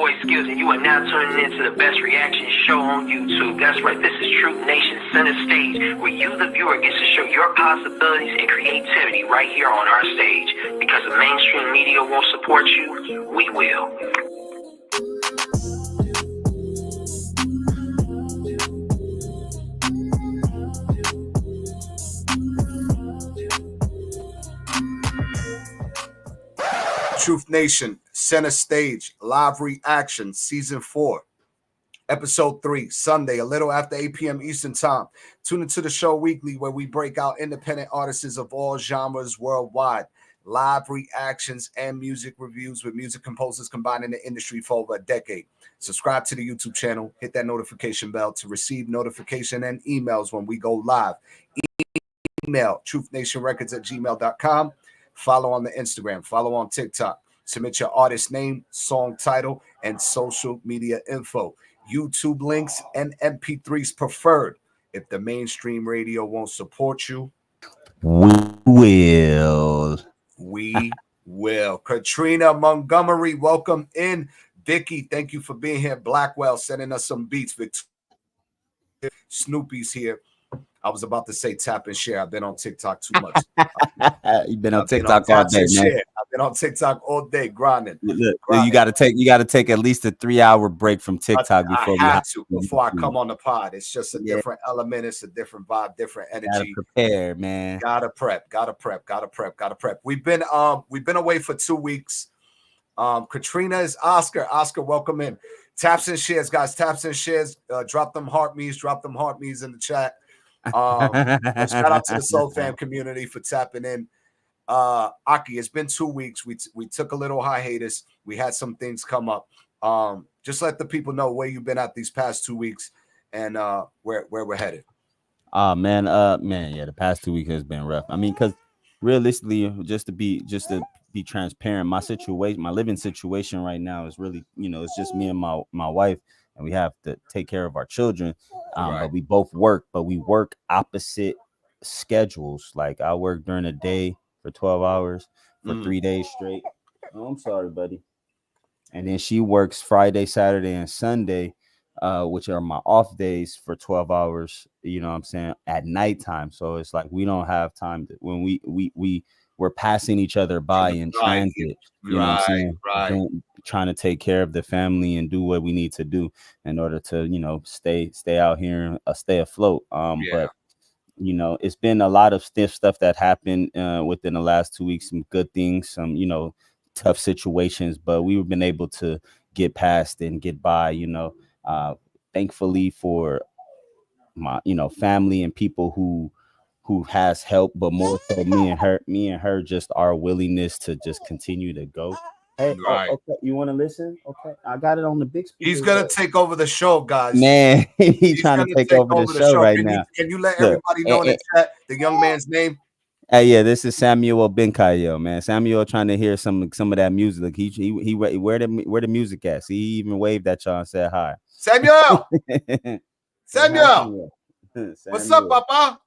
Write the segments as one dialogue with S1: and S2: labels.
S1: voice skills, and you are now turning into the best reaction show on YouTube. That's right, this is Truth Nation Center Stage, where you, the viewer, gets to show your possibilities and creativity right here on our stage. Because the mainstream media won't support you, we will.
S2: Truth Nation, Center Stage, Live Reaction, Season 4, Episode 3, Sunday, a little after 8 p.m. Eastern Time. Tune into the show weekly where we break out independent artists of all genres worldwide. Live reactions and music reviews with music composers combined in the industry for over a decade. Subscribe to the YouTube channel, hit that notification bell to receive notification and emails when we go live. Email truthnationrecords@gmail.com. Follow on the Instagram, follow on TikTok. Submit your artist name, song title, and social media info. YouTube links and MP3s preferred. If the mainstream radio won't support you,
S3: we will.
S2: We will. Katrina Montgomery, welcome in. Vicky, thank you for being here. Blackwell sending us some beats. Snoopy's here. I was about to say tap and share. I've been on TikTok too much.
S3: You've been on TikTok all day, man.
S2: I've been on TikTok all day grinding.
S3: Look, you got to take at least a 3-hour break from TikTok before
S2: I come on the pod. It's just a different element. It's a different vibe, different energy.
S3: Gotta prepare, man.
S2: Gotta prep. We've been away for 2 weeks. Katrina is Oscar. Oscar, welcome in. Taps and shares, guys. Taps and shares. Drop them heart me's in the chat. Shout out to the Soul Fam community for tapping in. Aki, it's been 2 weeks. We took a little hiatus. We had some things come up. Just let the people know where you've been at these past 2 weeks and where we're headed.
S3: Man, the past 2 weeks has been rough. I mean, because realistically, just to be transparent, my living situation right now is really, it's just me and my wife, and we have to take care of our children. But we both work, but we work opposite schedules. Like I work during the day for 12 hours for 3 days straight. Oh, I'm sorry, buddy. And then she works Friday, Saturday, and Sunday, which are my off days for 12 hours, you know what I'm saying, at nighttime. So it's like we don't have time to, when we're passing each other by in transit, you know what I'm saying? Trying to take care of the family and do what we need to do in order to, stay out here and stay afloat. But, it's been a lot of stiff stuff that happened within the last 2 weeks, some good things, some, tough situations, but we've been able to get past and get by, thankfully for my, family and people who has help, but more so me and her, just our willingness to just continue to go. Hey, okay, you want to listen? Okay, I got it on the big speaker.
S2: He's gonna take over the show, guys.
S3: Man, he's trying to take over the show right now.
S2: Can you let everybody know in the chat the young man's name?
S3: Hey, yeah, this is Samuel Benkayo, man. Samuel trying to hear some of that music. Like he where the music at? He even waved at y'all and said hi.
S2: Samuel. Samuel. What's up, Papa?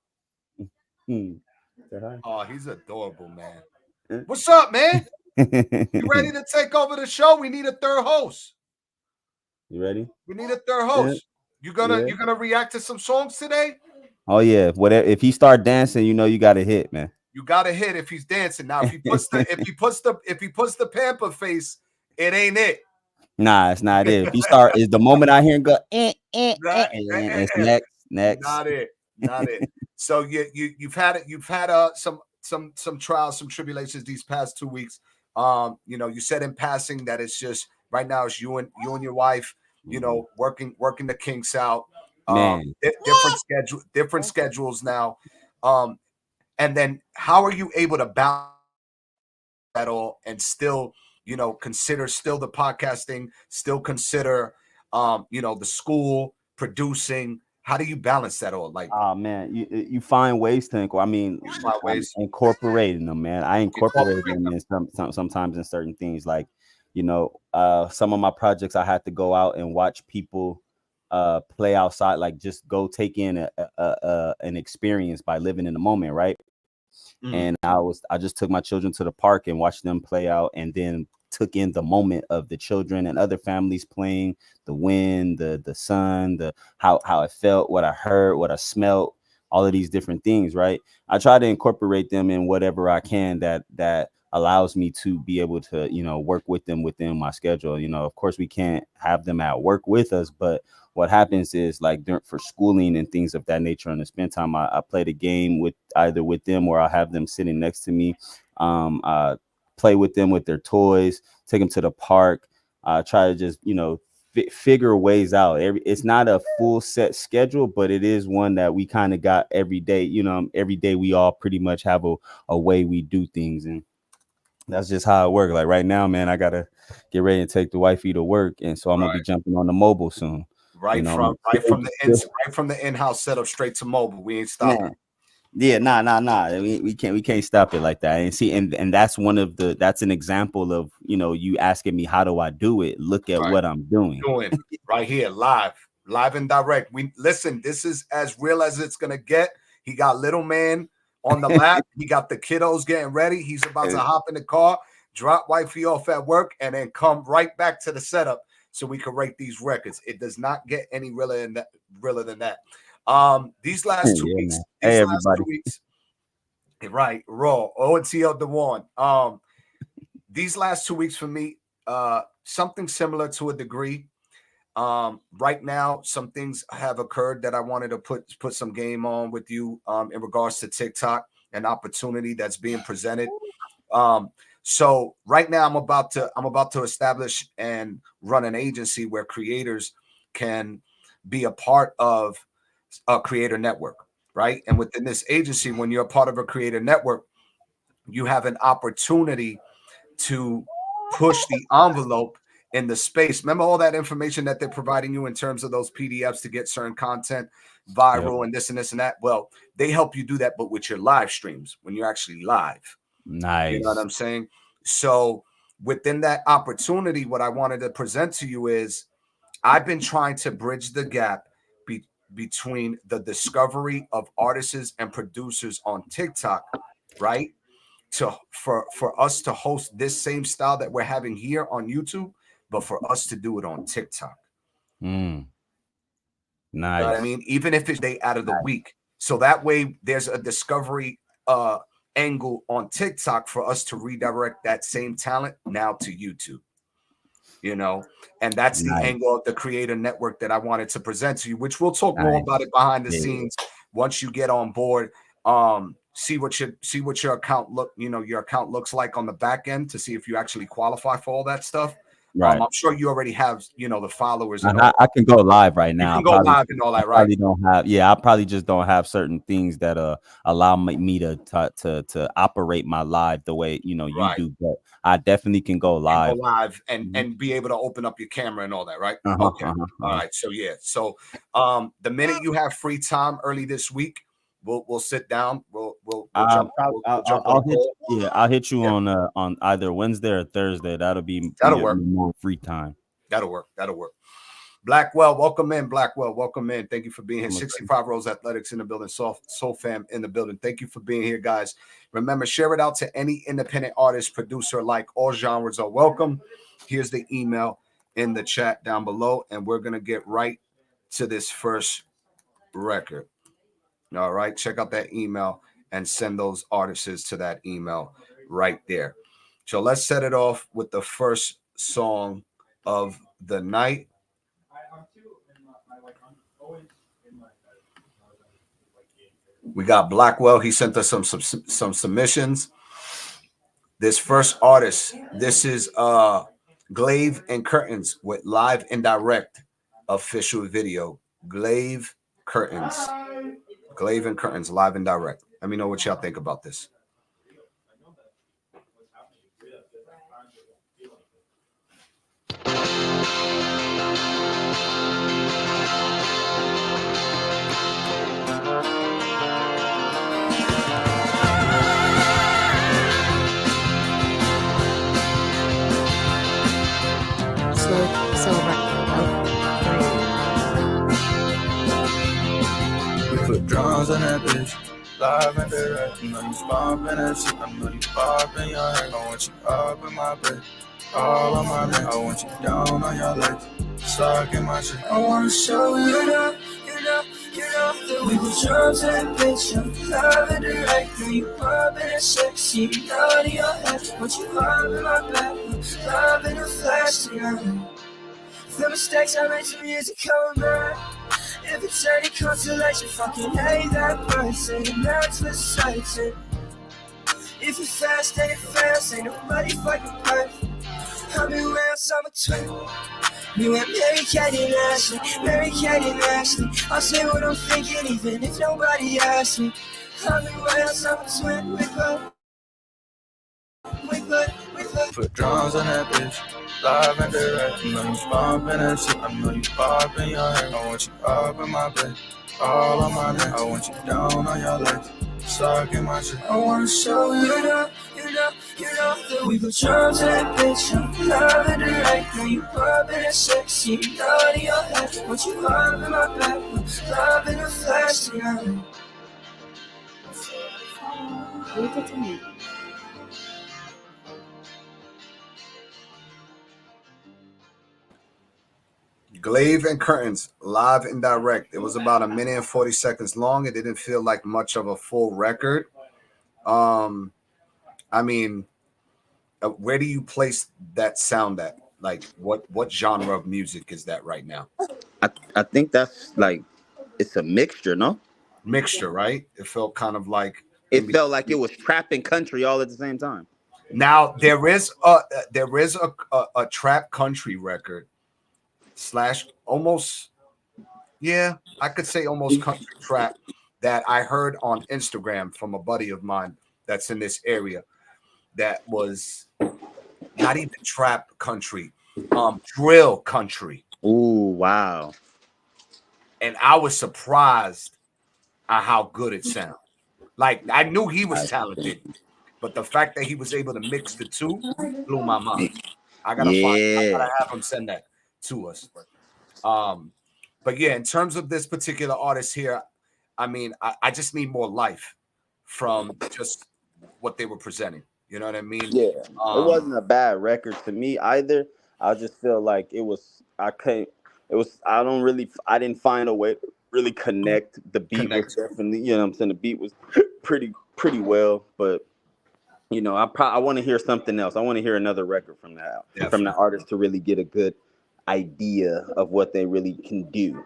S2: Oh, he's adorable, man. What's up, man? You ready to take over the show? We need a third host.
S3: You ready?
S2: We need a third host. You gonna react to some songs today?
S3: Oh yeah. Whatever. If he start dancing, you got to hit, man.
S2: You got to hit if he's dancing. Now, if he puts the pamper face, it ain't it.
S3: Nah, it's not it. If he start, is the moment I hear him go, it's next.
S2: Not it. So you've had some trials, some tribulations these past 2 weeks. You said in passing that it's just right now it's you and your wife, working the kinks out. Different schedules now. And then how are you able to balance that all and still, consider still the podcasting, still consider the school, producing? How do you balance that all? Like,
S3: oh man, you find ways to incorporating them, man. I incorporate them in sometimes in certain things, like some of my projects I had to go out and watch people play outside, like just go take in an experience by living in the moment, right? And I just took my children to the park and watched them play out, and then took in the moment of the children and other families playing, the wind, the sun, the how it felt, what I heard, what I smelled, all of these different things, right? I try to incorporate them in whatever I can that allows me to be able to, work with them within my schedule. Of course we can't have them at work with us, but what happens is like for schooling and things of that nature and to spend time, I play the game with either with them or I'll have them sitting next to me. Play with them with their toys, take them to the park, try to just, figure ways out. It's not a full set schedule, but it is one that we kind of got every day. Every day we all pretty much have a way we do things, and that's just how it works. Like right now, man, I gotta get ready and take the wifey to work, and so I'm gonna be jumping on the mobile soon.
S2: Right from the in-house setup straight to mobile. We ain't stopping.
S3: Man. Yeah, nah. We can't stop it like that. And see, and that's that's an example of, you asking me how do I do it? Look at what I'm doing.
S2: Right here, live and direct. We listen, this is as real as it's gonna get. He got little man on the lap, he got the kiddos getting ready. He's about to hop in the car, drop wifey off at work, and then come right back to the setup so we can rate these records. It does not get any realer than that. These last 2 weeks,
S3: man. Hey, everybody.
S2: Right, raw. OTL DeWan. These last 2 weeks for me, something similar to a degree. Right now, some things have occurred that I wanted to put some game on with you in regards to TikTok, an opportunity that's being presented. So right now I'm about to establish and run an agency where creators can be a part of a creator network, right? And within this agency, when you're a part of a creator network, you have an opportunity to push the envelope in the space. Remember all that information that they're providing you in terms of those PDFs to get certain content viral and this and this and that. Well, they help you do that, but with your live streams when you're actually live.
S3: Nice.
S2: You know what I'm saying? So within that opportunity, what I wanted to present to you is I've been trying to bridge the gap between the discovery of artists and producers on TikTok, right? For us to host this same style that we're having here on YouTube, but for us to do it on TikTok.
S3: Nice.
S2: You know what I mean? Even if it's day out of the week. So that way there's a discovery angle on TikTok for us to redirect that same talent now to YouTube. And that's the angle of the creator network that I wanted to present to you, which we'll talk more about it behind the scenes once you get on board. See what your account looks like on the back end to see if you actually qualify for all that stuff.
S3: Right.
S2: I'm sure you already have, the followers.
S3: And I can go live right now.
S2: You can go live and all that, right?
S3: I probably just don't have certain things that allow me to operate my live the way you do. But I definitely can go live,
S2: and be able to open up your camera and all that, right? Okay. All right. So yeah. So the minute you have free time early this week, we'll sit down. We'll jump.
S3: I'll hit you on either Wednesday or Thursday. That'll work. More free time.
S2: That'll work. Blackwell, welcome in. Welcome in. Thank you for being here. 65 Rose Athletics in the building. Soul Fam in the building. Thank you for being here, guys. Remember, share it out to any independent artist, producer, like all genres are welcome. Here's the email in the chat down below, and we're gonna get right to this first record. All right, check out that email and send those artists to that email right there. So let's set it off with the first song of the night. We got Blackwell. He sent us some submissions. This first artist, this is Glaive and Curtains with Live and Direct official video. Glaive and Curtains, Live and Direct. Let me know what y'all think about this.
S4: Put drums on that bitch, live and direct. I know you bumping that shit, I know you bobbing your head. I want you up in my bed, all on my neck. I want you down on your legs, sucking my shit.
S5: I wanna show you know that we were drums and bitch. I'm loving it right now. You poppin' and sexy, naughty your head. Want you hard in my back, loving the flash tonight. The mistakes I made, some years coming back. If it's any consolation, fucking hate that person. And that's the sights. If you fast, ain't it fast, ain't nobody fucking perfect. I've been around summer twin. You and Mary-Kate and Ashley, Mary-Kate and Ashley. I'll say what I'm thinking even if nobody asks me. I've been around summer twin.
S4: Put drums on that bitch, live and direct. I know you bumpin' that shit, I know you poppin' your head. I want you up in my bed, all on my neck. I want you down on your legs, sucking my shit.
S5: I wanna show you know that we go drums and bitch. I'm loving it right now. You poppin' and sexy, naughty your head. Want you hard in my back, loving the flash tonight.
S6: Leave it to me.
S2: Glaive and Curtains, live and direct. It was about 1 minute and 40 seconds long. It didn't feel like much of a full record. I mean, where do you place that sound at? Like, what genre of music is that right now?
S3: I think that's like it's a mixture, no?
S2: Mixture, right? It felt kind of like
S3: It felt like it was trap and country all at the same time.
S2: Now there is a trap country record / almost, yeah, I could say almost country trap that I heard on Instagram from a buddy of mine that's in this area. That was not even trap country, drill country.
S3: Ooh, wow.
S2: And I was surprised at how good it sounded. Like, I knew he was talented, but the fact that he was able to mix the two blew my mind. I gotta have him send that to us. But yeah, in terms of this particular artist here, I mean, I just need more life from just what they were presenting. You know what I mean?
S3: Yeah, it wasn't a bad record to me either. I just feel like it was. I didn't find a way to really connect. The beat was definitely, you know what I'm saying. The beat was pretty well, but you know, I want to hear something else. I want to hear another record from the artist to really get a good idea of what they really can do.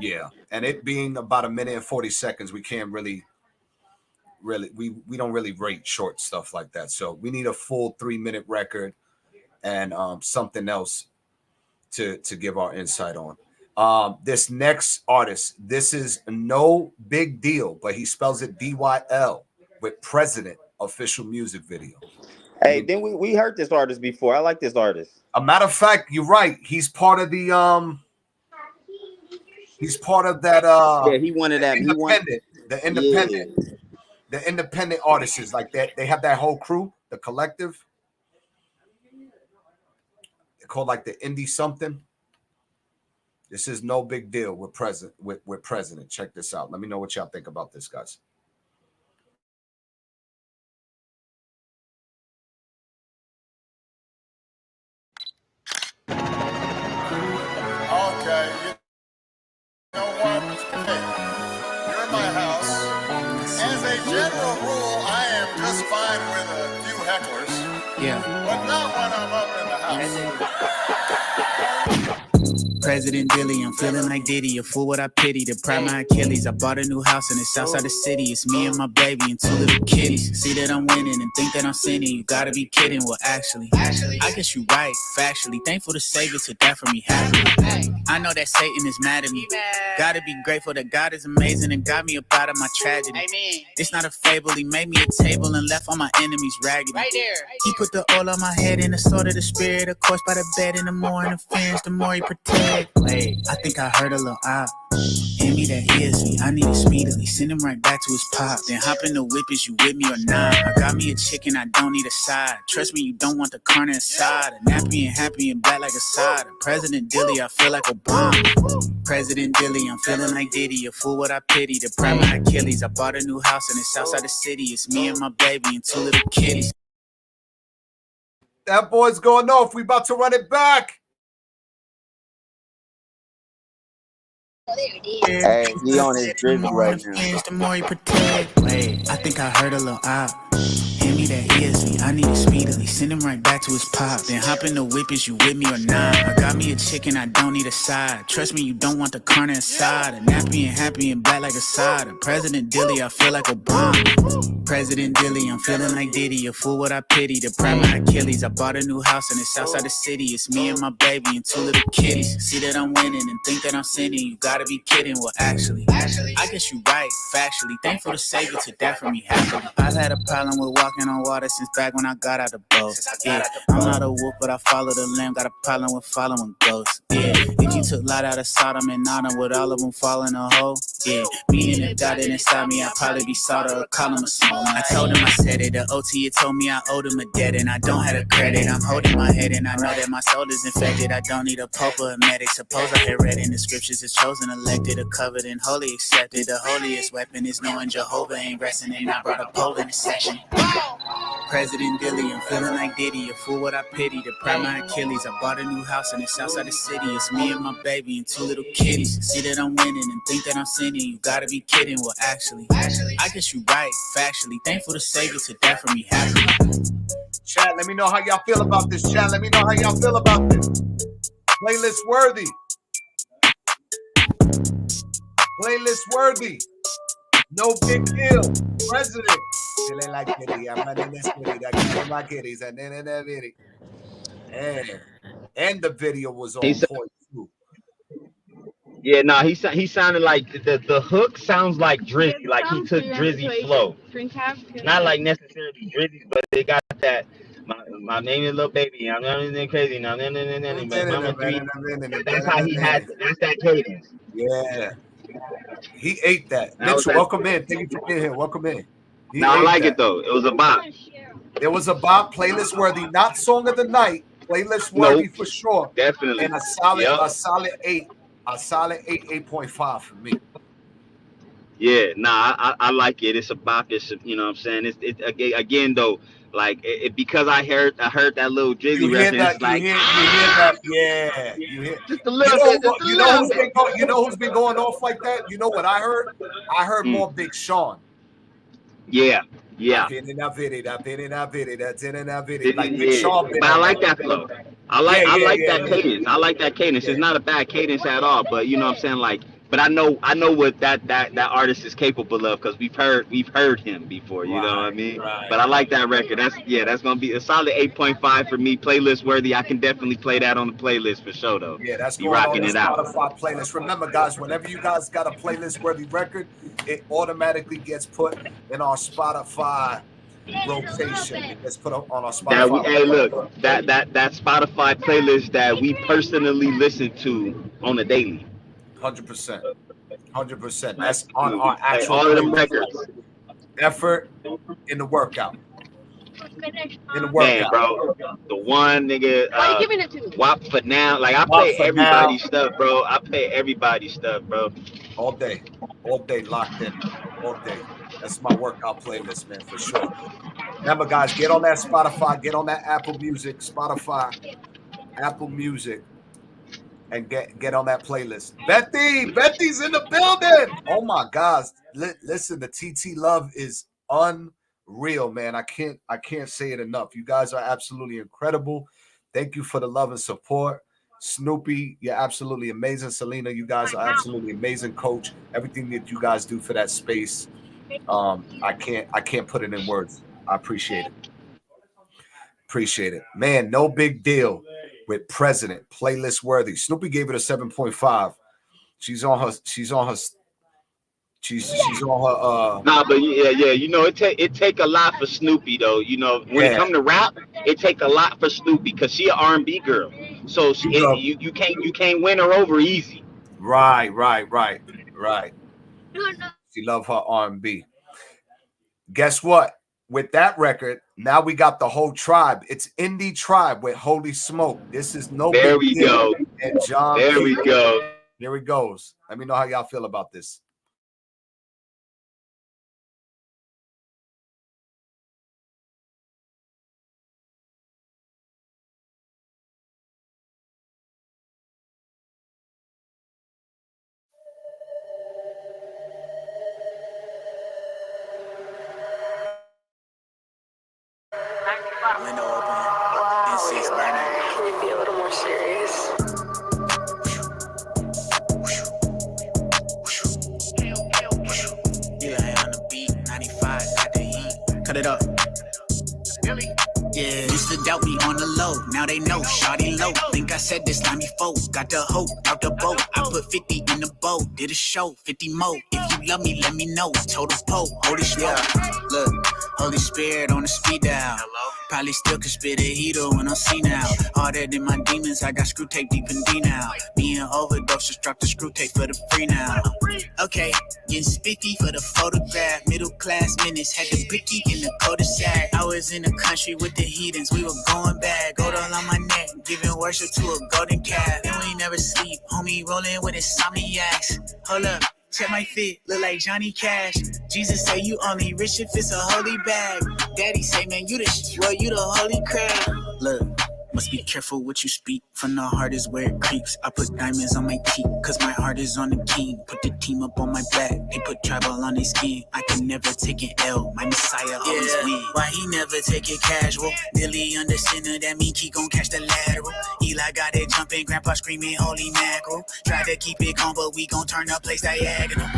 S2: Yeah, and it being about 1 minute and 40 seconds, we can't really we don't really rate short stuff like that. So we need a full 3-minute record and something else to give our insight on. This next artist, this is no big deal, but he spells it DYL with President official music video.
S3: Hey, then we heard this artist before. I like this artist.
S2: A matter of fact, you're right. He's part of the he's part of that
S3: yeah, he wanted that
S2: the independent artists is like that. They have that whole crew, the collective. They're called like the indie something. This is no big deal with President. Check this out. Let me know what y'all think about this, guys.
S7: Okay, you know what? Hey, you're in my house. As a general rule, I am just fine with a few hecklers.
S8: Yeah.
S7: But not when I'm up in the house.
S8: President Billy, I'm feeling like Diddy, a fool what I pity, to pride my Achilles. I bought a new house in the south side of the city. It's me and my baby and 2 little kitties. See that I'm winning and think that I'm sinning. You gotta be kidding. Well, actually, I guess you right, factually. Thankful the Savior took that from me happily. I know that Satan is mad at me. Gotta be grateful that God is amazing and got me up out of my tragedy. It's not a fable. He made me a table and left all my enemies raggedy. He put the oil on my head and the sword of the spirit. Of course, by the bed in the more interference, the more he protect. Wait, I think I heard a little out. Hand me that ESV, I need it speedily. Send him right back to his pop. Then hop in the whip, is you with me or not? I got me a chicken, I don't need a side. Trust me, you don't want the carne asada. Nappy and happy and black like a side. President Dilly, I feel like Obama. President Dilly, I'm feeling like Diddy. A fool what I pity, to pride my Achilles. I bought a new house in the south side of the city. It's me and my baby and 2 little kitties.
S2: That boy's going off. We about to run it back.
S9: Hey, he on his drizzy right now.
S8: The more you protect. Wait, I think I heard a little out. Hand me that ESV, I need it speedily. Send him right back to his pop. Then hop in the whip, is you with me or not? I got me a chicken, I don't need a side. Trust me, you don't want the carne asada. Nappy and happy and black like a soda. President Dilly, I feel like Obama. President Dilly, I'm feeling like Diddy. A fool what I pity, the prime my Achilles. I bought a new house and it's outside the city. It's me and my baby and two little kitties. See that I'm winning and think that I'm sinning. You gotta be kidding. Well, actually, I guess you right, factually. Thankful to Savior to that for me happily. I've had a problem with walking on water since back when I got out the boat. Yeah, I'm not a wolf, but I follow the lamb. Got a problem with following ghosts. Yeah, if you took Lot out of Sodom and Nodom, would all of them fall in a hole? Yeah, meaning if God didn't stop me, I'd probably be solder or call him a smoke. I told him I said it. The OT had told me I owed him a debt and I don't have the credit. I'm holding my head and I know that my soul is infected. I don't need a pope or a medic. Suppose I had read in the scriptures, it's chosen, elected, or covered and holy accepted. The holiest weapon is knowing Jehovah ain't resting and I brought a pole in the section. President Dilly, I'm feeling like Diddy. A fool what I pity, the prime my Achilles. I bought a new house and it's outside the city. It's me and my baby and two little kitties. See that I'm winning and think that I'm sinning. You gotta be kidding. Well, actually, I guess you right, factually. Thankful to Savior to that for me happily.
S2: Chat, let me know how y'all feel about this. Chat, let me know how y'all feel about this. Playlist worthy. Playlist worthy. No big deal. President. Feeling like kitty. I'm running this kitty. I got my kitties. And then in that video. And the video was on point too.
S3: Yeah, no, he sounded like the hook sounds like Drizzy, like he took Drizzy flow. Not like necessarily Drizzy, but they got that. My name is Lil Baby. I'm not crazy now. Mama 3. That's how he had. That's that cadence.
S2: Yeah, he ate that. Mitchell, welcome in. Thank you for being here. Welcome in.
S3: No, I like it though. It was a bop.
S2: It was a bop. Playlist worthy, not song of the night. Playlist worthy for sure.
S3: Definitely.
S2: And a solid 8. A solid 8.5 for me.
S3: Yeah, nah, I like it. It's a bop. It's you know what I'm saying. It again though, like because I heard that little Drizzy reference. Like
S2: you hear that? Yeah, you hear
S3: just a little bit.
S2: You know who's been going off like that? You know what I heard? I heard more Big Sean.
S3: Yeah.
S2: Like Big Sean.
S3: But I like that flow. I like that cadence. I like that cadence. It's not a bad cadence at all. But you know what I'm saying, like. But I know what that artist is capable of because we've heard him before. You know what I mean? Right. But I like that record. That's gonna be a solid 8.5 for me. Playlist worthy. I can definitely play that on the playlist for sure though.
S2: Yeah, that's
S3: going rocking
S2: on the Spotify playlist. Remember, guys, whenever you guys got a playlist worthy record, it automatically gets put in our Spotify rotation. It gets put up on our Spotify.
S3: Hey, look, that Spotify playlist that we personally listen to on a daily.
S2: 100%. That's on our actual
S3: all of them records.
S2: Effort in the workout.
S3: Man, bro, the one nigga. Why you giving it to me? WAP for now. Like I play everybody's stuff, bro. I play everybody's stuff, bro.
S2: All day, locked in, all day. That's my workout playlist, man, for sure. Remember, guys, get on that Spotify, get on that Apple Music, Spotify, Apple Music. And get on that playlist. Betty's in the building. Oh my gosh. Listen, the TT love is unreal, man. I can't say it enough. You guys are absolutely incredible. Thank you for the love and support. Snoopy, you're absolutely amazing. Selena, you guys are absolutely amazing, coach. Everything that you guys do for that space. I can't put it in words. I appreciate it. Man, no big deal. With President, playlist worthy. Snoopy gave it a 7.5. She's on her. Nah,
S3: but yeah. You know, it take a lot for Snoopy though. You know, when it come to rap, it take a lot for Snoopy because she an R&B girl. So you can't win her over easy.
S2: Right. She love her R&B. Guess what? With that record, now we got the whole tribe. It's Indie Tribe with Holy Smoke. This is no
S3: there
S2: big
S3: we
S2: deal.
S3: go.
S2: And John.
S3: There we go.
S2: There it goes. Let me know how y'all feel about this.
S8: Window open. Incense burning.
S5: Can you be a little more serious?
S8: Yeah, on the beat. 95. Got the heat. Cut it up. Yeah, used to doubt me on the low, now they know, shawty low. Think I said this line before, got the hope out the boat. I put 50 in the boat, did a show, 50 more. If you love me, let me know. Told the Pope, holy smoke. Look, Holy Spirit on the speed dial. Probably still could spit a heater when I'm seen out. Harder than my demons, I got screw tape deep in D now. Me and overdose, just dropped the screw tape for the free now. Okay, getting spiffy for the photograph. Middle class minutes, had the blicky in the cul-de-sac. I was in the country with the heathens, we were going bad. Gold all on my neck, giving worship to a golden calf. And we never sleep, homie rolling with insomniacs. Hold up. Check my fit, look like Johnny Cash. Jesus say you only rich if it's a holy bag. Daddy say, man, you the well, you the holy crab. Look, must be careful what you speak. From the heart is where it creeps. I put diamonds on my teeth, cause my heart is on the king. Put the team up on my back, they put tribal on their skin. I can never take an L, my Messiah always win. Why he never take it casual? Billy under center, that mean he gon' catch the lateral. Eli got it jumping, grandpa screaming holy mackerel. Try to keep it calm, but we gon' turn the place diagonal.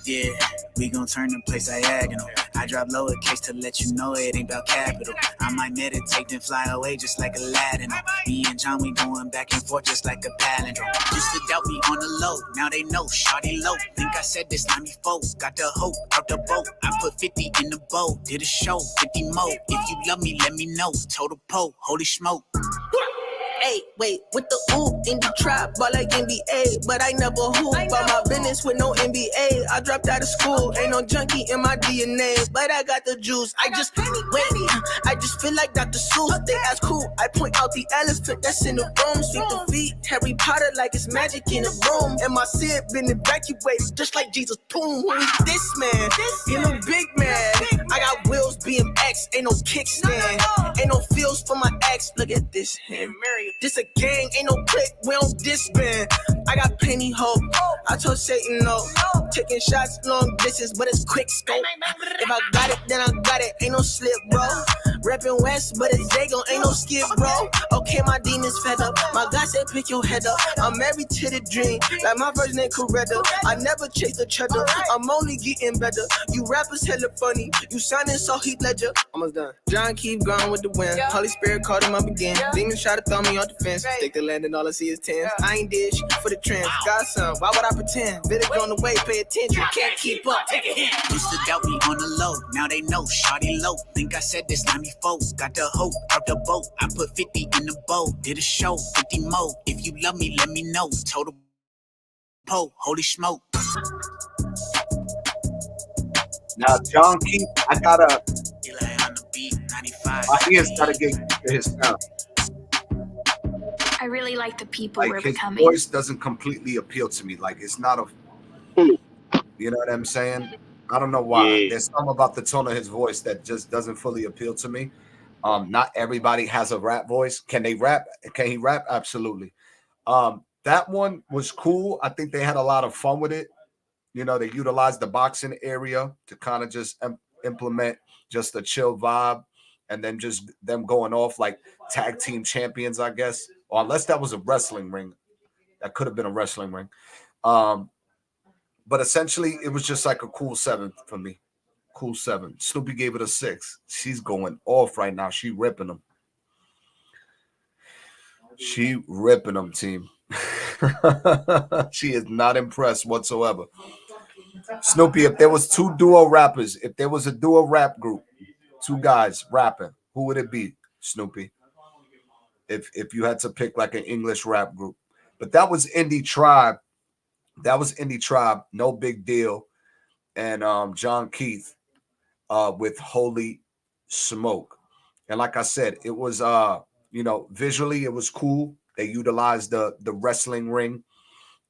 S8: Yeah, we gon' turn the place diagonal. I drop lowercase to let you know it ain't about capital. I might meditate then fly away just like Aladdin. Me and John, we going back and forth just like a palindrome. Used to doubt me on the low, now they know, shawty low. Think I said this line before, got the hope out the boat. I put 50 in the boat, did a show, 50 more. If you love me, let me know. Told the Pope, holy smoke.
S5: Hey, wait, with the ooh, indie trap, ball like NBA, but I never hoop. About my business with no NBA. I dropped out of school, ain't no junkie in my DNA, but I got the juice. I just I just feel like Dr. Seuss. They ask who, I point out the elephant that's in the room. Sweep the feet, Harry Potter like it's magic in the room. And my Sid been evacuated just like Jesus' tomb. Who is this man? You know, big man. I got wheels, BMX, ain't no kickstand, ain't no feels for my ex. Look at this hand. This a gang, ain't no click, we don't disband. I got plenty hope, I told Satan no. Taking shots long distance, but it's quick scope. If I got it, then I got it, ain't no slip, bro. Reppin' West, but it's Dago, ain't no skip, bro. Okay, my demons fed up, my God said pick your head up. I'm married to the dream, like my first name Coretta. I never chase the cheddar, I'm only getting better. You rappers hella funny, you sounding so Heath Ledger. Almost done. John keep going with the wind, Holy Spirit called him up again. Demons try to throw me off the fence, stick the land and all I see is tens. I ain't did shit for the trends, got some, why would I pretend? Village on the way, pay attention, can't keep up, take a hit.
S8: Used to doubt me on the low, now they know, shawty low. Think I said this line before, got the hope out the boat. I put 50 in the boat, did a show, 50 more. If you love me, let me know. Told the Pope, holy smoke.
S2: Now, John Keith, I gotta.
S8: Eli on the beat, 95.
S2: My ears gotta get used to his sound.
S10: I really like the people we're
S2: Like his
S10: becoming.
S2: voice doesn't completely appeal to me. Like it's not a. You know what I'm saying? I don't know why.
S9: Yeah.
S2: There's something about the tone of his voice that just doesn't fully appeal to me. Not everybody has a rap voice. Can they rap? Can he rap? Absolutely. That one was cool. I think they had a lot of fun with it. You know, they utilized the boxing area to kind of just implement just a chill vibe, and then just them going off like tag team champions, I guess. Or unless that was a wrestling ring. That could have been a wrestling ring. But essentially, it was just like a cool 7 for me. Cool 7. Snoopy gave it a 6. She's going off right now. She ripping them. She ripping them, team. She is not impressed whatsoever. Snoopy, if there was 2 duo rappers, if there was a duo rap group, 2 guys rapping, who would it be, Snoopy? If you had to pick like an English rap group. But that was Indie Tribe. That was Indie Tribe, no big deal. And John Keith with Holy Smoke. And like I said, it was visually it was cool. They utilized the wrestling ring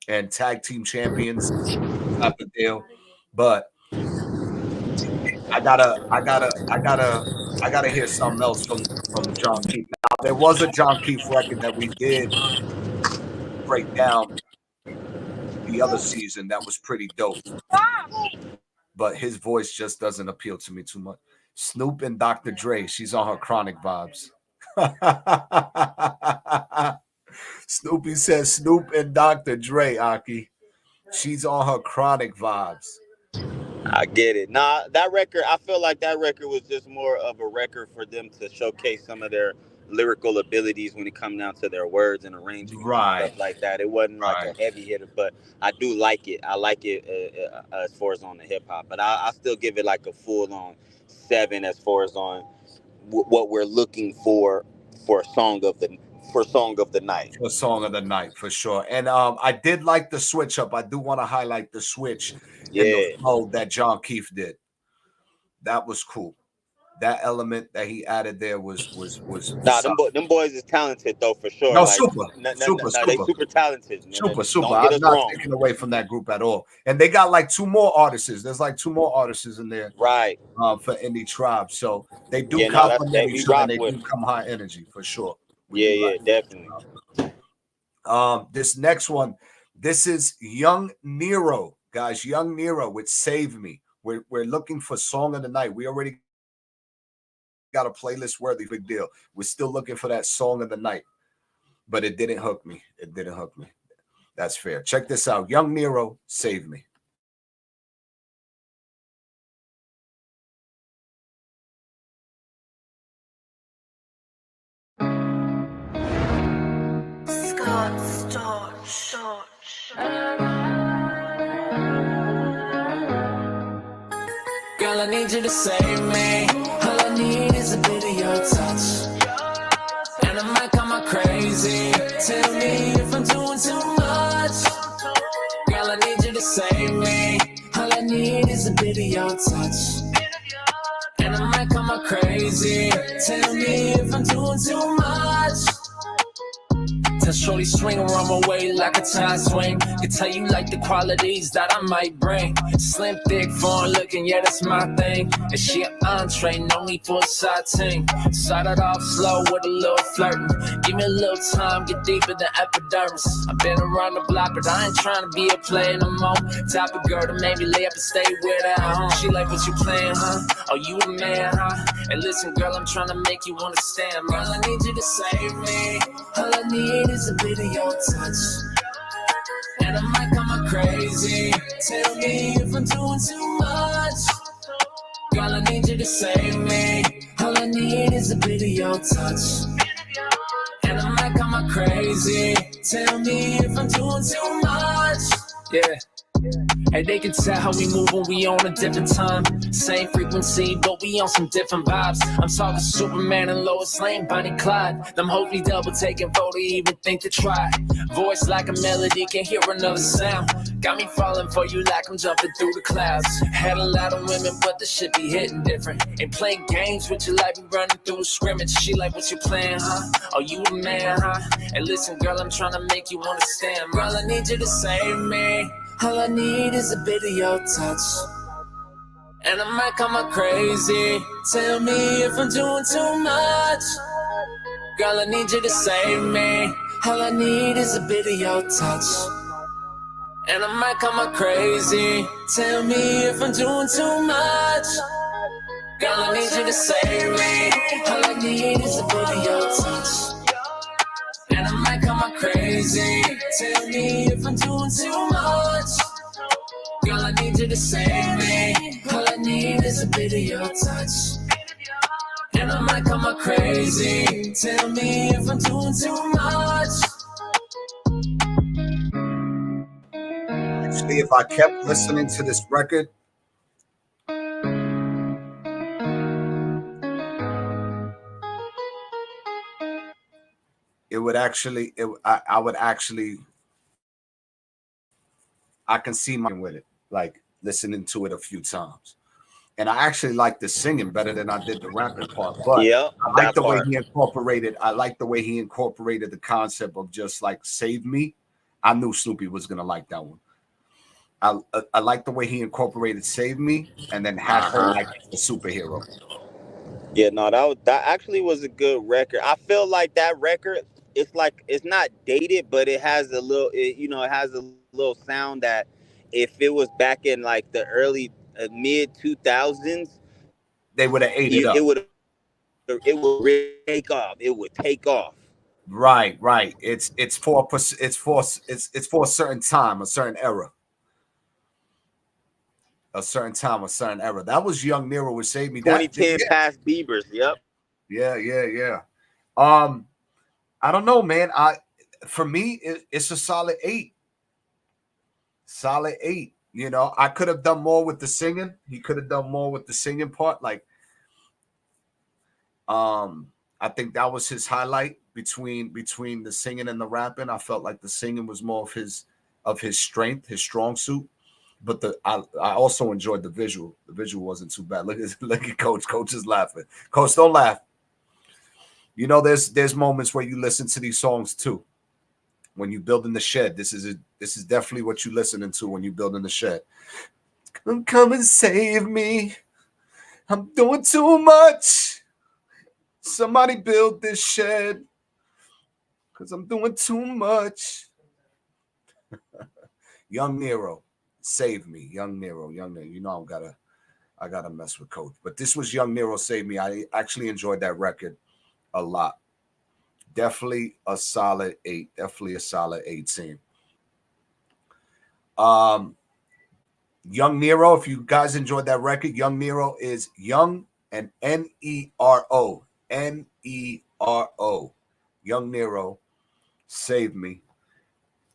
S2: and tag team champions type of deal. But I gotta hear something else from John Keith. Now, there was a John Keith record that we did break down the other season that was pretty dope. But his voice just doesn't appeal to me too much. Snoop and Dr. Dre, she's on her chronic vibes. Snoopy says Snoop and Dr. Dre, Aki. She's on her chronic vibes.
S3: I get it. Nah, that record, I feel like that record was just more of a record for them to showcase some of their lyrical abilities when it comes down to their words and arrangements and stuff like that. It wasn't like a heavy hitter, but I do like it. I like it as far as on the hip hop, but I still give it like a full on 7 as far as on what we're looking for a song of the night.
S2: For song of the night, for sure. And I did like the switch up. I do want to highlight the switch in the flow that John Keefe did. That was cool. That element that he added there was
S3: Nah, them boys is talented though, for sure.
S2: No,
S3: like,
S2: super.
S3: They super talented.
S2: Super. I'm not taking away from that group at all. And they got like 2 more artists. There's like 2 more artists in there,
S3: right?
S2: For Indie Tribe, so they do complement each other. They do come high energy for sure.
S3: Definitely.
S2: This next one, this is Young Nero, guys. Young Nero with "Save Me." We're looking for song of the night. We already got a playlist worthy, big deal. We're still looking for that song of the night, but it didn't hook me. That's fair. Check this out. Young Nero, "Save Me."
S5: Girl, I need you to save me. All I need is a bit of your touch. And I might come out crazy. Tell me if I'm doing too much. Girl, I need you to save me. All I need is a bit of your touch. And I might come out crazy. Tell me if I'm doing too much. Tell shorty swing around my way like a time swing. Can tell you like the qualities that I might bring. Slim, thick, foreign looking, yeah, that's my thing. And she an entree, no need for a side ting. Started off slow with a little flirting. Give me a little time, get deeper than epidermis. I've been around the block, but I ain't trying to be a player no more. Type of girl to make me lay up and stay with her at home. She like, what you playing, huh? Oh, you a man, huh? And listen, girl, I'm trying to make you understand, girl, I need you to save me. All I need is a bit of your touch. And I might come out crazy. Tell me if I'm doing too much. Girl, I need you to save me. All I need is a bit of your touch. And I might come out crazy. Tell me if I'm doing too much. Yeah. And they can tell how we move when we on a different time. Same frequency, but we on some different vibes. I'm talking Superman and Lois Lane, Bonnie Clyde. Them hoes be double taking photo, even think to try. Voice like a melody, can't hear another sound. Got me falling for you like I'm jumping through the clouds. Had a lot of women, but the shit be hitting different. Ain't playing games with you like we running through a scrimmage. She like, what you playing, huh? Oh, you a man, huh? And listen, girl, I'm trying to make you understand. Girl, I need you to save me. All I need is a bit of your touch. And I might come out crazy. Tell me if I'm doing too much. Girl, I need you to save me. All I need is a bit of your touch. And I might come out crazy. Tell me if I'm doing too much. Girl, I need you to save me. All I need is a bit of your touch. And I might come out crazy. Tell me if I'm doing too much. Girl, I need you to save me. All I need is a bit of your touch. And I might come out crazy. Tell me if I'm doing too much.
S2: Actually, if I kept listening to this record, it would actually, I would actually, I can see my with it, like listening to it a few times. And I actually like the singing better than I did the rapping part. But I like the way he incorporated. I like the way he incorporated the concept of just like "Save Me." I knew Snoopy was gonna like that one. I like the way he incorporated "Save Me" and then had her like the superhero.
S3: Yeah, no, that actually was a good record. I feel like that record, it's like it's not dated, but it has a little, it has a little sound that if it was back in like the early mid 2000s,
S2: they would have ate it up.
S3: It would have
S9: it would really take off. It would take off.
S2: Right. It's for a certain time, a certain era. A certain time, a certain era. That was Young Nero with Save Me.
S9: 2010 past Bieber's. Yep.
S2: Yeah. I don't know, man. For me, it's a solid 8. Solid 8. You know, I could have done more with the singing. He could have done more with the singing part. Like, I think that was his highlight between the singing and the rapping. I felt like the singing was more of his strength, his strong suit. But I also enjoyed the visual. The visual wasn't too bad. Look at Coach. Coach is laughing. Coach, don't laugh. You know, there's moments where you listen to these songs too. When you build in the shed, this is definitely what you listening to when you build in the shed. Come and save me. I'm doing too much. Somebody build this shed, because I'm doing too much. Young Nero, save me. Young Nero. You know I gotta mess with Coach. But this was Young Nero, Save Me. I actually enjoyed that record a lot. Definitely a solid 8. Definitely a solid 18. Young Nero, if you guys enjoyed that record, Young Nero is Young and Nero. Nero. Young Nero, Save Me.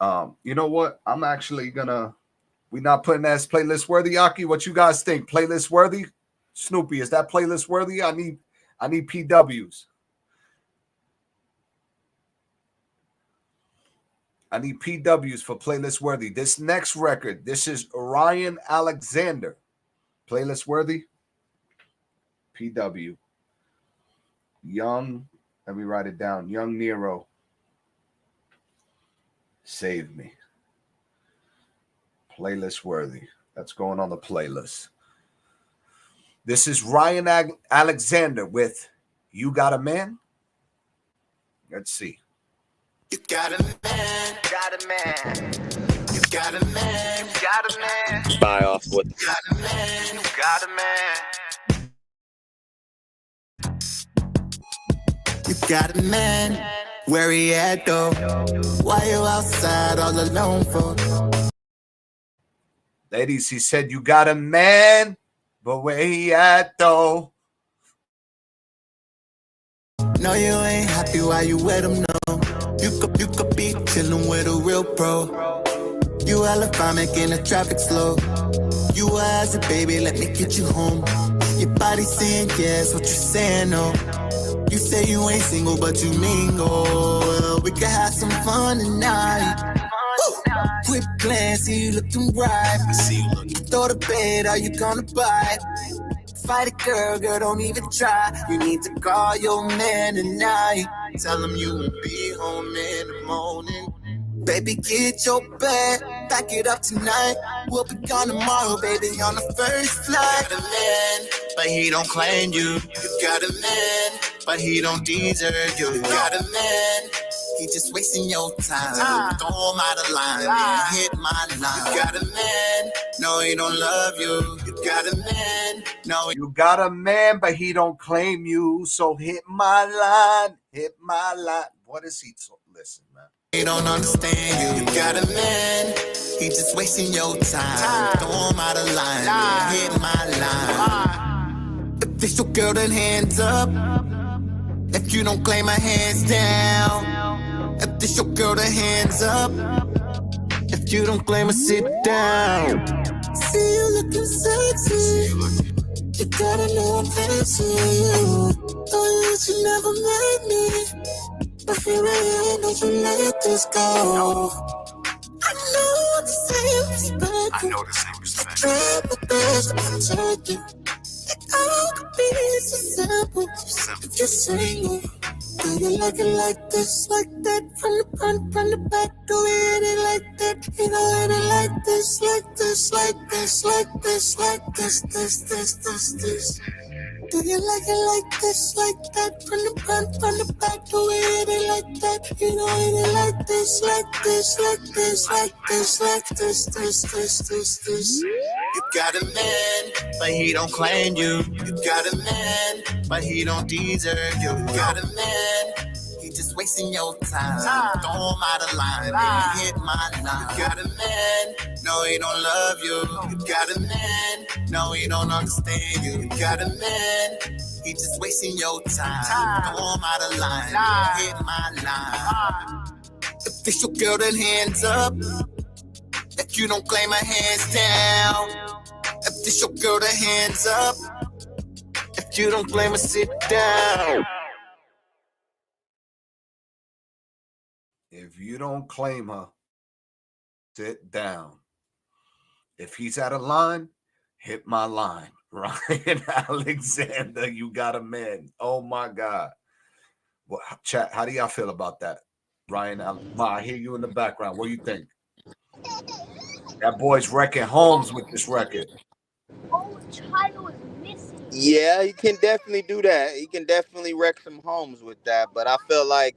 S2: You know what? I'm actually we're not putting that as playlist worthy. Aki, what you guys think? Playlist worthy? Snoopy, is that playlist worthy? I need PWs. I need PWs for playlist worthy. This next record, this is Ryan Alexander. Playlist worthy? PW. Young, let me write it down. Young Nero, Save Me. Playlist worthy. That's going on the playlist. This is Ryan Alexander with You Got a Man? Let's see.
S5: You got a man, got a man. You got a man, got a man.
S9: Buy off what?
S5: Got a man, got a man. You got a man, where he at though? Why you outside all alone for?
S2: Ladies, he said, you got a man, but where he at though?
S5: No, you ain't happy while you with him, no. You could be chillin' with a real pro. You hella fine, making the traffic slow. You as a baby, let me get you home. Your body saying yes, what you saying no. You say you ain't single, but you mingle. We could have some fun tonight. Quick glance, see you looking right. Throw the bed, are you gonna buy? Fight a girl, don't even try. You need to call your man tonight. Tell him you won't be home in the morning. Baby, get your bag, back it up tonight. We'll be gone tomorrow, baby, on the first flight. You got a man, but he don't claim you. You got a man, but he don't deserve you. You got a man, he just wasting your time. Throw him out of line, man, hit my line. You got a man, no, he don't love you. You got a man, no,
S2: you got a man, but he don't claim you. So hit my line, hit my line. What is he listen, man?
S5: He don't understand you. You got a man, he just wasting your time. Throw him out of line, man, hit my line. If this your girl, then hands up. If you don't claim my hands down. If this your girl, then hands up. If you don't claim her, sit down. See you looking sexy. You gotta know I'm fancy you. Thought you never made me. But here I am, don't you let this go. I know the same respect. I try my best to protect you. It all could be so simple. If you're single, do you like it like this, like that? From the front, from the back, do we hit it like that? You know, hit it like this, like this, like this, like this, like this, this. Do you like it like this, like that? From the front, from the back, do we hit it like that? You know it like this, like this, like this, like this, like this. You got a man, but he don't claim you. You got a man, but he don't deserve you. You got a man, he just wasting your time. Throw him out of line, baby, hit my line. You got a man, no, he don't love you. You got a man, no, he don't understand you. You got a man, he just wasting your time. Throw him out of line, baby, hit my line. Official girl, then hands up. If you don't claim her, hands down. Official girl, the hands up. If you don't claim her, sit down.
S2: If you don't claim her, sit down. If he's out of line, hit my line. Ryan Alexander, you got a man. Oh my God. Well, chat, how do y'all feel about that? Ryan, I hear you in the background. What do you think? That boy's wrecking homes with this record.
S6: Oh, child is missing.
S9: Yeah, he can definitely do that. He can definitely wreck some homes with that. But I feel like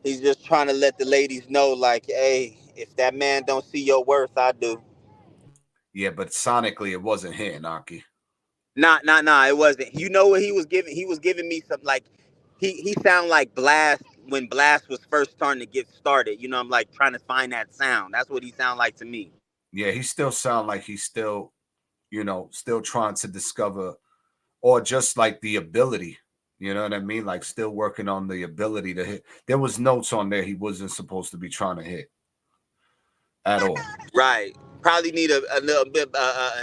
S9: he's just trying to let the ladies know, like, hey, if that man don't see your worth, I do.
S2: Yeah, but sonically it wasn't hitting, Aki.
S9: Nah, it wasn't. You know what he was giving? He was giving me some, like, he sound like Blast when Blast was first starting to get started. You know, I'm like trying to find that sound. That's what he sound like to me.
S2: Yeah, he still sound like he's still, you know, still trying to discover, or just like the ability, you know what I mean? Like still working on the ability to hit. There was notes on there he wasn't supposed to be trying to hit at all.
S9: Right. Probably need a little bit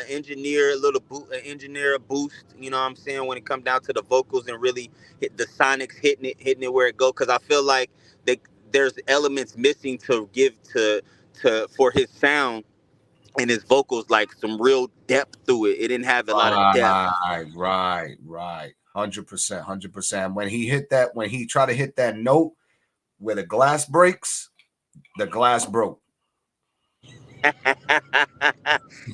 S9: engineer a boost. You know what I'm saying, when it comes down to the vocals and really hit the sonics, hitting it where it go. Because I feel like there's elements missing to give to for his sound and his vocals, like some real depth through it. It didn't have a lot of depth.
S2: Right. 100%. When he tried to hit that note where the glass breaks, the glass broke.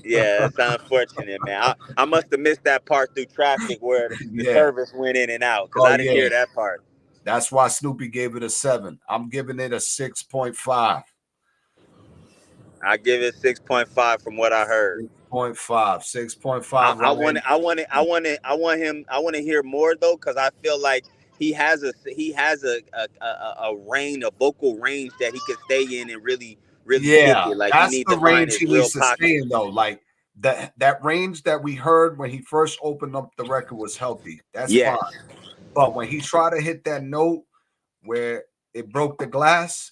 S9: Yeah, that's unfortunate, man. I must have missed that part through traffic where the service went in and out, because I didn't hear that part.
S2: That's why Snoopy gave it a 7. I'm giving it a 6.5.
S9: I give it 6.5 from what I heard.
S2: 6.5.
S9: I want to hear more though, because I feel like he has a range, a vocal range that he could stay in and really kick it. Like,
S2: that's
S9: he needs
S2: the
S9: to find
S2: range
S9: his
S2: he
S9: real
S2: needs to
S9: pocket.
S2: stay in though. Like that range that we heard when he first opened up the record was healthy. That's fine. But when he tried to hit that note where it broke the glass,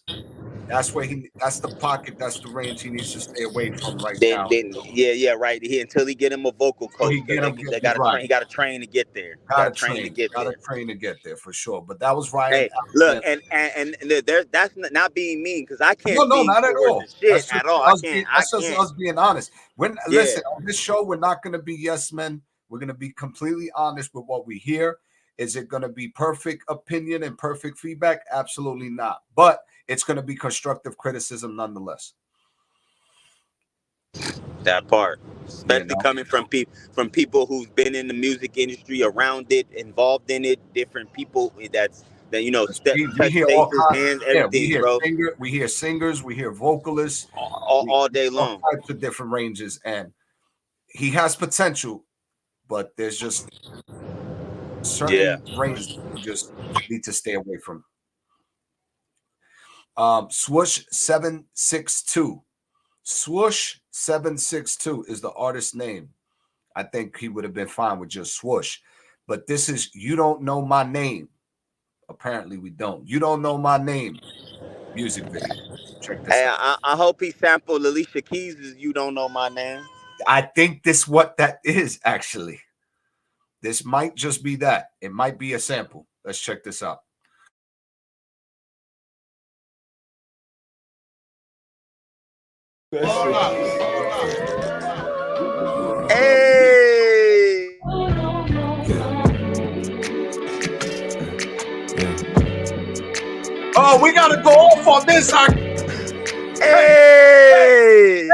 S2: that's the pocket, that's the range he needs to stay away from right now.
S9: Right. Until he get him a vocal coach. He got to train to get there.
S2: Got to train to get there for sure. But that was Ryan.
S9: Hey, look, and there, that's not being mean, because I can't.
S2: No, not at all.
S9: Shit at all.
S2: That's just us being honest. Listen, on this show, we're not going to be yes men. We're going to be completely honest with what we hear. Is it going to be perfect opinion and perfect feedback? Absolutely not. But it's going to be constructive criticism nonetheless.
S9: That part, especially coming from people who've been in the music industry, around it, involved in it, different people we hear all kinds, hands, everything, bro.
S2: We hear singers, we hear vocalists
S9: all day long.
S2: All types of different ranges, and he has potential, but there's just certain ranges you just need to stay away from. Swoosh 762. Swoosh 762 is the artist's name. I think he would have been fine with just Swoosh, but this is You Don't Know My Name. Apparently we don't. You Don't Know My Name music video. Check this out.
S9: I hope he sampled Alicia Keys' You Don't Know My Name.
S2: I think this what that is, actually. This might just be that. It might be a sample. Let's check this out.
S9: Hey!
S2: Oh, we gotta go off on this.
S9: Hey!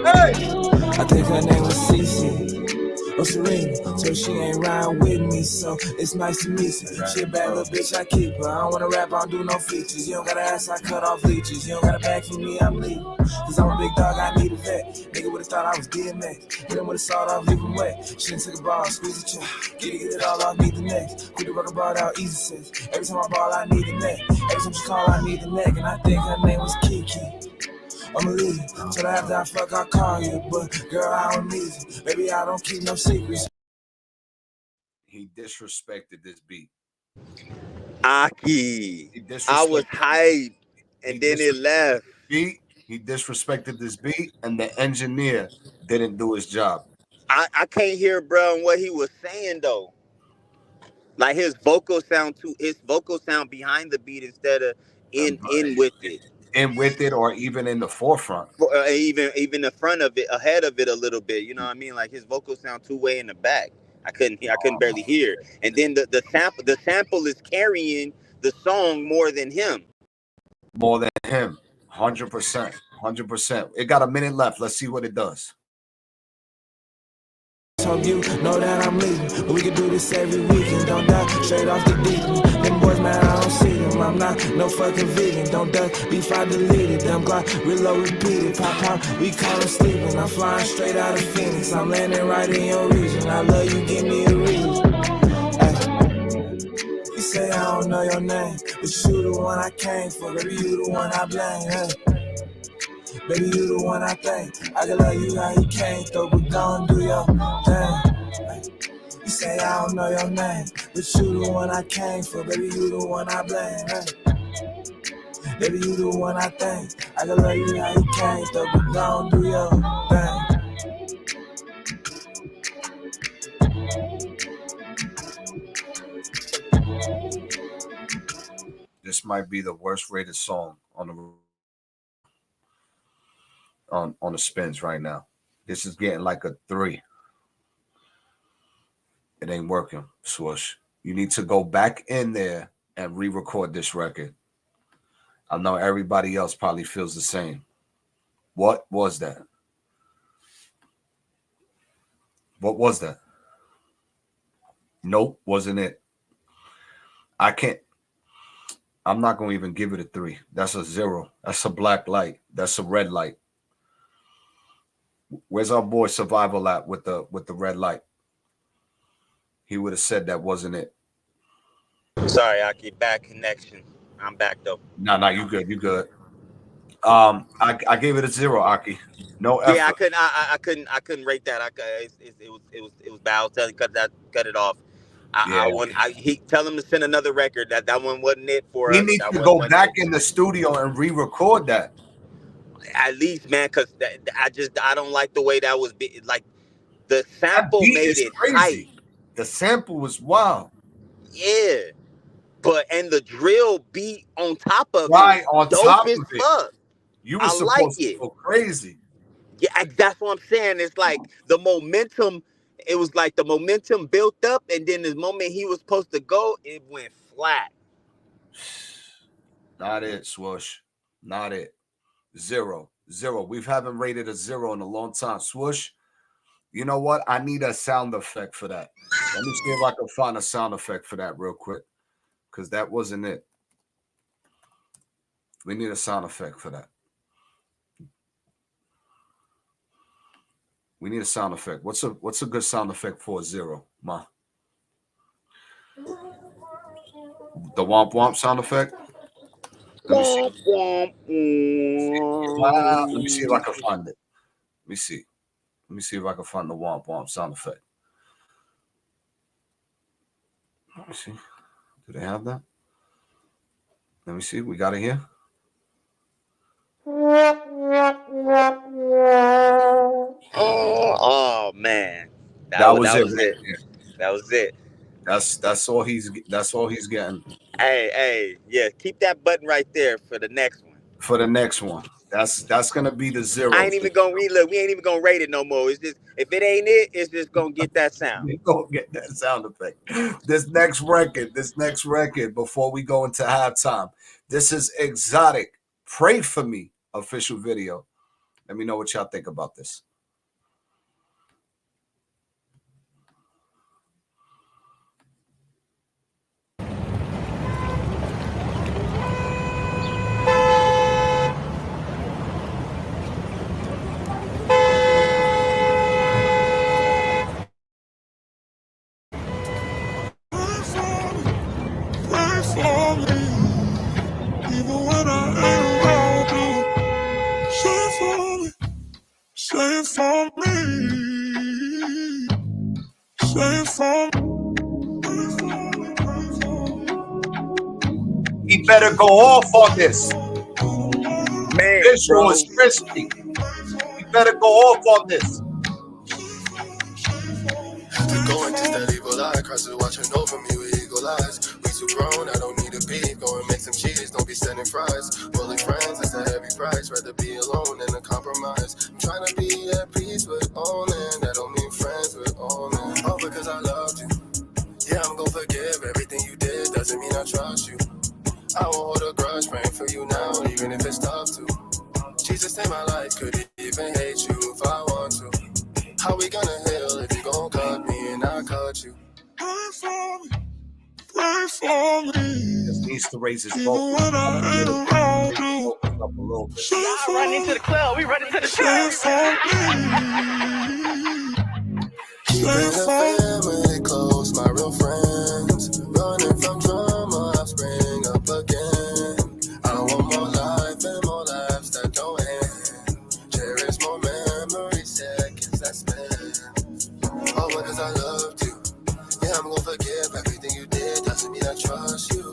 S10: I think her name was Cece.
S5: Oh, Serena, so she ain't riding with me, so it's nice to meet you. She a bad little bitch, I keep her. I don't wanna rap, I don't do no features. You don't gotta ask, I cut off leeches. You don't gotta bag for me, I'm leaving. Cause I'm a big dog, I need a vet. Nigga would've thought I was DMX. Hit him with a sawed off, leave him wet. She done took a ball, squeeze a check. Get it all off, need the next. Quit the rubber ball out, easy sex. Every time I ball, I need the neck. Every time she call, I need the neck. And I think her name was Kiki. I'ma leave, so after I fuck, I call you. But girl, I don't need you. Baby, I don't keep no secrets.
S2: He disrespected this beat.
S9: Aki,
S2: He disrespected.
S9: I was hyped, and then it left.
S2: Beat. He disrespected this beat, and the engineer didn't do his job.
S9: I can't hear, bro, what he was saying though. Like his vocals sound behind the beat instead of in with it.
S2: In with it, or even in the forefront.
S9: Even the front of it, ahead of it a little bit. You know what I mean? Like his vocals sound two way in the back. I couldn't barely hear. And then the sample is carrying the song more than him.
S2: More than him. 100%. 100%. It got a minute left. Let's see what it does.
S5: Hope you know that I'm leaving, but we can do this every weekend. Don't die straight off the deep end. Them boys, man, I don't see them. I'm not no fucking vegan. Don't duck, beef, I deleted. Them Glock, reload, repeated. Pop, we call them sleeping. I'm flying straight out of Phoenix. I'm landing right in your region. I love you, give me a reason. Ay. You say I don't know your name, but you the one I came for. Baby, you the one I blame. Hey. Baby, you the one I think. I can love you how you came through, but gon' do your thing. You say I don't know your name, but you the one I came for. Baby, you the one I blame. Hey. Baby, you the one I think. I can love you how you came through, but gon' do your thing.
S2: This might be the worst rated song on the spins right now. This is getting like a 3. It ain't working, Swoosh. You need to go back in there and re-record this record. I know everybody else probably feels the same. What was that? What was that? Nope, wasn't it. I'm not going to even give it a 3. That's a 0. That's a black light. That's a red light. Where's our boy Survival at with the red light? He would have said that wasn't it.
S9: Sorry, Aki, bad connection. I'm back though.
S2: No, you good. You good. I gave it a 0, Aki. No effort.
S9: Yeah, I couldn't rate that. It was bad. I was telling cut it off. He tell him to send another record. That one wasn't it for us.
S2: He needs to go back in the studio and re-record that.
S9: At least, man, because I don't like the way that was like the sample made it hype.
S2: The sample was wild.
S9: Yeah, and the drill beat on top of
S2: right
S9: it,
S2: on
S9: dope
S2: top
S9: as
S2: of it.
S9: Fuck.
S2: You were supposed to go crazy.
S9: Yeah, that's what I'm saying. It's like the momentum. It was like the momentum built up, and then the moment he was supposed to go, it went flat.
S2: Not it, Swoosh. Not it. 0. We haven't rated a 0 in a long time. Swoosh, you know what? I need a sound effect for that. Let me see if I can find a sound effect for that real quick, because that wasn't it. We need a sound effect for that. We need a sound effect. What's a good sound effect for a 0, Ma? The womp womp sound effect? Let me see if I can find it. Let me see if I can find the womp womp sound effect. Let me see. Do they have that? Let me see. We got it here.
S9: Oh man,
S2: that was it.
S9: That was it.
S2: That's all he's getting.
S9: Hey, yeah, keep that button right there for the next one.
S2: For the next one. That's gonna be the 0.
S9: I ain't even gonna relook. We ain't even gonna rate it no more. It's just if it ain't it, it's just gonna get that sound.
S2: We gonna get that sound effect. This next record before we go into halftime. This is Exotic. Pray For Me official video. Let me know what y'all think about this. He better go off on this.
S9: Man,
S2: Visual
S9: bro.
S2: is crispy. He better go off on this.
S4: Going just that evil eye, crosses watching over me with eagle eyes. We too grown, I don't need a beef. Go and make some cheese, don't be sending fries. Bully friends, that's a heavy price. Rather be alone than a compromise. I'm trying to be at peace with owning. That don't mean friends with owning. Oh, because I loved you. Yeah, I'm gonna forgive everything you did. Doesn't mean I trust you. I won't hold a grudge, praying for you now, even if it's tough to. Jesus saved my life, could even hate you if I want to. How we gonna heal if you gon' cut me and I cut you? Pray for me, pray for me.
S2: Just needs to raise his vocals up a little bit.
S1: Y'all run into the club, we run into the church.
S4: Keeping the family close, my real friends. Running from drama, I spring up again. I want more life and more lives that don't end. Cherish more memories, seconds I spend. Oh, because I loved you. Yeah, I'm gonna forgive everything you did. Doesn't mean I trust you.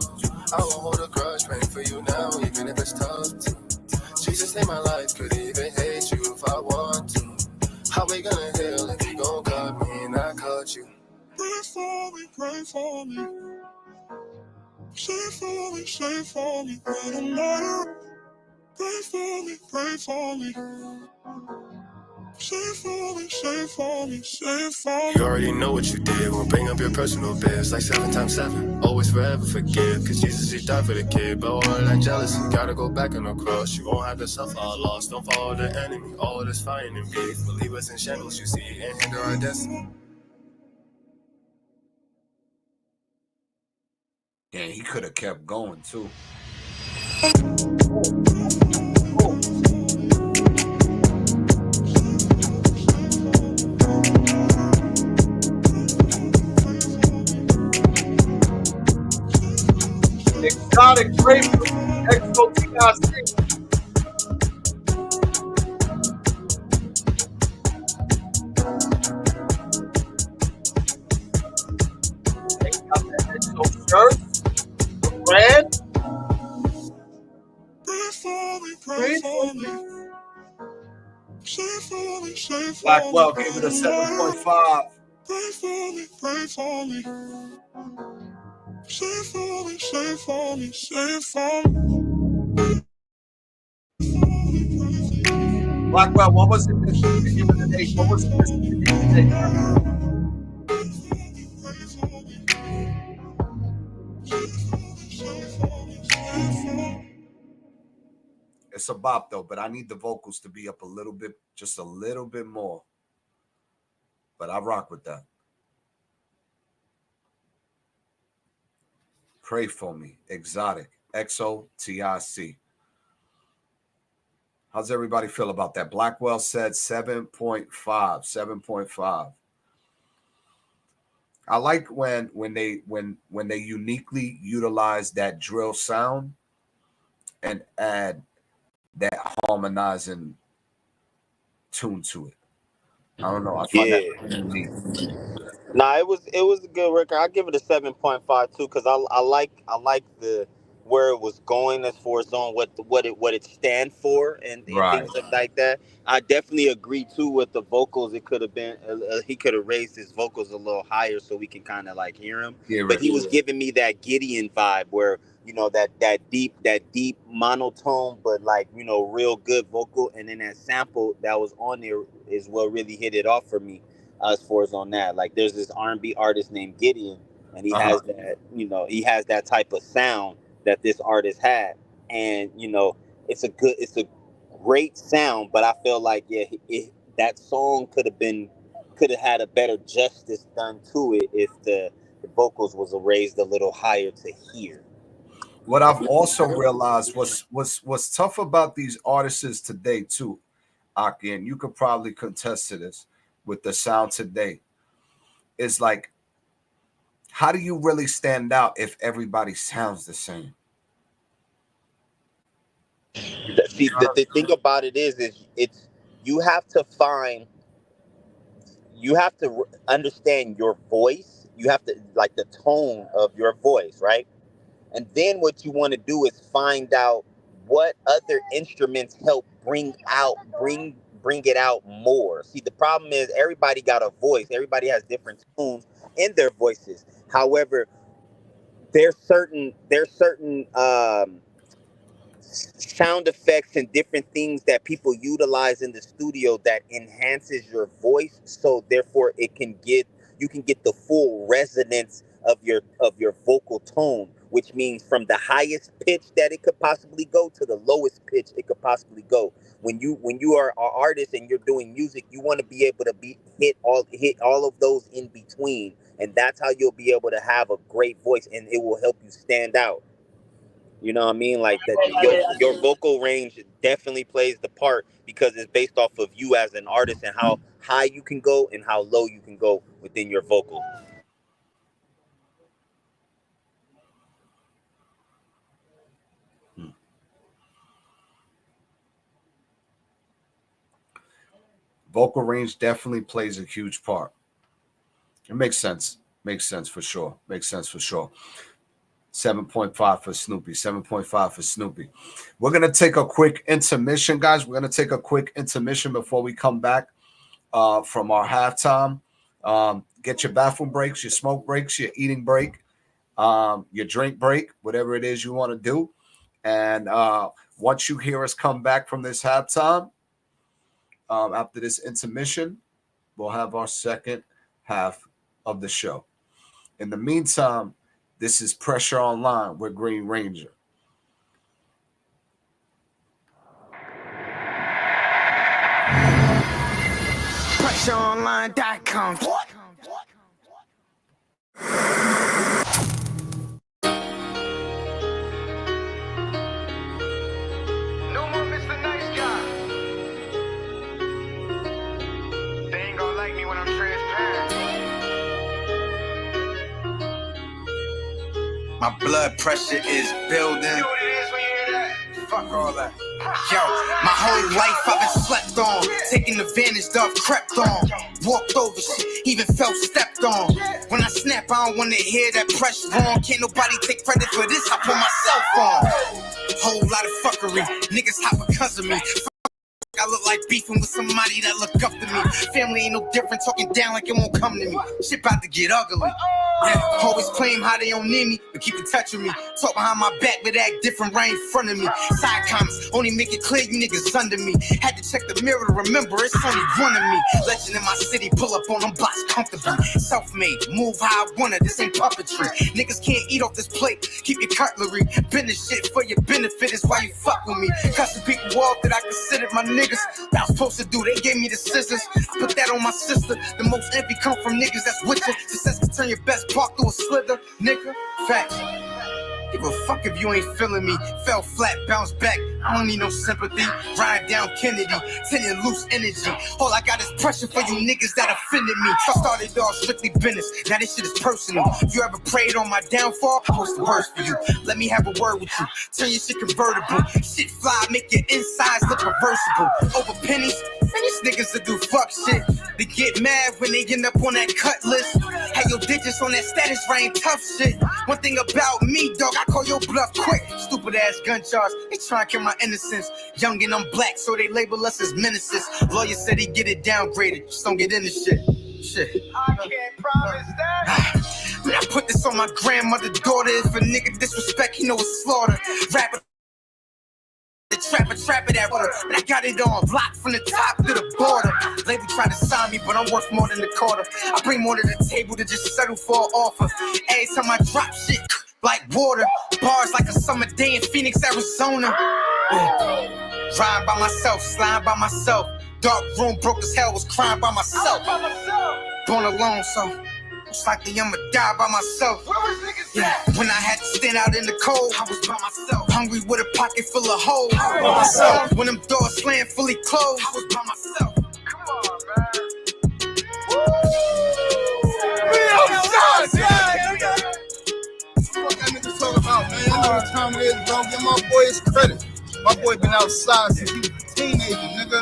S4: I won't hold a grudge, praying for you now, even if it's tough to. Jesus saved my life, could even hate you if I want to. How we gonna heal if you gon' cut me and I cut you? Pray for me, pray for me. Say for me, say for me. Pray for me, pray for me. Say for me, say for me, say for me. You already know what you did. Won't bring up your personal biz. Like 7 times 7. Always forever forgive. Cause Jesus, he died for the kid. But all that jealousy, gotta go back on the cross. You won't have to suffer all lost. Don't follow the enemy. All this fighting and beef. Believe us in shambles, you see, and hinder our destiny.
S2: Yeah, he could have kept going too. Exotic Draper, XOTIC. They got that XO shirt, the brand.
S4: Pray for me, pray for me. Say for me, say for me.
S2: Blackwell gave it a 7.5.
S4: Pray for me, pray for me. Say for me, say for me, say for me.
S2: Blackwell, what was it this to give it an 8? What was it this to give it an 8? It's a bop though, but I need the vocals to be up a little bit, just a little bit more. But I rock with that. Pray for me, Exotic, XOTIC. How's everybody feel about that? Blackwell said 7.5, 7.5. I like when they uniquely utilize that drill sound and add that harmonizing tune to it. I don't know. I find that unique.
S9: Nah, it was a good record. I give it a 7.5 too, because I like the where it was going as far as on what it stands for and things like that. I definitely agree too with the vocals. It could have been he could have raised his vocals a little higher so we can kind of like hear him. But he was giving me that Gideon vibe where that deep monotone, but like real good vocal, and then that sample that was on there is what really hit it off for me. As far as on that, like there's this R&B artist named Gideon, and he has that, he has that type of sound that this artist had, and it's a great sound, but I feel like that song could have had a better justice done to it if the vocals was raised a little higher to hear.
S2: What I've also realized what's tough about these artists today too, Aki, and you could probably contest to this with the sound today, is like, how do you really stand out if everybody sounds the same?
S9: See, the thing about it is it's you have to find you have to understand your voice. You have to like the tone of your voice, right? And then what you want to do is find out what other instruments help bring it out more. See, the problem is everybody got a voice. Everybody has different tones in their voices. However, there's certain sound effects and different things that people utilize in the studio that enhances your voice, so therefore you can get the full resonance of your vocal tone, which means from the highest pitch that it could possibly go to the lowest pitch it could possibly go. When you are an artist and you're doing music, you want to be able to hit all of those in between, and that's how you'll be able to have a great voice, and it will help you stand out. You know what I mean? Like that, your vocal range definitely plays the part because it's based off of you as an artist and how high you can go and how low you can go within your vocal.
S2: Vocal range definitely plays a huge part. It makes sense. Makes sense for sure. Makes sense for sure. 7.5 for Snoopy. 7.5 for Snoopy. We're going to take a quick intermission, guys. We're going to take a quick intermission before we come back from our halftime. Get your bathroom breaks, your smoke breaks, your eating break, your drink break, whatever it is you want to do. And once you hear us come back from this halftime, after this intermission, we'll have our second half of the show. In the meantime, this is Pressure Online with Green Ranger.
S10: PressureOnline.com. No more Mr. Nice Guy. They ain't gonna like me when I'm transparent.
S11: My blood pressure is building.
S10: You know what it is when you hear that?
S11: Fuck all that. Yo, my whole life I've been slept on, taking advantage of, crept on, walked over shit, even felt stepped on. When I snap, I don't wanna hear that pressure on. Can't nobody take credit for this, I put myself on. Whole lot of fuckery, niggas hot because of me. I look like beefing with somebody that look up to me. Family ain't no different, talking down like it won't come to me. Shit about to get ugly. Yeah, always claim how they don't need me, but keep in touch with me. Talk behind my back, but act different right in front of me. Side comments only make it clear you niggas under me. Had to check the mirror to remember it's only one of me. Legend in my city, pull up on them blocks comfortably. Self-made, move how I want it, this ain't puppetry. Niggas can't eat off this plate, keep your cutlery. Business shit for your benefit is why you fuck with me. Cussing people off that I considered my niggas. That I was supposed to do, they gave me the scissors. I put that on my sister. The most envy come from niggas that's with you. Success can turn your best part through a slither, nigga. Facts. Give a fuck if you ain't feeling me. Fell flat, bounce back. I don't need no sympathy. Ride down Kennedy, sending loose energy. All I got is pressure for you niggas that offended me. I started off strictly business. Now this shit is personal. If you ever prayed on my downfall, I was the worst for you. Let me have a word with you. Turn your shit convertible. Shit fly, make your insides look reversible. Over pennies, man, these niggas that do fuck shit. They get mad when they end up on that cut list. Had your digits on that status rank, tough shit. One thing about me, dog, I call your bluff quick. Stupid ass gun charge, they try to kill my innocence. Young and I'm black, so they label us as menaces. Lawyer said he get it downgraded, just don't get into shit.
S10: I can't promise that.
S11: Man, I put this on my grandmother's daughter. If a nigga disrespect, he know it's slaughter. Rapper, the trapper that water. But I got it on lock from the top to the border. Label tried to sign me, but I'm worth more than the quarter. I bring more to the table to just settle for an offer. Every time I drop shit like water, bars like a summer day in Phoenix, Arizona. Rhyme by myself, slime by myself. Dark room broke as hell, was crying by myself. Born alone, so it's likely I'ma die by myself. Yeah, when I had to stand out in the cold, I was by myself. Hungry with a pocket full of holes, by myself. When them doors slammed fully closed, I was by myself.
S10: Come on, man.
S7: What that nigga talking about, man? You know what time it is, bro. Give my boy his credit. My boy been outside since he was a teenager, nigga.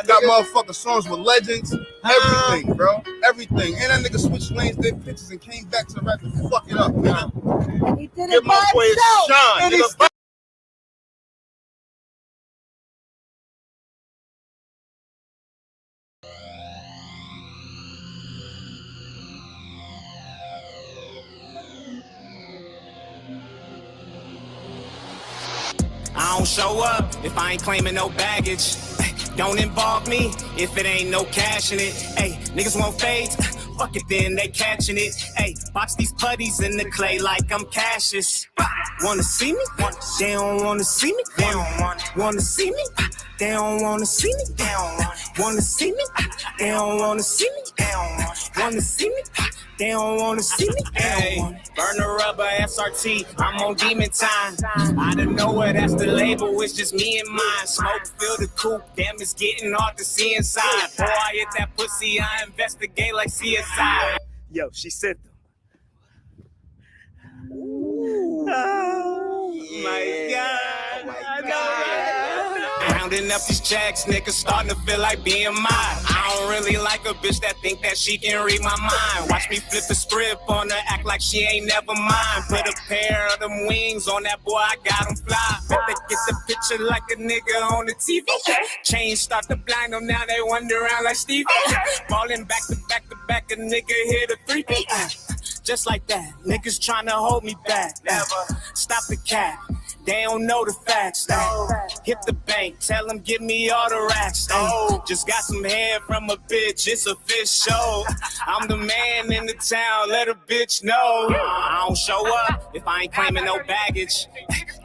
S7: Got motherfucking songs with legends. Everything, bro. Everything. And that nigga switched lanes, did pictures, and came back to rap and fuck it up, nigga.
S12: And he did
S7: Give
S12: it
S7: my
S12: by
S7: boy a
S12: himself.
S7: shine,
S12: And
S7: nigga.
S13: I don't show up if I ain't claiming no baggage. Don't involve me if it ain't no cash in it. Hey, niggas want fades. Fuck it, then they catching it. Hey, box these putties in the clay like I'm Cassius. Wanna see me? They don't wanna see me. They don't wanna see me. They don't wanna see me. They don't wanna see me. They don't wanna see me. They don't wanna see me. They don't wanna see me. Hey, burn the rubber SRT. I'm on demon time. Out of nowhere, that's the label. It's just me and mine. Smoke fill the coupe. Damn, it's getting hard to see inside. Boy, I hit that pussy. I investigate like CSI. Yo, she sent them. Ooh. Oh my God. Oh my God. Rounding up these checks, niggas starting to feel like being mine. I don't really like a bitch that think that she can read my mind. Watch me flip the script on her, act like she ain't never mine. Put a pair of them wings on that boy, I got him fly. Bet they get the picture like a nigga on the TV. Chains start to blind them, now they wander around like Stevie. Ballin' back to back to back, a nigga hit a 3-beat. Just like that, niggas tryna hold me back. Never stop the cap. They don't know the facts. Hit the bank, tell them give me all the racks. Just got some head from a bitch, it's a fish show. I'm the man in the town, let a bitch know. I don't show up if I ain't claiming no baggage.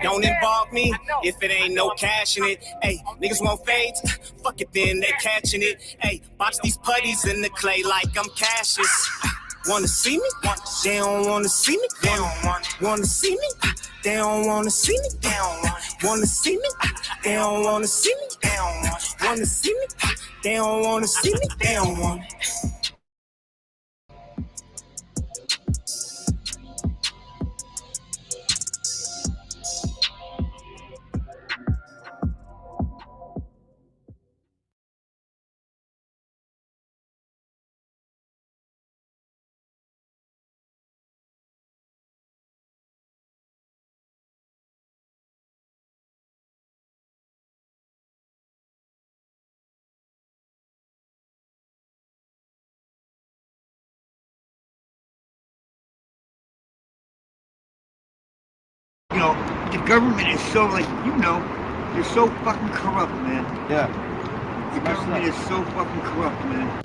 S13: Don't involve me if it ain't no cash in it. Hey, niggas want fades, fuck it then, they catching it. Hey, box these putties in the clay like I'm Cassius. Wanna see me? They don't wanna see me. They don't wanna see me. They don't wanna see me. They don't wanna see me. They don't wanna see me. They don't wanna see me. They don't wanna see me. They don't wanna.
S12: You know, the government is so, like, you know, they're so fucking corrupt, man.
S2: Yeah.
S12: The government is so fucking corrupt, man.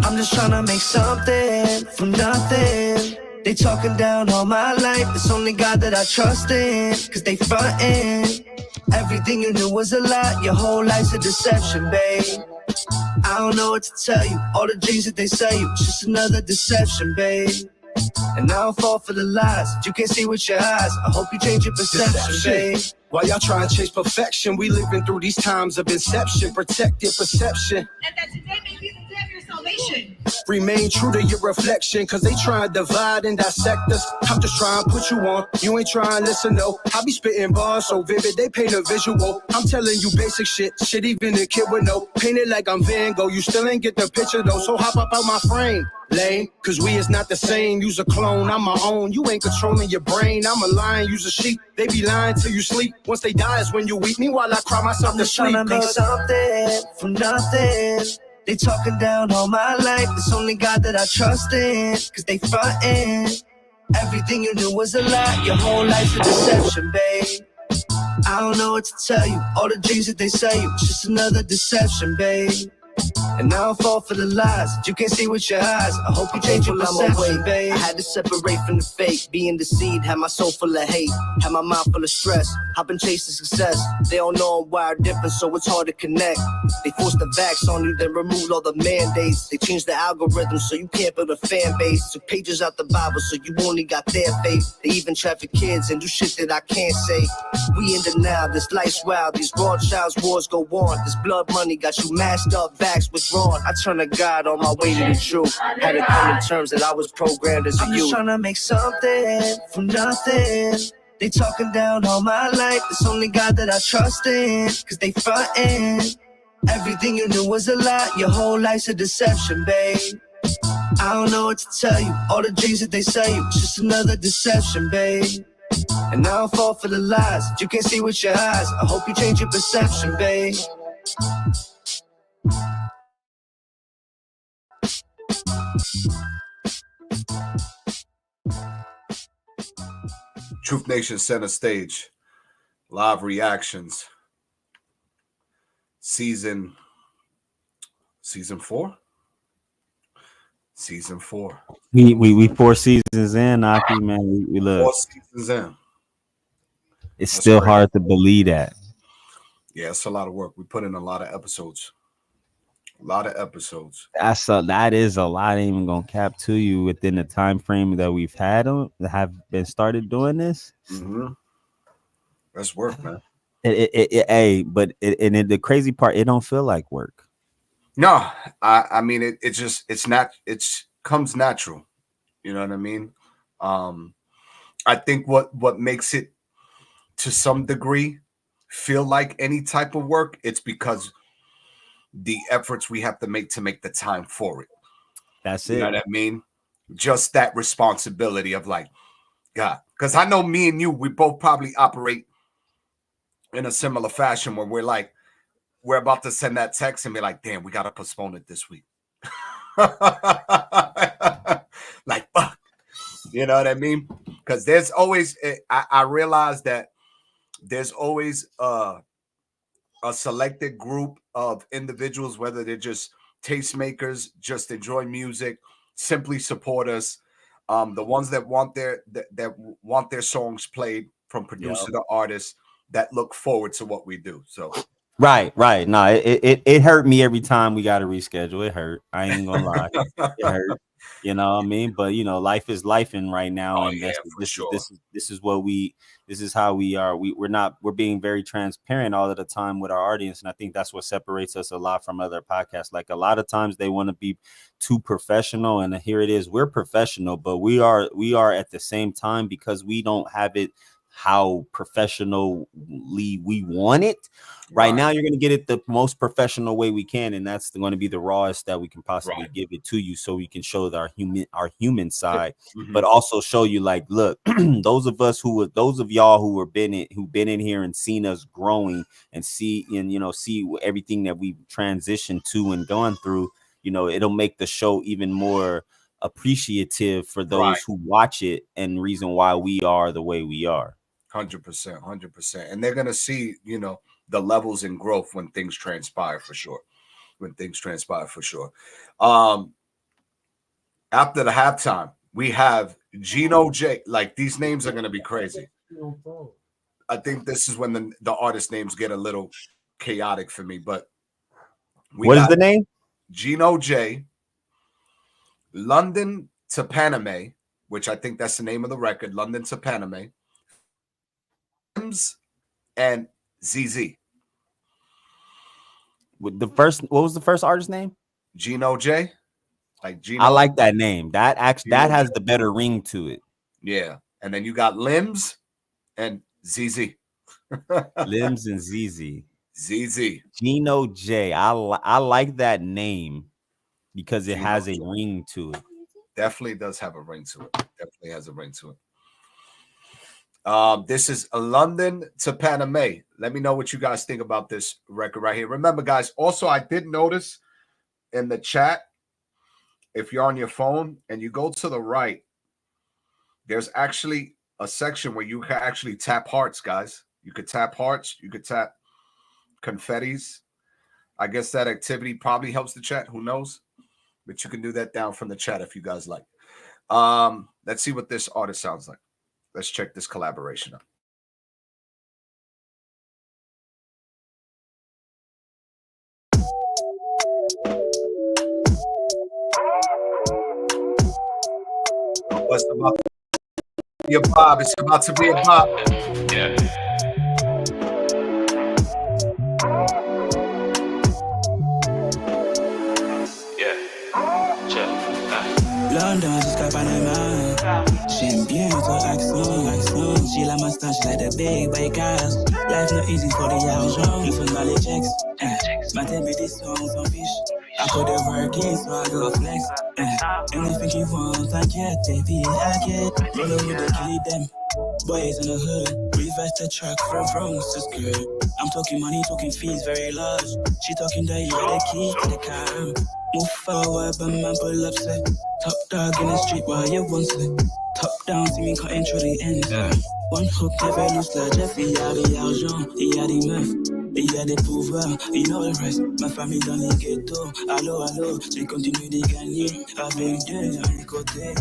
S5: I'm just trying to make something from nothing. They talking down all my life. It's only God that I trust in. Cause they frontin'. Everything you knew was a lie. Your whole life's a deception, babe. I don't know what to tell you. All the dreams that they sell you, it's just another deception, babe. And I don't fall for the lies. You can't see with your eyes. I hope you change your perception, babe.
S11: While y'all trying to chase perfection, we living through these times of inception. Protect your perception.
S14: And that today may be the day of your salvation.
S11: Remain true to your reflection, cause they try to divide and dissect us. I'm just trying to put you on, you ain't trying to listen, no. I be spitting bars so vivid, they paint a visual. I'm telling you basic shit even a kid would know. Paint it like I'm Van Gogh, you still ain't get the picture though. So hop up out my frame, lame. Cause we is not the same, use a clone, I'm my own. You ain't controlling your brain, I'm a lion, use a sheep. They be lying till you sleep, once they die is when you weep. Meanwhile I cry myself to sleep.
S5: I'm trying to make something from nothing. They talking down all my life. It's only God that I trust in. Cause they frontin'. Everything you knew was a lie. Your whole life's a deception, babe. I don't know what to tell you. All the dreams that they sell you, it's just another deception, babe. And I don't fall for the lies. You can't see with your eyes. I hope you change your perception, babe.
S15: I had to separate from the fake. Being deceived, had my soul full of hate. Had my mind full of stress. I've been chasing success. They don't know I'm wired different, so it's hard to connect. They force the vax on you, then remove all the mandates. They change the algorithm so you can't build a fan base. Took pages out the Bible so you only got their faith. They even traffic kids and do shit that I can't say. We in the now, this life's wild. These Rothschilds wars go on. This blood money got you mashed up, vax withdrawn. I turn to God on my way to the truth. Had to come to terms that I was programmed as a youth. I'm just trying to make something from nothing. They talking down all my life. It's only God that I trust in. Cause they frontin'. Everything you knew was a lie. Your whole life's a deception, babe. I don't know what to tell you. All the dreams that they sell you, it's just another deception, babe. And I don't fall for the lies that you can't see with your eyes. I hope you change your perception, babe.
S2: Truth Nation Center Stage, live reactions, season 4. Season 4.
S3: We 4 seasons in, Aki, man. We look
S2: 4 seasons in.
S3: It's still hard to believe that.
S2: Yeah, it's a lot of work. We put in a lot of episodes. A lot of episodes.
S3: That is a lot. I ain't even gonna cap to you within the time frame that we've had them that have been started doing this.
S2: Mm-hmm. That's work, man.
S3: The crazy part, it don't feel like work.
S2: No, I mean it comes natural. You know what I mean? I think what makes it to some degree feel like any type of work, it's because the efforts we have to make the time for it.
S3: That's it.
S2: You know what I mean? Just that responsibility of like, God, because I know me and you, we both probably operate in a similar fashion where we're about to send that text and be like, damn, we got to postpone it this week. Like, fuck. You know what I mean? Because there's always, I realize that there's always a selected group of individuals, whether they're just tastemakers, just enjoy music, simply support us. The ones that want their songs played from producer to artist, that look forward to what we do. So
S3: right. No, it hurt me every time we got to reschedule. It hurt. I ain't gonna lie. It hurt. You know what I mean? But you know, life is life in right now, and this is how we are. We're being very transparent all of the time with our audience, and I think that's what separates us a lot from other podcasts. Like a lot of times they want to be too professional, and here it is. We're professional, but we are at the same time, because we don't have it how professionally we want it. Right now, you're going to get it the most professional way we can, and that's going to be the rawest that we can possibly give it to you, so we can show our human side, but also show you, like, look, those of y'all who've been in here and seen us growing and see everything that we've transitioned to and gone through. You know, it'll make the show even more appreciative for those who watch it, and reason why we are the way we are.
S2: 100%. And they're gonna see, the levels in growth when things transpire for sure. After the halftime, we have Gino J. Like, these names are gonna be crazy. I think this is when the artist names get a little chaotic for me. But
S3: what is the name?
S2: Gino J. London to Panama, which I think that's the name of the record. London to Panama. And ZZ.
S3: What was the first artist name?
S2: Gino J. Like Gino.
S3: I like that name. That has the better ring to it.
S2: Yeah. And then you got Limbs and ZZ.
S3: Limbs and ZZ.
S2: ZZ.
S3: Gino J. I like that name because it has a ring to it.
S2: Definitely does have a ring to it. Definitely has a ring to it. This is London to Panama. Let me know what you guys think about this record right here. Remember, guys, also, I did notice in the chat, if you're on your phone and you go to the right, there's actually a section where you can actually tap hearts, guys. You could tap hearts. You could tap confettis. I guess that activity probably helps the chat. Who knows? But you can do that down from the chat if you guys like. Let's see what this artist sounds like. Let's check this collaboration out. What's about to be a vibe? It's about to be a vibe.
S16: Yeah.
S8: London jusqu'à Panama. J'aime bien ton accent. J'ai la moustache like the big bikers. Life not easy for the argent. Il faut dans les checks. Matin, midi, soir, on s'en fiche. I put the work in, so I go flex. Anything you want, t'inquiète, baby, I get. Roll over the kill them. Boys in the hood, reverse the truck from to skirt. I'm talking money, talking fees, very large. She talking that you're the key to the car. Move forward, but man pull up, say. Top dog in the street while you want to. Top down, see me cutting through the ends. One hook, never lose like Jeffy. Il y a des argent, il y a des meufs, il y a des pouvoirs, you know the rest. Ma famille dans les ghettos, allo, j'ai continué de gagner avec Dieu à mes côtés.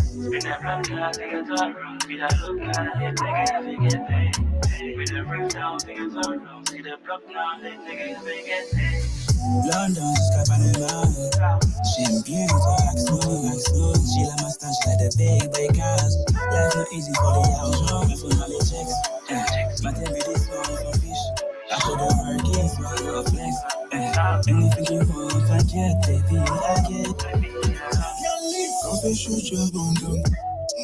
S8: London jusqu'à Panama. J'aime bien ton accent. J'ai la moustache like the big bikers. Life not easy for the argent. Il faut dans les checks. Matin, midi, soir, on s'en fiche. I put the work in, so I go flex. Anything you want, t'inquiète, baby, I get.
S4: Quand c'est chaud, tu abandonnes.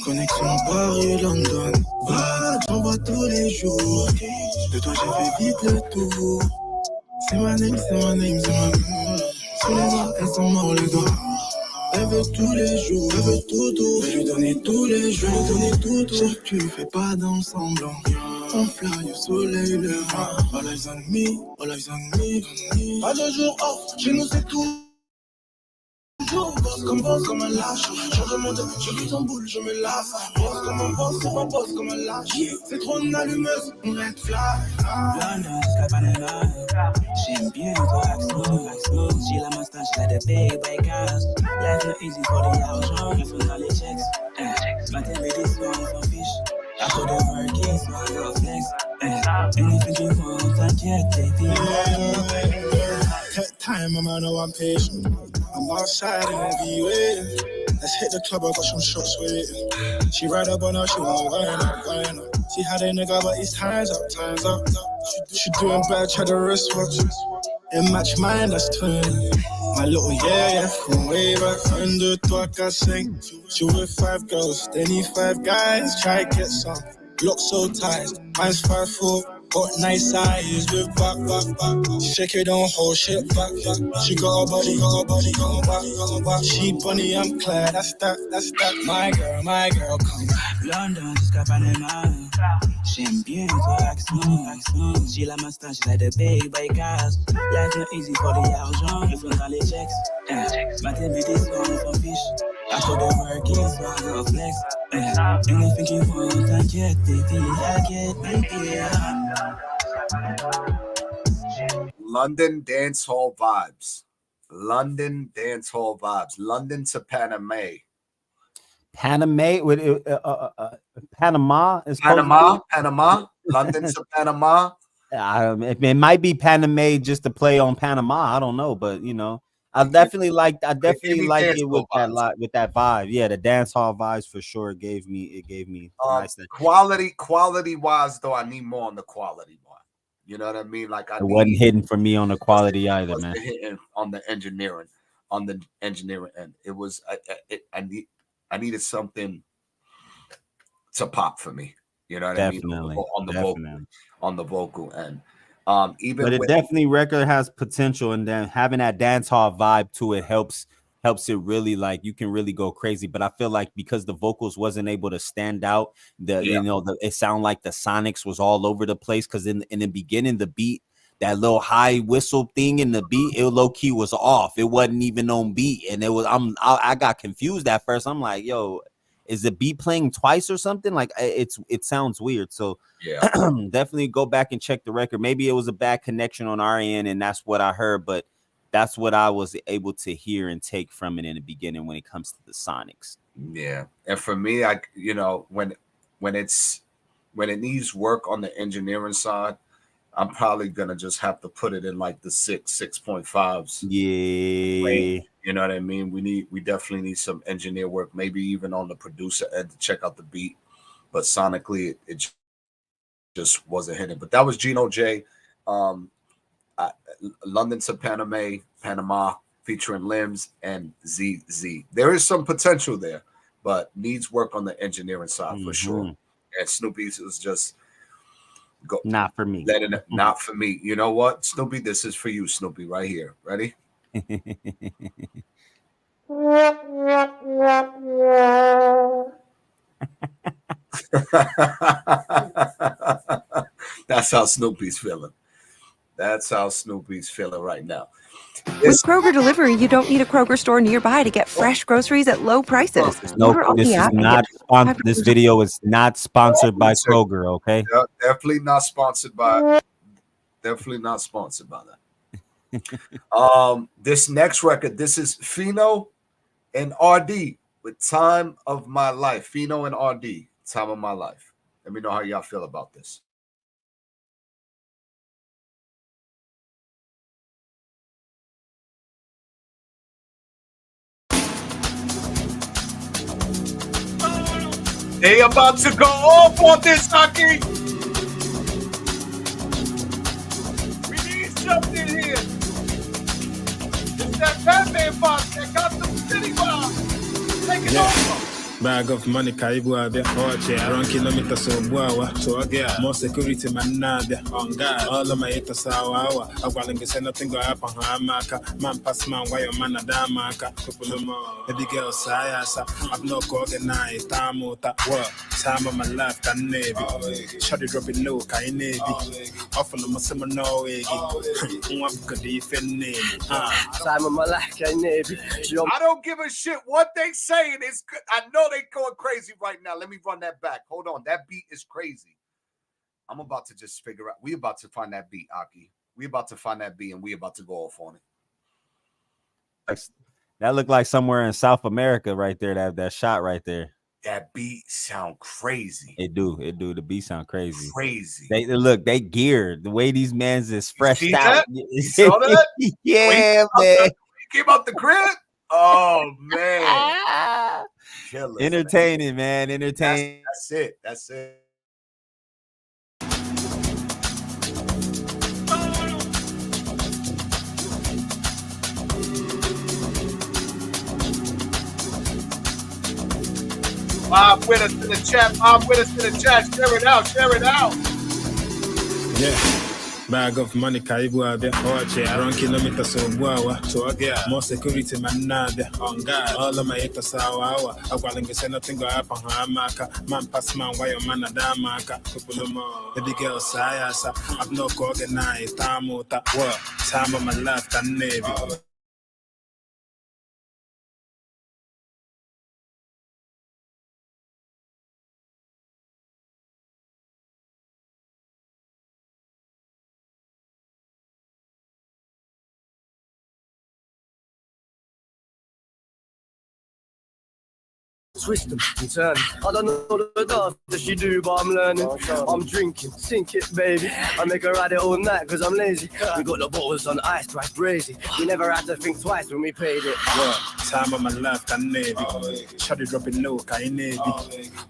S4: Connexion Paris-London. J'envoie tous les jours. De toi, j'ai fait vite le tour. C'est ma name, c'est ma name. Sous les bras, elles sont morts les doigts. Elle veut tous les jours, elle veut tout. Je lui donner tous les jours, tout. Sais que tu fais pas dans le semblant. On fly au soleil levant. All eyes on me. Pas de jour off, chez nous c'est tout. Boss comme un lâche. Je remonte, je vis en boule, je me lasse. Boss comme un boss, c'est pas boss comme un lâche. C'est trop une allumeuse, on red flag.
S8: London jusqu'à Panama. J'aime bien ton accent. J'ai la moustache like the big bikers. Life not easy for the argent. Il faut dans les checks. Matin, midi, soir, on s'en fiche. I put the work in, so I go flex. Anything you want, t'inquiète, baby.
S4: Take time, I know I'm patient. I'm outside in every way. Let's hit the club, I got some shots waiting. She ride up on her, she want wine up. She had a nigga, but it's time's up. She doing bad, try the wristwatch. It match mine, that's twin. My little yeah, from way back. 1, 2, 3, 4, 5. She with 5 girls, they need 5 guys. Try get some, look so tight. Mine's 5'4". Got nice eyes with back. Shake it, don't hold shit back. She got a body, go back. She bunny, I'm Claire, that's that. My girl, come back.
S8: London jusqu'à Panama. J'aime bien ton accent. J'ai la moustache like the big bikers. Life not easy for the argent. Il faut dans les checks. Matin, midi, soir, on s'en fiche. I put the work in, so I go flex. Anything you want, t'inquiète, baby, I get, baby.
S2: London dance hall vibes. London to Panama.
S3: Panama with Panama is
S2: Panama. London to Panama.
S3: It might be Panama just to play on Panama. I don't know, but you know, I definitely like it with that vibe. Yeah, the dance hall vibes for sure gave me nice.
S2: Quality wise though, I need more on the quality one. You know what I mean? Like
S3: it wasn't hitting for me on the quality either, man.
S2: Hitting on the engineering end. It was I needed something to pop for me. You know what I mean? On the vocal end.
S3: But it definitely record has potential, and then having that dance hall vibe to it helps it really, like, you can really go crazy. But I feel like because the vocals wasn't able to stand out, it sounded like the sonics was all over the place. Because in the beginning, the beat, that little high whistle thing in the beat, it low key was off. It wasn't even on beat, and I got confused at first. I'm like, yo, is the beat playing twice or something? Like it sounds weird. So yeah, definitely go back and check the record. Maybe it was a bad connection on our end, and that's what I heard. But that's what I was able to hear and take from it in the beginning when it comes to the sonics.
S2: Yeah, and for me, when it needs work on the engineering side, I'm probably gonna just have to put it in like the 6.5s.
S3: Yeah.
S2: You know what I mean? We definitely need some engineer work, maybe even on the producer end to check out the beat. But sonically, it just wasn't hitting. But that was Gino J. London to Panama, featuring Limbs and ZZ. There is some potential there, but needs work on the engineering side for sure. And Snoopy's was just
S3: not for me.
S2: Not for me. You know what, Snoopy? This is for you, Snoopy, right here. Ready? That's how Snoopy's feeling. That's how Snoopy's feeling right now.
S16: With Kroger Delivery, you don't need a Kroger store nearby to get fresh groceries at low prices.
S3: This video is not sponsored by Kroger, okay?
S2: Definitely not sponsored by. Definitely not sponsored by that. This next record, this is Fino and RD with Time of My Life. Fino and RD, Time of My Life. Let me know how y'all feel about this. They about to go off on this, Aki. We need something here. It's that Batman box that got the city bomb. Take it over.
S17: Bag of money, Kaibu Abia, Oche, around kilometers of Buawa, so again, more security man, Nadia, on guard, all of my 8 hour. I'm going to say nothing go up on Hamaka, man pass man, why your man a damaka, baby girl, Sayasa, I'm not organized, Tamota, what, time of my life, can Navy, shot it drop it low, Kai Navy, often I'm a summer no way, one could defend name,
S15: time of my life, Kai Navy.
S2: I don't give a shit what they saying, it's good. I know they going crazy right now. Let me run that back. Hold on. That beat is crazy. I'm about to just figure out. We about to find that beat, Aki. We about to find that beat and we about to go off on it.
S3: That looked like somewhere in South America right there. That shot right there.
S2: That beat sound crazy.
S3: It do. The beat sound crazy.
S2: Crazy.
S3: They geared. The way these mans is fresh out.
S2: You saw that?
S3: Yeah, man.
S2: Came out the crib? Oh, man. Killers,
S3: entertaining, man. Entertaining.
S2: That's it. Mob with us in the chat. Share it out.
S17: Yeah. Bag of money, Kaibu Abia, Oche, around kilometers of Buawa, so again, more security man, Nadia, on guard, all of my 8 hour. I'm going to say nothing go up on Hamaka, man pass man, why your man a damaka, baby girl, Sayasa, I'm not organized, Tamota, what, time of my life, can Navy.
S15: Twist them and turn. I don't know the dance that she do, but I'm learning. I'm drinking, sink it, baby. I make her ride it all night cause I'm lazy. We got the bottles on ice, quite crazy. We never had to think twice when we paid it.
S17: Time of my life, can Navy. Shot it drop it low, Kai Navy.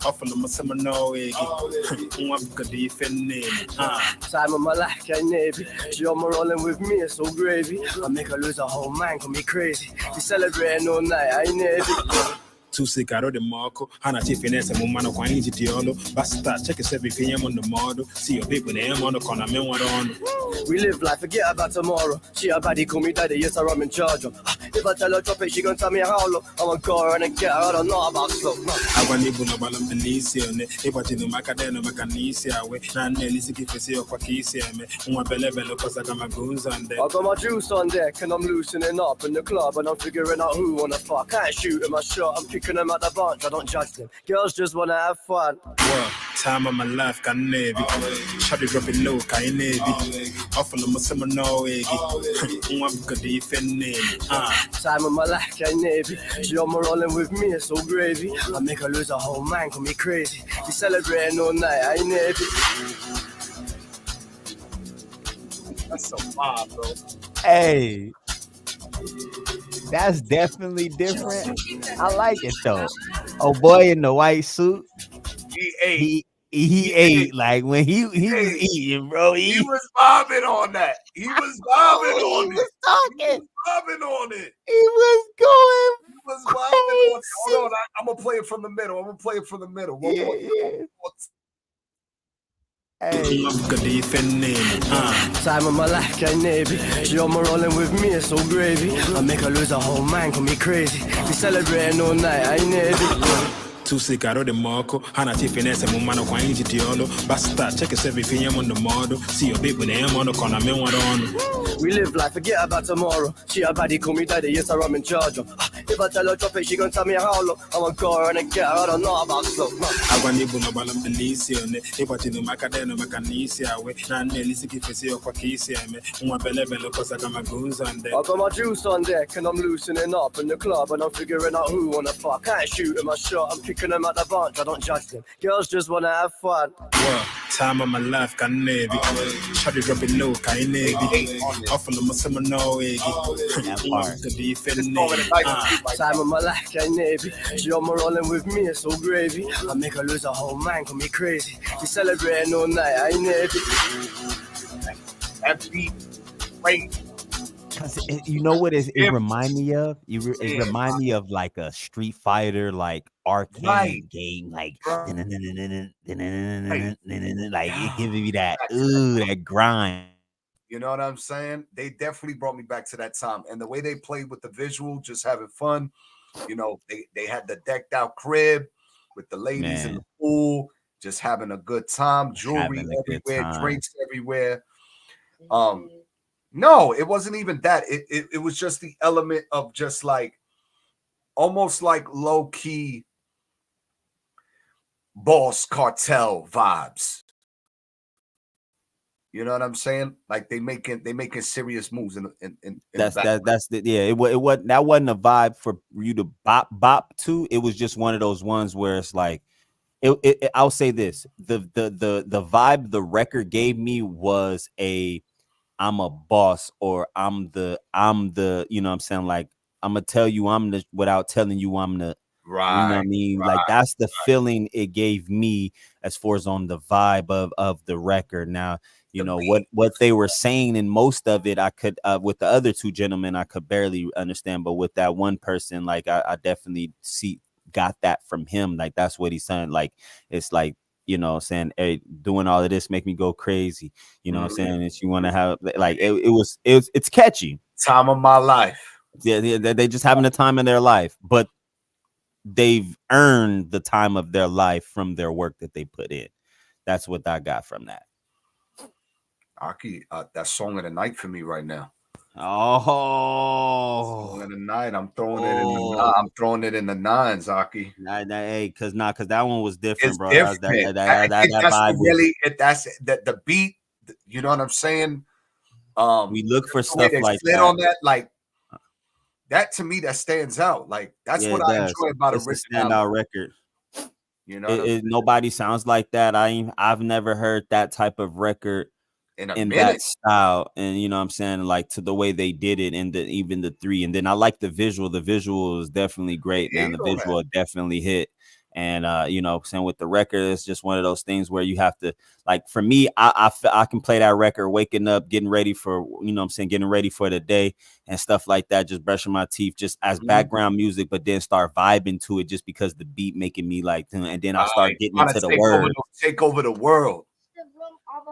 S17: Often I'm a summer no way. One could defend name.
S15: Time of my life, Kai Navy. She on my rolling with me, it's so gravy. I make her lose her whole mind, call me crazy. We celebrating all night, I Navy.
S17: Too sick out of the Marco, Hana Tiffines and Mumano Quanity Tiolo, Basta, check us every PM on the model, see your people name on the corner, men what on.
S15: We live life, forget about tomorrow. She a baddie, call me daddy, yes, I'm in charge of. If I tell her drop it, she gon' tell me how low. I'm a go and get her, I don't know about slow.
S17: I want you to know about the Nisi on it. If I didn't make a den of a Canisia away, and then listen if you see your Quakisi, and one belly because I got my goons on there.
S15: I got my juice on deck and I'm loosening up in the club and I'm figuring out who wanna fuck. I ain't shooting my shot, I'm kicking them out the bunch, I don't judge them. Girls just wanna have fun.
S17: Well, time of my life, can Navy. Shot it drop it low, Kai Navy. Often I'm a summer no way. One could defend name.
S15: Time of my life, Kai Navy. She on my rolling with me, it's so gravy. I make her lose her whole mind, call me crazy. We celebrating all night, I Navy.
S2: That's a vibe, bro.
S3: Hey, that's definitely different. I like it though. Oh boy in the white suit.
S2: He ate.
S3: He ate like when he was eating, bro.
S2: He was vibing on that. He was vibing on it.
S3: Talking.
S2: He was vibing on it.
S3: He was going.
S2: He was vibing on it. Hold on, I'm gonna play it from the middle. One more time.
S3: Hey.
S15: Time of my life, can navy. She on my rolling with me, it's so gravy. I make her lose her whole mind, call me crazy. We celebrating all night, I ain't navy.
S17: Tu se caro de Marco, Hana Tiffines and Mumano Quine Tiolo, Basta, check us every film on the model, see your big with them on the corner, men on.
S15: We live life, forget about tomorrow. She a baddie, call me daddy, yes, I'm in charge of. If I tell her drop it, she gon' tell me how long. I'm a car and a get her, I don't know about slow.
S17: I want to be no balam police, if I tell you Macadena, Macanisia, and Nelisi if you see your Pakisia, one belle cause I got my goons on there.
S15: I got my juice on deck and I'm loosening up in the club and I'm figuring out who wanna fuck. I ain't shooting my shot, I'm kicking them out the bunch, I don't judge them. Girls just wanna have fun.
S17: Well, time of my life, can navy. Try to drop it low, can navy. Often I'm a summer no eggy. To be fitting
S15: time of my life, can navy. She on my rolling with me, it's so gravy. I make her lose her whole mind, call me crazy. We celebrating all night, I ain't navy.
S2: That beat, great.
S3: You know what it remind me of? It remind me of like a Street Fighter, like arcade game, like like it giving me that that grind.
S2: You know what I'm saying? They definitely brought me back to that time, and the way they played with the visual, just having fun. You know, they had the decked out crib with the ladies in the pool, just having a good time, jewelry everywhere, drinks everywhere. No, it wasn't even that. It was just the element of just like almost like low key boss cartel vibes. You know what I'm saying? Like they making serious moves in
S3: that's the it wasn't a vibe for you to bop to. It was just one of those ones where it's like I'll say this: the vibe the record gave me was I'm a boss, or I'm the you know what I'm saying, like I'm gonna tell you I'm the without telling you I'm the
S2: right.
S3: You know what I mean? Like that's the feeling it gave me as far as on the vibe of the record. Now, you know what they were saying in most of it, I could with the other two gentlemen, I could barely understand, but with that one person, like I definitely got that from him. Like that's what he's saying. Like it's like, you know, saying, hey, doing all of this make me go crazy. You know what I'm saying? If you want to have like it's catchy.
S2: Time of my life.
S3: Yeah, they just having the time of their life, but they've earned the time of their life from their work that they put in. That's what I got from that.
S2: Aki, that song of the night for me right now.
S3: Oh,
S2: song of the night. I'm throwing it in the nines, Aki.
S3: Hey, cause that one was different,
S2: it's
S3: bro.
S2: Different.
S3: That vibe
S2: really that's the beat. You know what I'm saying?
S3: We look for stuff like
S2: that. On that, like that to me, that stands out. Like that's what I enjoy about
S3: a standout record.
S2: You know,
S3: nobody sounds like that. I've never heard that type of record in that style, and you know what I'm saying, like to the way they did it, and even the three. And then I like the visual. The visual is definitely great, man. The visual definitely hit. And you know, saying with the record, it's just one of those things where you have to, like, for me, I can play that record waking up, getting ready for, you know what I'm saying, getting ready for the day and stuff like that, just brushing my teeth, just as background music, but then start vibing to it just because the beat making me like, and then I'll start getting into the word.
S2: Take over the world.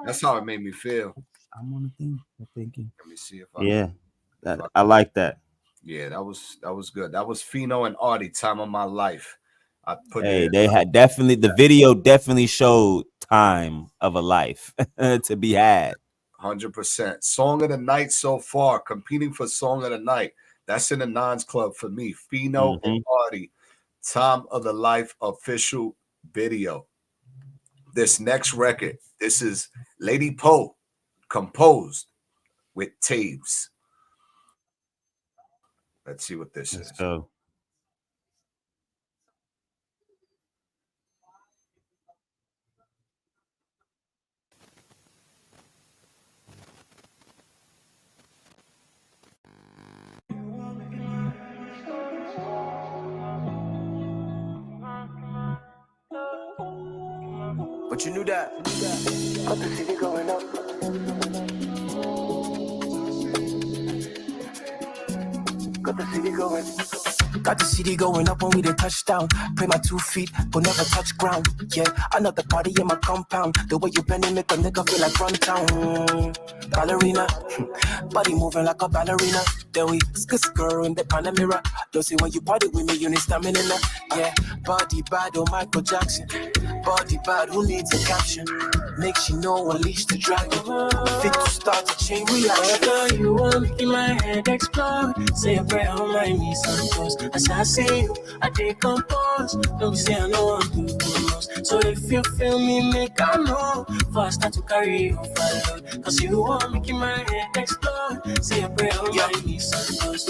S2: That's how it made me feel.
S3: I'm on the thing. I'm thinking.
S2: Let me see if
S3: I like that.
S2: Yeah, that was good. That was Fino and Artie, Time of My Life.
S3: They had definitely, the video definitely showed time of a life to be had.
S2: 100%. Song of the night so far, competing for song of the night. That's in the Nines Club for me. Fino and Artie, Time of the Life official video. This next record, this is Lady Poe, composed with Taves. Let's see what this is.
S3: Go.
S11: but you knew that.
S5: Got the city going up. Got the city going.
S11: Got the city going up when we did touchdown. Pray my 2 feet, will never touch ground. Yeah, another party in my compound. The way you bend it make a nigga feel like run town. Ballerina, body moving like a ballerina. Then we skr in the Panamera. Don't say when you party with me, you need stamina. Yeah, body bad, oh Michael Jackson. Body bad, who needs a caption? Makes you know unleash the dragon. Fit to start a chain reaction.
S5: You want making my head explode. Say a prayer on my knees and toes. As I see you, I decompose. Don't be say I know I'm too close. So if you feel me, make I know. Before I start to carry you forward. Cause you want making my head explode. Say a prayer on my knees and toes.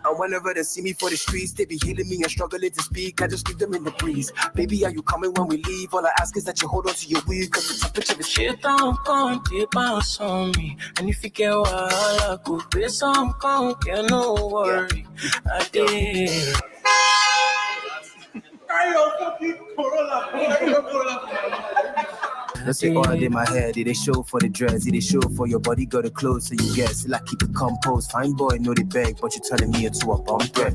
S11: And whenever they see me for the streets, they be healing me and struggling to speak. I just leave them in the breeze. Baby, are you coming when we leave? All I ask is that you hold on to your weed, cause the temperature is
S5: shit. Don't come to bounce on me. And if you get I could be some come, get no worry. I did.
S11: Let's say all in my head, it show for the dress, it show for your body, got the clothes, so you guess. Still I keep it composed, fine boy, know the bag, but you turning me into a bomb threat.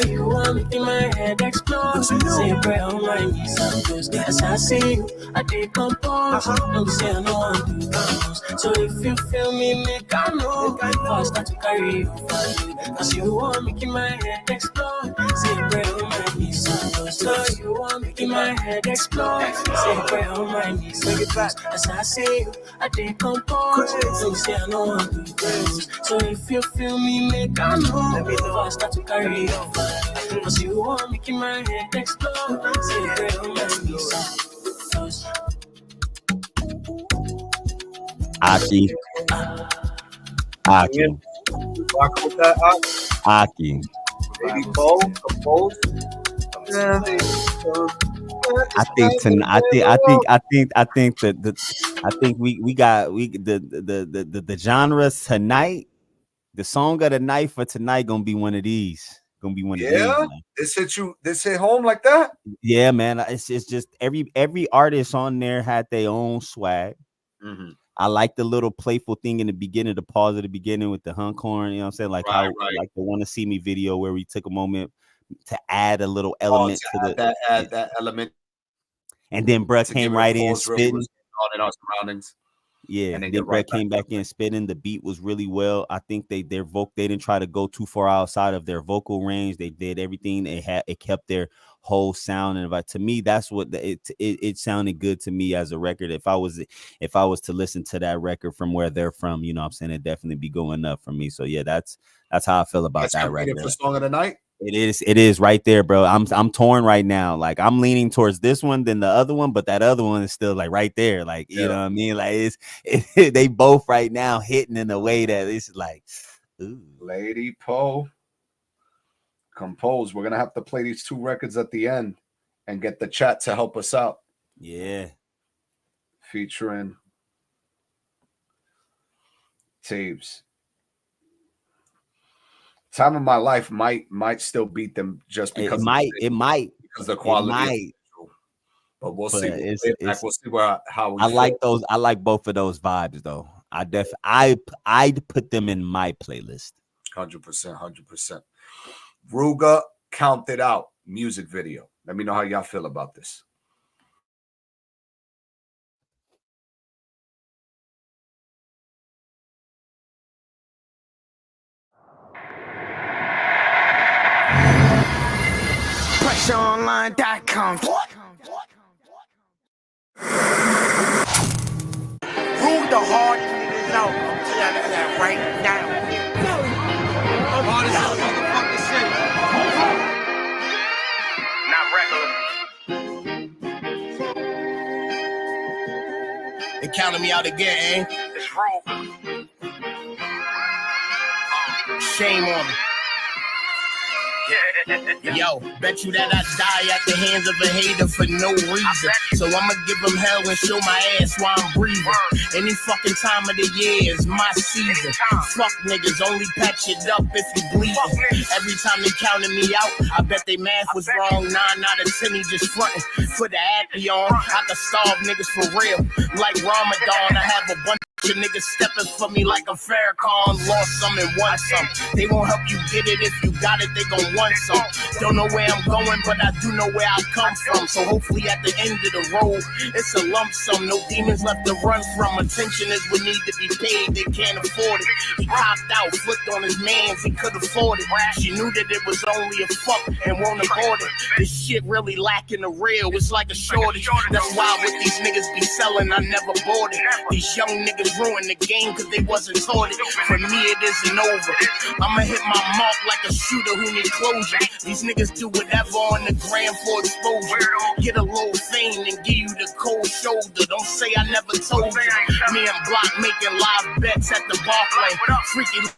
S5: You want making my head explode. Say a prayer on my knees and toes. As I see you, I decompose. Don't say I know I'm too close. So if you feel me, make I know. Before I start to carry you forward. Cause you want making my head explode. Say a prayer on my knees and toes. So you want making my head explode. Say a prayer on my knees. As I say you, I decompose. Don't say I know I'm too close. So if you feel me, make I know. Before I start to carry you forward. Cause you want making my head explode. Say a prayer on my knees.
S3: Aki.
S2: Rock with that,
S3: Aki.
S2: Baby Bo, compose.
S3: I think the genre tonight, the song of the night for tonight gonna be one of these. Gonna be one of these.
S2: Yeah, this hit home like that.
S3: Yeah, man. It's just every artist on there had their own swag.
S2: Mm-hmm.
S3: I like the little playful thing in the beginning, the pause at the beginning with the hunk horn. You know what I'm saying? Like like the "Wanna See Me" video where we took a moment to add a little element to
S2: that element.
S3: And then Bruh came right in spitting
S2: in our surroundings.
S3: Yeah, and then Bruh came back in spitting. The beat was really well. I think they didn't try to go too far outside of their vocal range. They did everything they had. It kept their whole sound, and to me, that's what it sounded good to me as a record. If I was to listen to that record from where they're from, you know what I'm saying, it'd definitely be going up for me. So yeah, that's how I feel about that record.
S2: For Song of the Night.
S3: It is right there, bro. I'm torn right now. Like I'm leaning towards this one than the other one, but that other one is still like right there. Like, you know what I mean? Like they both right now hitting in a way that it's like, ooh.
S2: Lady Poe, compose. We're gonna have to play these two records at the end and get the chat to help us out.
S3: Yeah.
S2: Featuring Taves. Time of My Life might still beat them just because
S3: it might
S2: because the quality. But we'll see. We'll see how we
S3: I like those. I like both of those vibes though. I'd put them in my playlist.
S2: 100%. Ruga, Count It Out music video. Let me know how y'all feel about this.
S11: PressureOnline.com. Rule the hard niggas out. I'm telling that right now. Hardest motherfucking shit. Not regular. They counted me out again, eh? It's rude. Shame on me. Yeah. Yo, bet you that I die at the hands of a hater for no reason. So I'ma give him hell and show my ass while I'm breathing. Any fucking time of the year is my season. Fuck niggas, only patch it up if you bleeding. Every time they counted me out, I bet they math was wrong. 9 out of 10, he just frontin' for the happy on. I can starve niggas for real, like Ramadan. I have a bunch of niggas stepping for me like a Farrakhan. Lost some and won some. They won't help you get it. If you got it, they gon' want some. Don't know where I'm going, but I do know where I come from. So hopefully at the end of the road, it's a lump sum. No demons left to run from. Attention is what need to be paid. They can't afford it. He copped out, flipped on his mans. He could afford it. She knew that it was only a fuck and won't afford it. This shit really lacking the real. It's like a shortage. That's why with these niggas be selling, I never bought it. These young niggas ruined the game cause they wasn't taught it. For me it isn't over. I'ma hit my mark like a shooter who need closure. These niggas do whatever on the gram for exposure. Get a little fame and give you the cold shoulder. Don't say I never told you. Me and Block making live bets at the Barclay. Freaking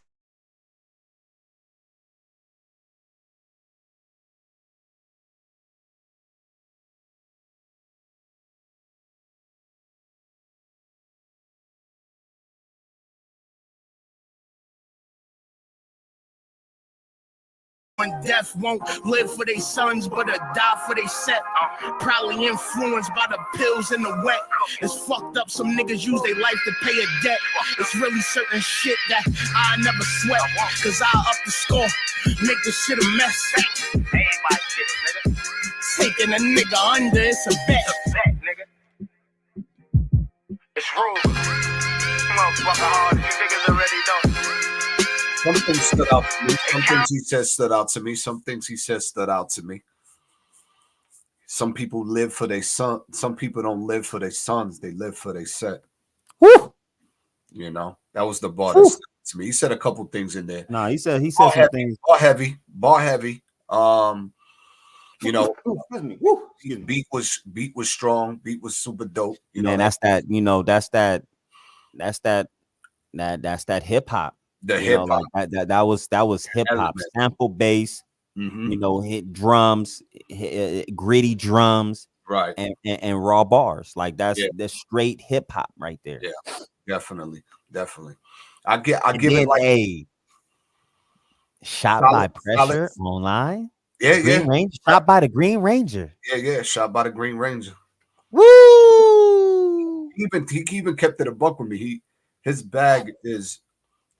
S11: when death won't live for their sons, but die for they set. Probably influenced by the pills in the wet. It's fucked up. Some niggas use their life to pay a debt. It's really certain shit that I never sweat. Cause I up the score, make this shit a mess. Taking a nigga under, it's a bet.
S10: It's rude. Motherfucker hard. You niggas already know.
S2: Some things stood out to me. Some things he said stood out to me. Some things he said stood out to me. Some people live for their son. Some people don't live for their sons. They live for their set.
S3: Woo!
S2: You know, that was the bar that stood out to me. He said a couple things in there.
S3: Nah, he said some things.
S2: Bar heavy. You know, beat was strong. Beat was super dope. You know,
S3: that's that. You know, that's that hip hop.
S2: The hip hop
S3: like that was hip hop, sample bass. You know, hit drums, gritty drums,
S2: right,
S3: and raw bars. Like that's straight hip hop right there.
S2: Yeah, definitely. I give it like
S3: a shot by Pressure online.
S2: Yeah,
S3: Green Ranger, shot by the Green Ranger.
S2: Yeah, shot by the Green Ranger.
S3: Woo!
S2: He even kept it a buck with me. His bag is.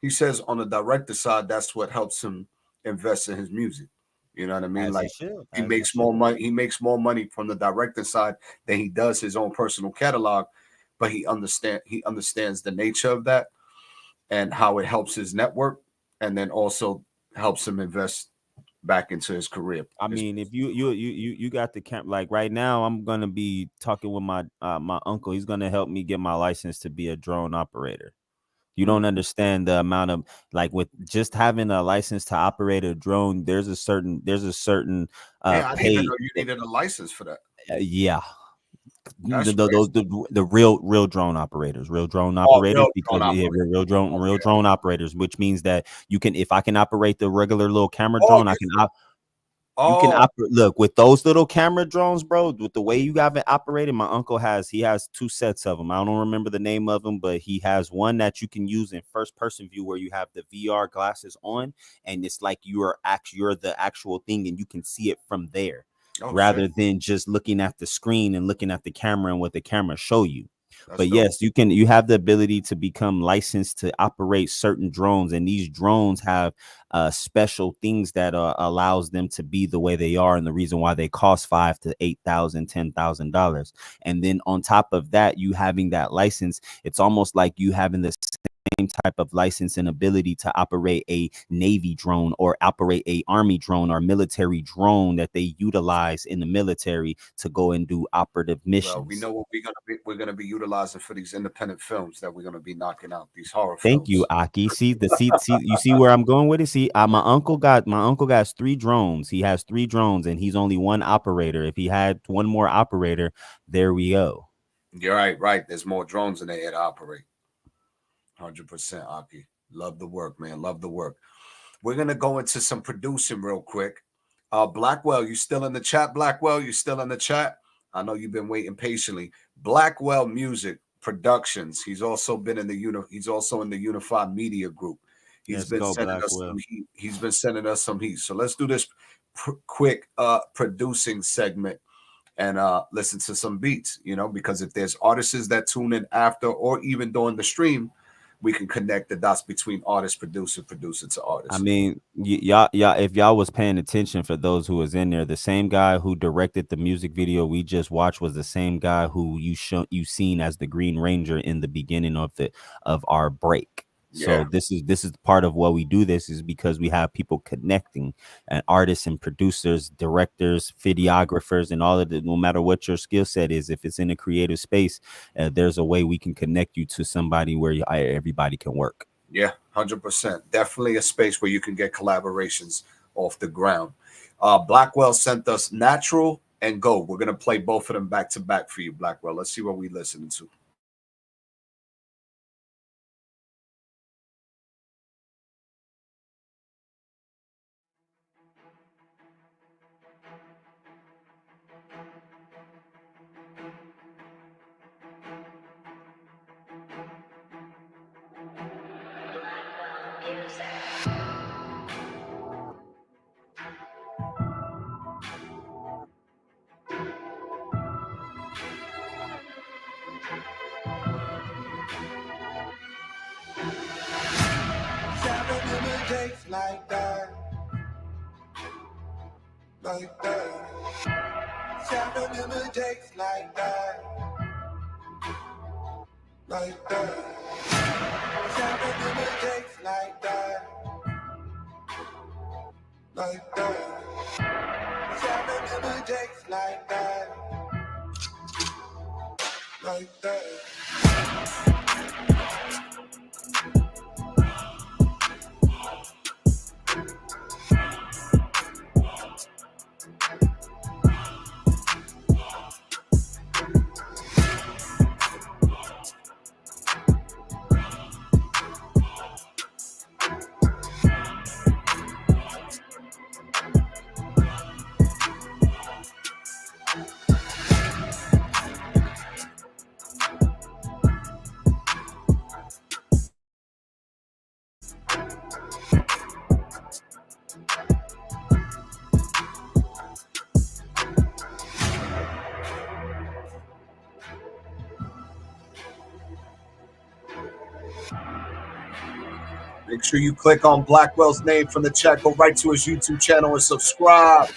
S2: He says on the director side, that's what helps him invest in his music. You know what I mean? Like he makes more money. He makes more money from the director side than he does his own personal catalog. But he understands the nature of that and how it helps his network, and then also helps him invest back into his career.
S3: I mean, if you got the camp, like right now, I'm gonna be talking with my my uncle. He's gonna help me get my license to be a drone operator. You don't understand the amount of, like, with just having a license to operate a drone, there's a certain
S2: I didn't even know you needed a license for that.
S3: Yeah. The real drone operators, real drone operators, which means that you can, if I can operate the regular little camera drone, I can look with those little camera drones, bro. With the way you got it operated, my uncle has 2 sets of them. I don't remember the name of them, but he has one that you can use in first person view where you have the VR glasses on, and it's like you're the actual thing, and you can see it from there rather than just looking at the screen and looking at the camera and what the camera show you. But yes, you have the ability to become licensed to operate certain drones, and these drones have special things that allows them to be the way they are, and the reason why they cost $5,000 to $8,000, $10,000. And then on top of that, you having that license, it's almost like you having the same type of license and ability to operate a Navy drone or operate a Army drone or military drone that they utilize in the military to go and do operative missions.
S2: Well, we know what we're gonna be utilizing for these independent films that we're gonna be knocking out, these horror
S3: Thank
S2: films.
S3: you, Aki. See you see where I'm going with it. See, my uncle got 3 drones. He has 3 drones, and he's only one operator. If he had one more operator, there we go.
S2: You're right. There's more drones in the air to operate. 100%, Aki. Love the work, man. Love the work. We're gonna go into some producing real quick. Blackwell, you still in the chat? Blackwell, you still in the chat? I know you've been waiting patiently. Blackwell Music Productions. He's also been in the He's also in the Unified Media Group. He's been sending us some heat. He's been sending us some heat. So let's do this quick producing segment and listen to some beats. You know, because if there's artists that tune in after or even during the stream, we can connect the dots between artist, producer to artist.
S3: I mean, y'all, if y'all was paying attention, for those who was in there, the same guy who directed the music video we just watched was the same guy who you seen as the Green Ranger in the beginning of our break. So this is part of what we do. This is because we have people connecting, and artists and producers, directors, videographers, and all of it. No matter what your skill set is, if it's in a creative space, there's a way we can connect you to somebody where everybody can work.
S2: Yeah, 100%. Definitely a space where you can get collaborations off the ground. Blackwell sent us Natural and Go. We're gonna play both of them back to back for you, Blackwell. Let's see what we listening to.
S4: Like that, like that. Seven in the jakes like that, like that. Seven in the jakes like that, like that. Seven in the jakes like that, like that.
S2: Make sure you click on Blackwell's name from the chat. Go right to his YouTube channel and subscribe.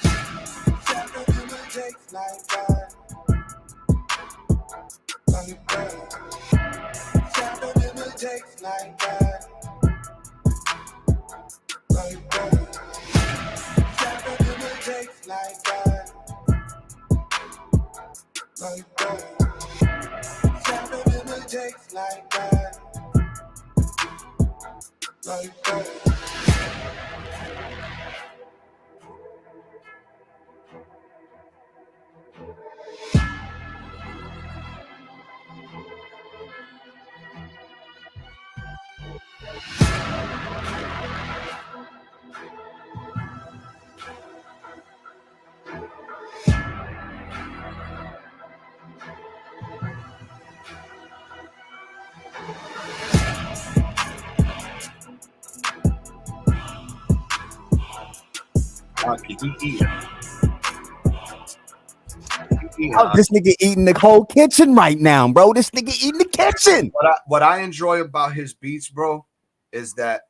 S3: Oh, this nigga eating the whole kitchen right now, bro. This nigga eating the kitchen.
S2: What I enjoy about his beats, bro, is that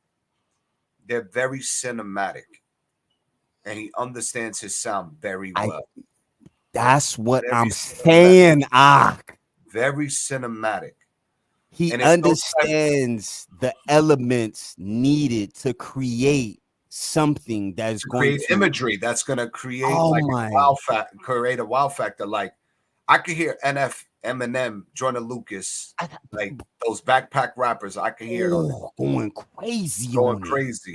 S2: they're very cinematic, and he understands his sound very well.
S3: That's what I'm saying.
S2: Very cinematic.
S3: He understands the elements needed to create something that's going to
S2: imagery that's going to create create a wow factor. Like I could hear Eminem, Jordan Lucas, like those backpack rappers. I can hear
S3: going crazy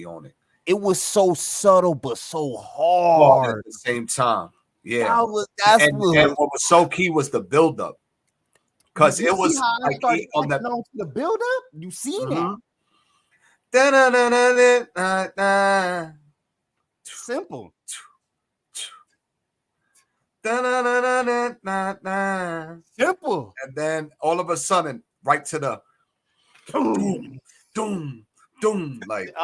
S2: on it.
S3: It was so subtle but so hard
S2: at the same time. Yeah,
S3: and
S2: what was so key was the buildup, because it was like on
S3: the buildup. You seen that?
S2: Da-da-da-da-da-da-da.
S3: Simple. Simple.
S2: And then all of a sudden, right to the doom, doom, doom, like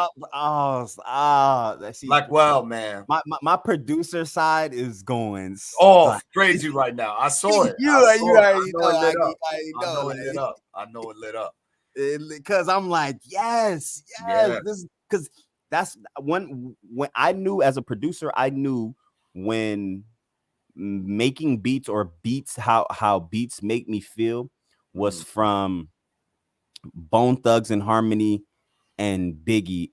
S2: Blackwell, man.
S3: My producer side is going
S2: crazy right now. I saw it.
S3: You
S2: I
S3: already
S2: know it
S3: lit up.
S2: I know it lit up.
S3: Because I'm like, yes. This because that's when I knew as a producer, I knew when making beats or beats how beats make me feel was from Bone Thugs and Harmony and Biggie.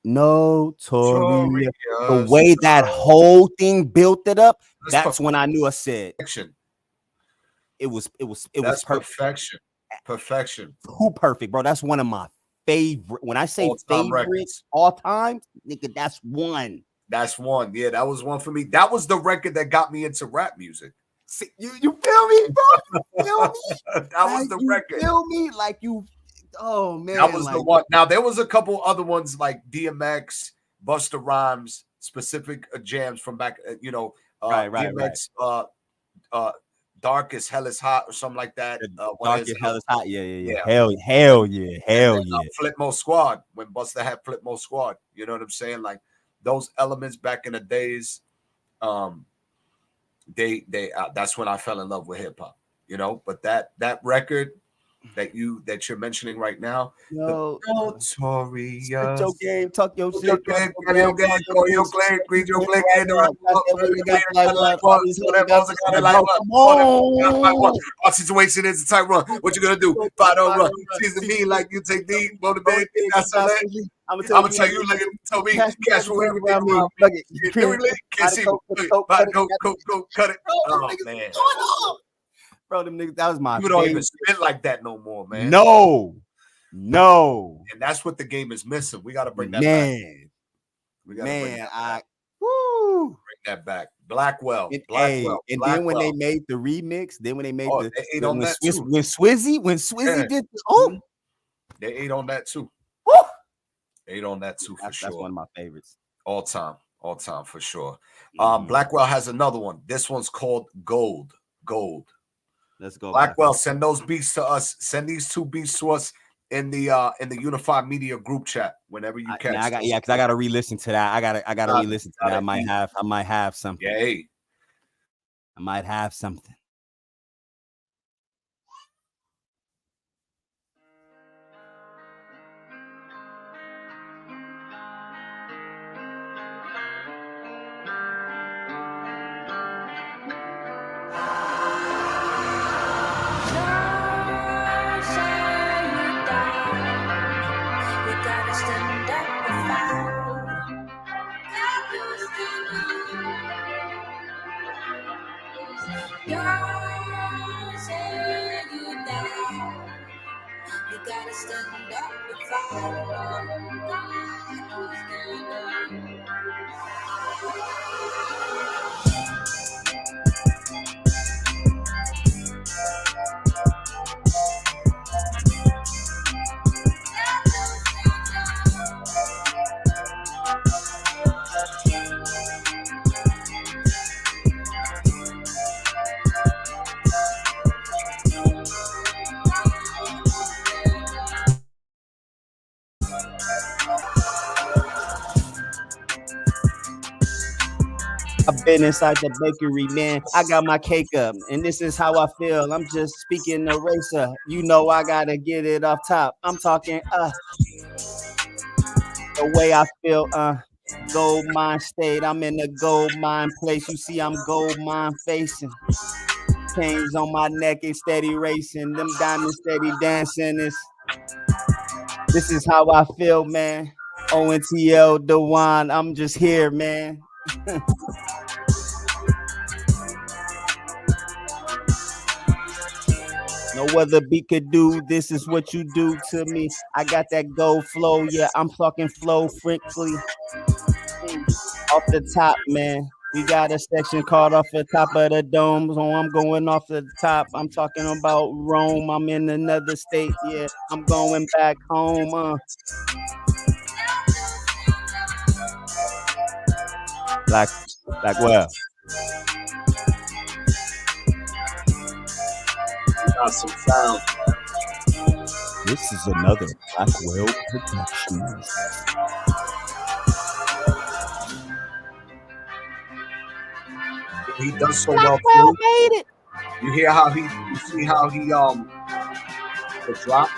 S3: Notorious. The way that whole thing built it up, that's when I knew. I said it was perfect.
S2: Perfection.
S3: Who perfect, bro? That's one of my favorite. When I say favorites all time, nigga, that's one.
S2: That's one. Yeah, that was one for me. That was the record that got me into rap music.
S3: See, you feel me, bro? You feel me?
S2: That was the record.
S3: Feel me? Like you. Oh man,
S2: that was the one. Now there was a couple other ones like DMX, Busta Rhymes, specific jams from back. DMX. Dark as Hell is Hot or something like that.
S3: Dark as Hell is Hot. Yeah. Hell yeah.
S2: Flipmo Squad, when Busta had Flipmo Squad. You know what I'm saying? Like those elements back in the days, that's when I fell in love with hip hop. You know, but that record that you're mentioning right now, Notorious.
S3: Spit your game, talk your shit.
S2: Our situation is a tight run. What you gonna do? Fight on run. Season me like you take D, motivate. I'm gonna tell you, like tell me, cash for everything. Can't see. Go, cut it. Oh man.
S3: Bro, them niggas, that was my
S2: favorite. You don't even spit like that no more, man.
S3: No.
S2: And that's what the game is missing. We got to bring that back. We got to bring that back. Blackwell.
S3: Then when they made the remix, when Swizzy did this,
S2: they ate on that too. They ate on that too for sure.
S3: That's one of my favorites.
S2: All time for sure. Blackwell has another one. This one's called Gold.
S3: Let's go.
S2: Blackwell, send those beats to us. Send these two beats to us in the Unified Media group chat whenever you can.
S3: Because I gotta re-listen to that. I gotta re-listen to that. I might have something.
S2: Yay.
S3: I might have something. I've been inside the bakery, man. I got my cake up, and this is how I feel. I'm just speaking eraser. You know I gotta get it off top. I'm talking the way I feel, gold mine state. I'm in the gold mine place. You see, I'm gold mine facing. Chains on my neck and steady racing. Them diamonds steady dancing. This is how I feel, man. ONTL Dewan, I'm just here, man. No other beat could do. This is what you do to me. I got that gold flow. Yeah, I'm talking flow frankly. Off the top, man. We got a section called off the top of the dome. So I'm going off the top. I'm talking about Rome. I'm in another state. Yeah, I'm going back home. Blackwell.
S2: got some sound.
S3: This is another Blackwell production.
S2: He does so well
S3: Blackwell
S2: too.
S3: made it.
S2: You hear how he? You see how he the drop,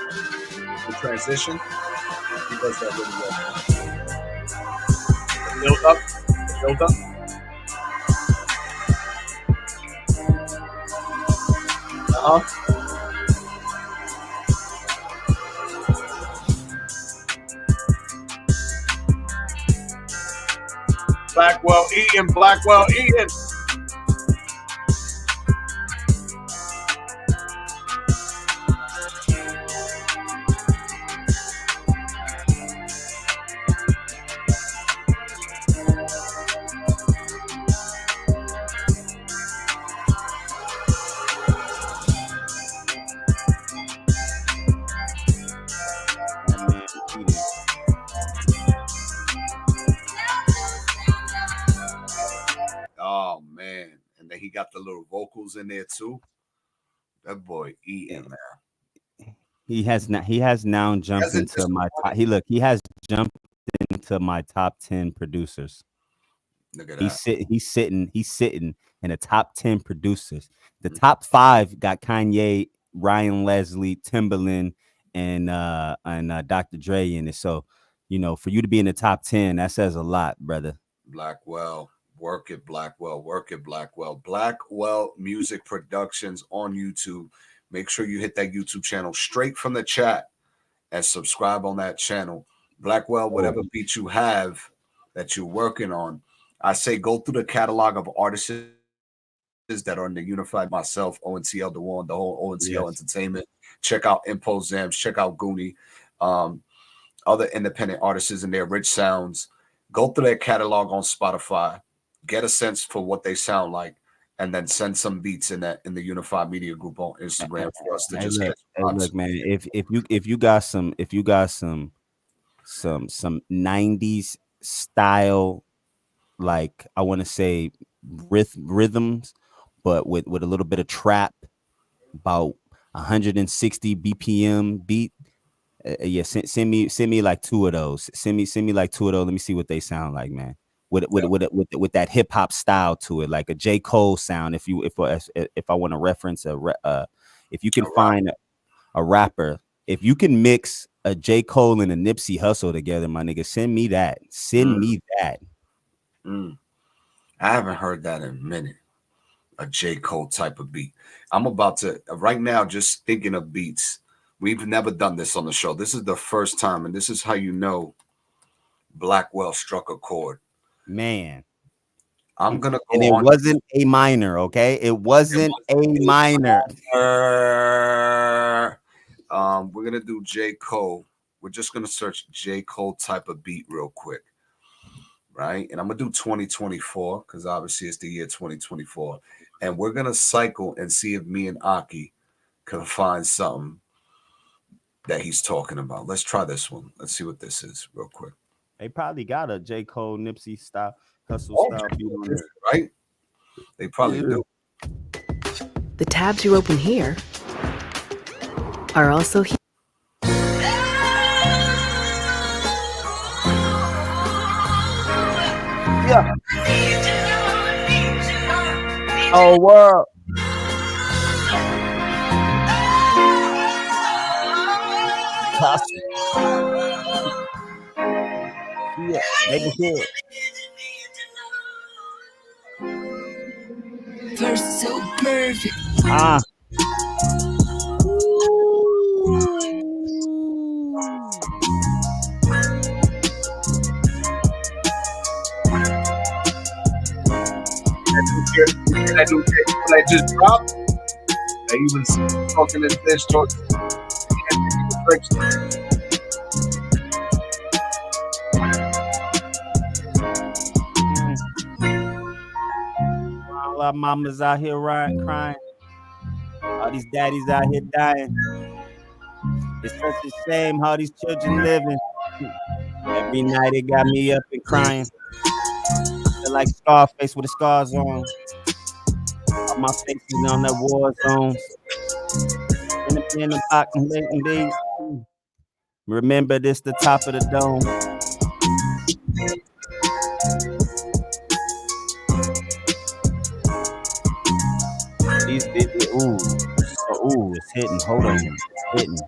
S2: the transition. He does that really well. Build up, build up. Blackwell eating, Blackwell eating. Oh man, and then he got the little vocals in there too. That boy eating, man.
S3: He has now jumped into my top. He has jumped into my top 10 producers.
S2: Look at that.
S3: He's sitting in the top 10 producers. The top 5 got Kanye, Ryan Leslie, Timbaland, and Dr. Dre in it. So, you know, for you to be in the top 10, that says a lot, brother.
S2: Blackwell, work it, Blackwell, work it, Blackwell. Blackwell Music Productions on YouTube. Make sure you hit that YouTube channel straight from the chat and subscribe on that channel. Blackwell, whatever beat you have that you're working on, I say go through the catalog of artists that are in the Unified, myself, ONCL, the whole ONCL Entertainment. Check out Impose Zams, check out Goonie, other independent artists in there, Rich Sounds. Go through their catalog on Spotify, get a sense for what they sound like, and then send some beats in the Unified Media Group on Instagram for us to just get.
S3: Look, man, if you got some 90s style, like I want to say rhythms, but with a little bit of trap, about 160 BPM beat. Send me like 2 of those. Send me like 2 of those. Let me see what they sound like, man. With that hip hop style to it, like a J. Cole sound. If I want to reference if you can find a rapper, if you can mix a J. Cole and a Nipsey Hussle together, my nigga, send me that. Send me that.
S2: I haven't heard that in a minute. A J. Cole type of beat. I'm about to right now just thinking of beats. We've never done this on the show. This is the first time, and this is how you know Blackwell struck a chord.
S3: Man,
S2: I'm gonna go.
S3: And it wasn't a minor, okay? It wasn't a minor.
S2: We're gonna do J. Cole. We're just gonna search J. Cole type of beat real quick, right? And I'm gonna do 2024 because obviously it's the year 2024, and we're gonna cycle and see if me and Aki can find something that he's talking about. Let's try this one. Let's see what this is real quick.
S3: They probably got a J. Cole, Nipsey style, Hustle style beat on there,
S2: right? They probably do.
S18: The tabs you open here are also here.
S3: Yeah. Oh, world. Yeah, make it good.
S5: First so perfect.
S2: I just dropped. I even talking this talk.
S3: All our mamas out here crying. All these daddies out here dying. It's such a shame how these children living. Every night it got me up and crying. Feel like Scarface with the scars on. All my face is on that war zone. In the box, baby. Remember this, the top of the dome. Ooh, it's hitting. Hold on, it's hitting.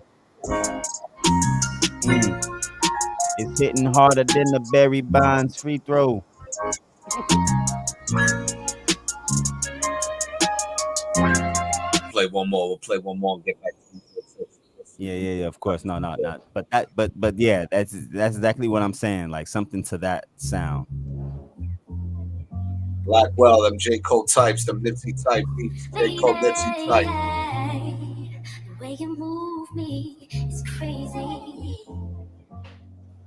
S3: It's hitting harder than the Barry Bonds free throw.
S2: Play one more. We'll play one more and get back to
S3: Yeah. Of course, no, not. But yeah, that's exactly what I'm saying. Like something to that sound.
S2: Blackwell, them J. Cole types, them Nipsey type beats. J. Cole, Nipsey type.
S19: The way you move me is crazy.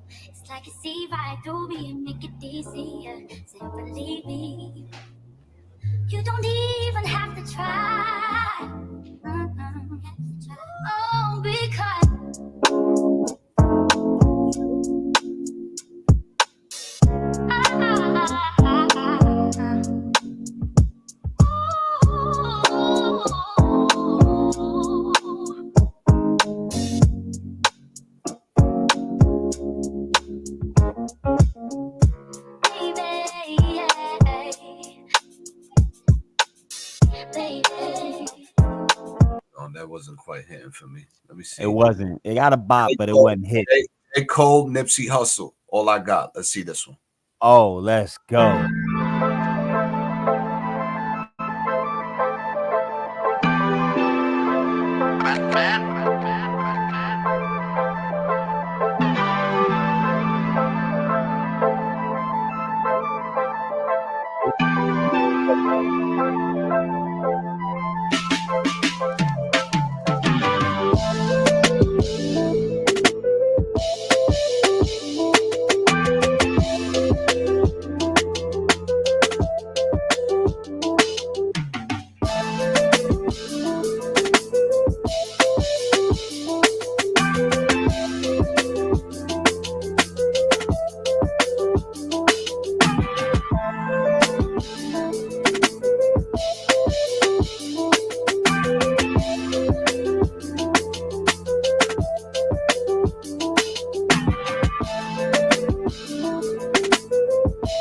S19: It's like you see right through me and make it easier. Say, believe me. You don't even have to try. Oh, because
S2: Oh, that wasn't quite hitting for me. Let me see.
S3: It wasn't. It got a bop, but it wasn't hit.
S2: J. Cole, Nipsey Hussle. All I got. Let's see this one.
S3: Oh, let's go.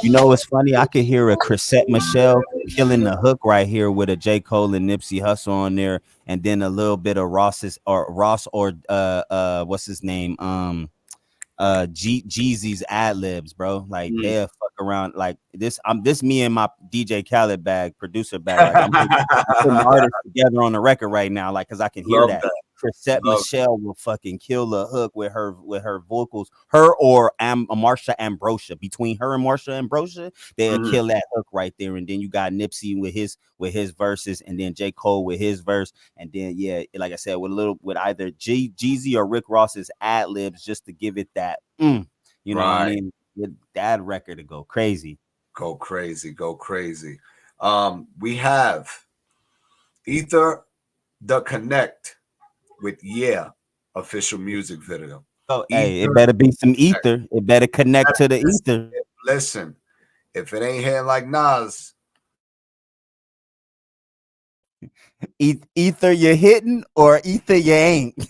S3: You know, it's funny. I could hear a Chrisette Michelle killing the hook right here with a J. Cole and Nipsey Hussle on there, and then a little bit of Ross or what's his name? Jeezy's ad libs, bro. Like they'll fuck around like this. This me and my DJ Khaled bag, producer bag. Like I'm putting artists together on the record right now, like because I can hear that. Chrisette Michelle will fucking kill the hook with her vocals. Her or Marsha Ambrosia. Between her and Marsha Ambrosia, they'll kill that hook right there. And then you got Nipsey with his verses, and then J. Cole with his verse, and then like I said, with either Jeezy or Rick Ross's ad libs, just to give it that you know what I mean. That record to go crazy.
S2: Go crazy. We have Ether the Connect with official music video.
S3: Oh, hey, it better be some ether. It better connect to the ether.
S2: Listen, if it ain't hitting like Nas,
S3: ether you're hitting or ether you ain't.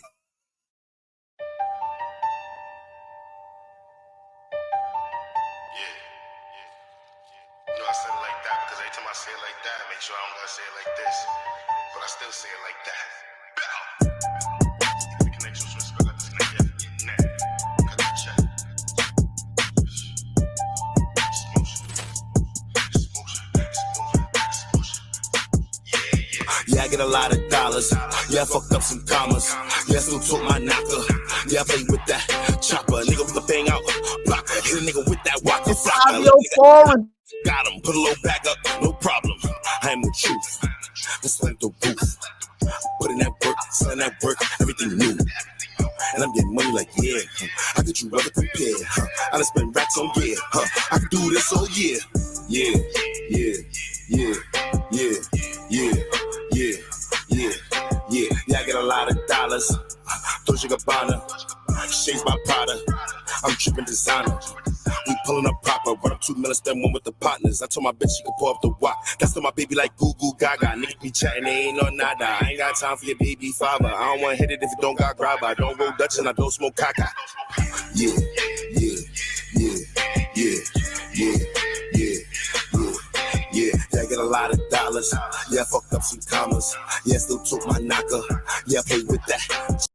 S13: Yeah, I get a lot of dollars. Yeah, I fucked up some commas. Yeah, I still took my knocker. Yeah, I play with that chopper. Nigga with the bang out blocker. Hit a nigga with that waka flocka. Got him, put a little back up, no problem. I am the truth. Just like the roof. Putting that work, selling that work, everything new. And I'm getting money like, how could you ever compare? I done spend racks on gear, I can do this all year. Yeah. Yeah, I get a lot of dollars. Dolce & Gabbana, shades my Prada. I'm tripping designer.
S20: We pulling up proper, run up 2 minutes, then one with the partners. I told my bitch she could pull up the wop. That's to my baby like goo goo gaga. Niggas be chatting, they ain't no nada. I ain't got time for your baby father. I don't wanna hit it if it don't got grabber. I don't roll Dutch and I don't smoke caca. Yeah, yeah, yeah, yeah, yeah, yeah, yeah, yeah. Yeah, I get a lot of dollars. Yeah, I fucked up some commas. Yeah, still took my knocker. Yeah, I play with that.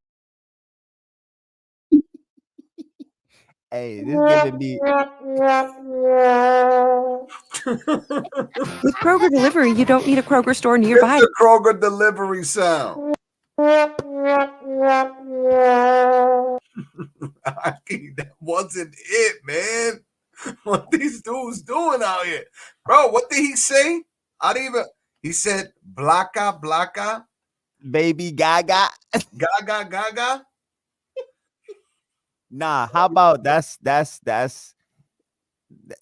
S3: Hey, this giving me.
S16: With Kroger Delivery, you don't need a Kroger store nearby.
S2: It's the Kroger delivery sound. That wasn't it, man. What these dudes doing out here? Bro, what did he say? He said, Blaka, Blaka.
S3: Baby Gaga.
S2: Gaga, Gaga.
S3: Nah, how about that's
S2: I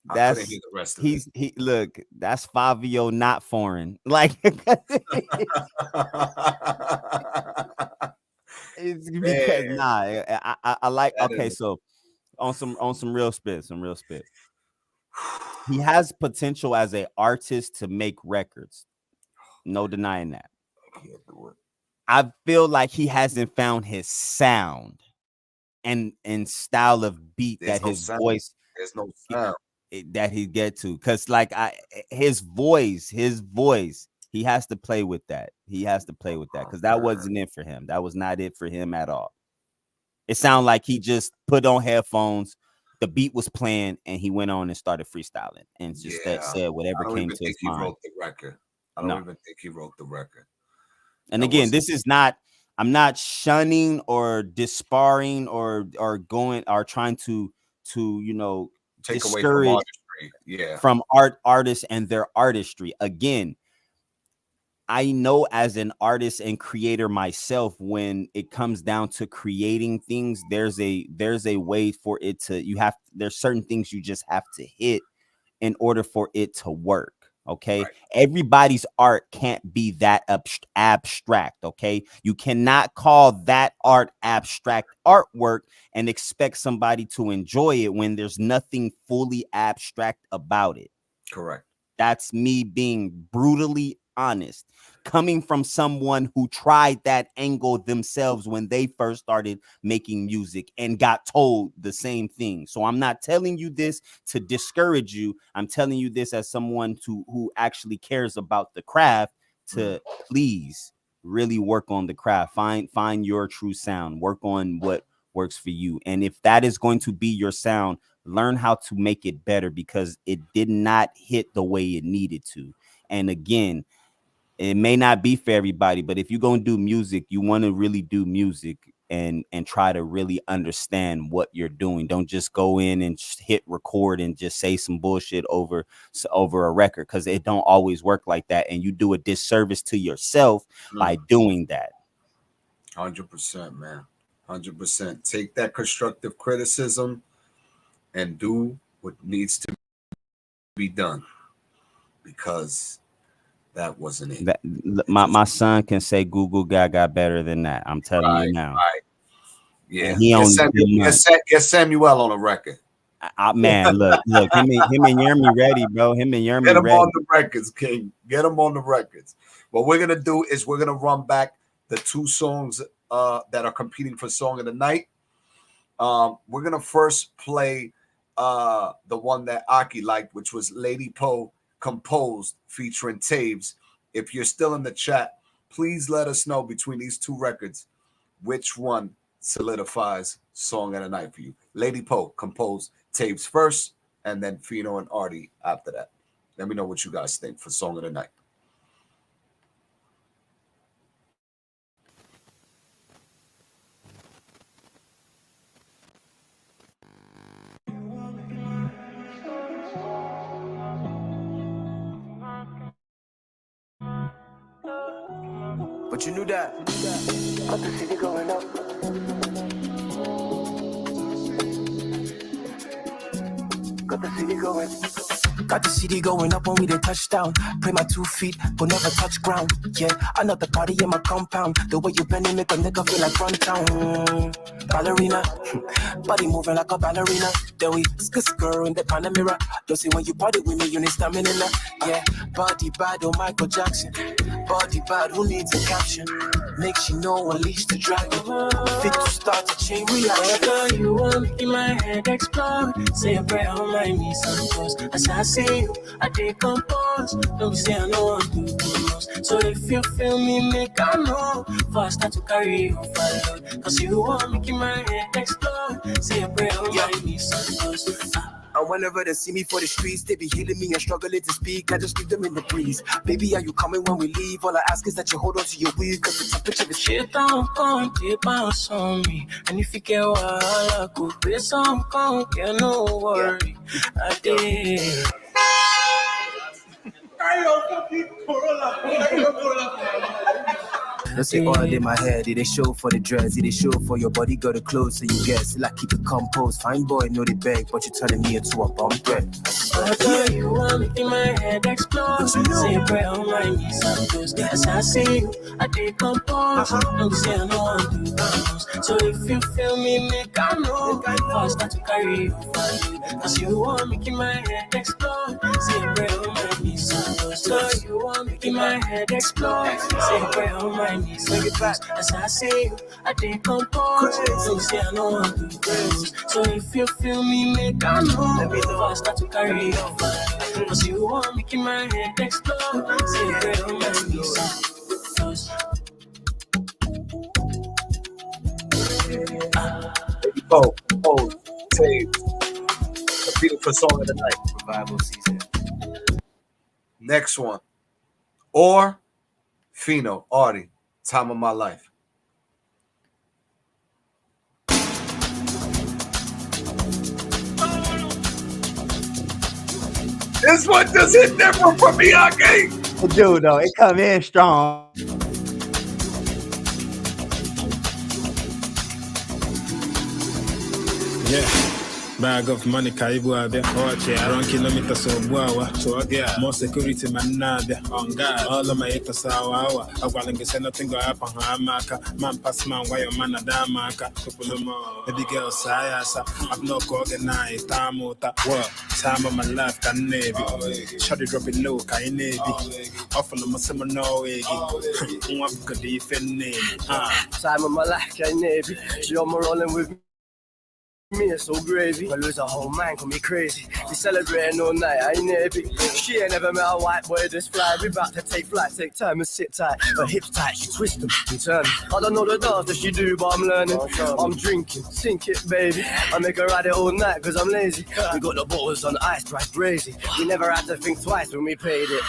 S2: couldn't hear the rest of it.
S3: Look, that's Fabio not foreign. Like it's because I like okay, so on some real spit. He has potential as an artist to make records. No denying that.
S2: I can't do it.
S3: I feel like he hasn't found his sound and style of beat that his voice.
S2: There's no sound
S3: that he get to, because like his voice, he has to play with that. Because that wasn't it for him. That was not it for him at all. It sounded like he just put on headphones, the beat was playing, and he went on and started freestyling and just said whatever came to his mind.
S2: Wrote the record. I don't even think he wrote the record.
S3: And again, this is not. I'm not shunning or disparring or going or trying to
S2: take
S3: discourage
S2: away from artistry.
S3: From artists and their artistry. Again, I know as an artist and creator myself, when it comes down to creating things, there's a way for it to. There's certain things you just have to hit in order for it to work. Okay, right. Everybody's art can't be that abstract. Okay, you cannot call that art abstract artwork and expect somebody to enjoy it when there's nothing fully abstract about it.
S2: Correct.
S3: That's me being brutally honest, coming from someone who tried that angle themselves when they first started making music and got told the same thing. So I'm not telling you this to discourage you. I'm telling you this as someone who actually cares about the craft, to please really work on the craft. Find your true sound. Work on what works for you. And if that is going to be your sound, learn how to make it better, because it did not hit the way it needed to. And again, it may not be for everybody, but if you're going to do music, you want to really do music and try to really understand what you're doing. Don't just go in and hit record and just say some bullshit over a record, because it don't always work like that. And you do a disservice to yourself by doing that.
S2: 100%, man. 100%. Take that constructive criticism and do what needs to be done, because that wasn't it.
S3: My son can say Google Gaga better than that. I'm telling you now.
S2: Right. Yeah.
S3: Get
S2: Samuel on a record.
S3: Man, look. Him and Yermi ready, bro. Him and Yermi ready.
S2: Get him on the records, King. Get him on the records. What we're gonna do is we're gonna run back the two songs that are competing for Song of the Night. We're gonna first play the one that Aki liked, which was Lady Poe Composed featuring Taves. If you're still in the chat, please let us know between these two records which one solidifies Song of the Night for you. Lady Poe Composed, Taves first, and then Fino and Artie after that. Let me know what you guys think for Song of the Night.
S5: But you knew that. Got the city going up. Got the city going.
S21: Got the city going up when we did touchdown. Pray my 2 feet, but never touch ground. Yeah, another party in my compound. The way you bend it make a nigga feel like run town. Ballerina, body moving like a ballerina. Then we skr in the Panamera. Don't see when you party with me, you need stamina. Yeah, body bad, oh Michael Jackson. Body bad, who needs a caption? Makes you know unleash the dragon. Fit to start a chain reaction.
S5: You want making my head explode. Say a prayer on my knees and toes. As I say you, I decompose. Don't say I know I'm too close. So if you feel me, make I know. Before I start to carry you overload. Cause you want making my head explode. Say a prayer on my knees and toes.
S21: And whenever they see me for the streets, they be healing me and struggling to speak. I just leave them in the breeze. Baby, are you coming when we leave? All I ask is that you hold on to your weed, cause the temperature is
S5: shit don't come, they bounce on me. And if you get wild, I go play some come, get no worry. I did.
S21: Don't say all in my head, it show for the dress, it show for your body, got the clothes, so you guess. Still I keep it composed, fine boy, know the bag, but you're turning me into a bomb threat.
S5: You want making my head explode. Say a prayer on my knees and toes. As I say you, I decompose. Don't say I know I'm too close. So if you feel me, make I know. Before I start to carry you forward. Cause you want making my head explode. Say a prayer on my knees and toes. So you want making my head explode. Say a prayer on my knees and toes. As I say you, I decompose. Don't say I know I'm too close. So if you feel me, make I know. Before I start to carry you forward. Cause you want making my head explode. Say a prayer on my knees and toes.
S2: Oh, Tape. A beautiful song of the night.
S21: Revival season.
S2: Next one. Or Fino, Artie, Time of My Life. This one does hit different from Miyagi.
S3: It do though. It come in strong.
S17: Yeah. Bag of money, Kaibu Abe, around kilometers so Buawa, so again, more security man nade on guard. All of my acres hour. I want to say nothing go up on Hamaka, man pass man, why your man a damaka, baby girl, Sayasa, I've no organized, Tamota, what time of my life can navy, shut it drop it low, Kai Navy, offer them a summer no egg, one could defend name,
S15: time of my life, can Navy, you're more rolling with me, it's so gravy. I lose a whole man, call me crazy. We celebrating all night, I ain't happy. She ain't never met a white boy this fly. We about to take flight, take time and sit tight. Her hips tight, she twist them and turn. I don't know the dance that she do, but I'm learning. I'm drinking, sink it, baby. I make her ride it all night, cause I'm lazy. We got the bottles on ice, price crazy. We never had to think twice when we paid it.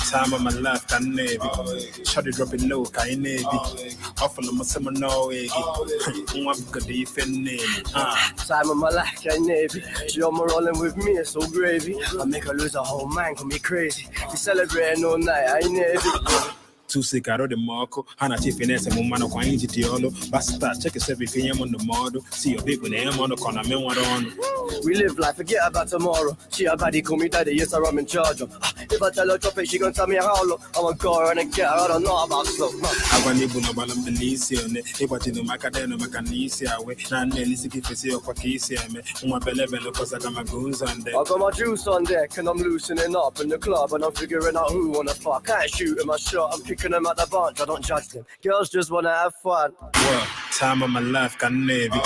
S17: Time of my life, can navy. Shut it drop it low, Kai Navy. Offer them a summer no egg. One could defend name.
S15: Time of my life, can Navy. She on my rolling with me, it's so gravy. I make her lose a whole man, call me crazy. We celebrating all night, I ain't Navy.
S17: Too sick out of the Marco, Hana Chiffiness and Mumano Quainty Tiolo, Basta, check yourself if I'm on the model. See your big when I'm on the corner, man, what on.
S15: We live life, forget about tomorrow. She a baddie, call me daddy, yes, I'm in charge of. If I tell her drop it, she gon' tell me how low. I'm a go and a get her, I don't know about slow.
S17: I want to know about the Belize, if what you know, Macadano, Macanisia, and then listen if you see your Pakisia, my belly, because I got my goons on there.
S15: I got my juice on deck and I'm loosening up in the club and I'm figuring out who wanna fuck. I ain't shooting my shot, I'm picking them at the bunch, I don't judge them. Girls just wanna have fun.
S17: Well, time of my life, can Navy.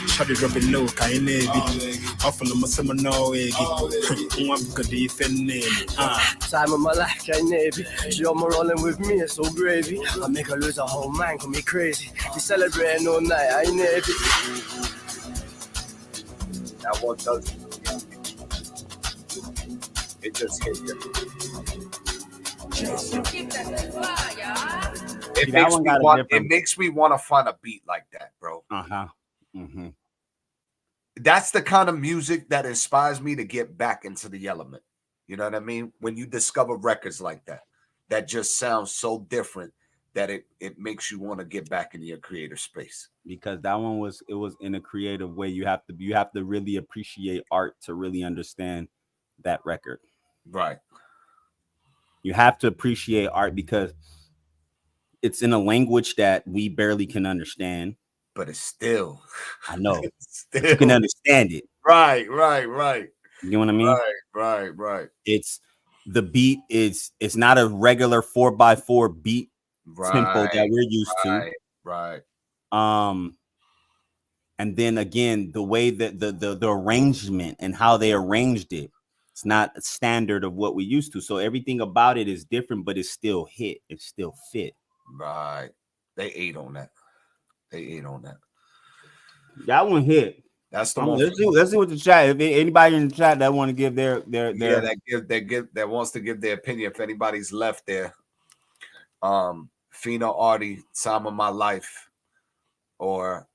S17: Shut it drop it low, Kai Navy. Offer them a summer no egg. One could defend name.
S15: Time of my life, can Navy. She on my rolling with me, it's so gravy. I make her lose a whole man, call me crazy. We celebrating all night, I ain't Navy.
S2: That one does. It just hit you. It makes me want to find a beat like that, bro.
S3: Mm-hmm.
S2: That's the kind of music that inspires me to get back into the element. You know what I mean? When you discover records like that, that just sounds so different that it makes you want to get back into your creative space.
S3: Because that one was in a creative way. You have to really appreciate art to really understand that record.
S2: Right.
S3: You have to appreciate art because it's in a language that we barely can understand.
S2: But it's still,
S3: I know,
S2: still,
S3: but you can understand it.
S2: Right.
S3: You know what I mean?
S2: Right.
S3: It's the beat it's not a regular 4x4 beat tempo that
S2: Right.
S3: we're used to.
S2: Right.
S3: And then again, the way that the arrangement and how they arranged it, it's not a standard of what we used to. So everything about it is different, but it's still hit. It's still fit.
S2: Right. They ate on that.
S3: That one hit.
S2: That's the one.
S3: Let's see what the chat. If anybody in the chat that want to give their
S2: that wants to give their opinion. If anybody's left there, Fina Artie, Time of My Life, or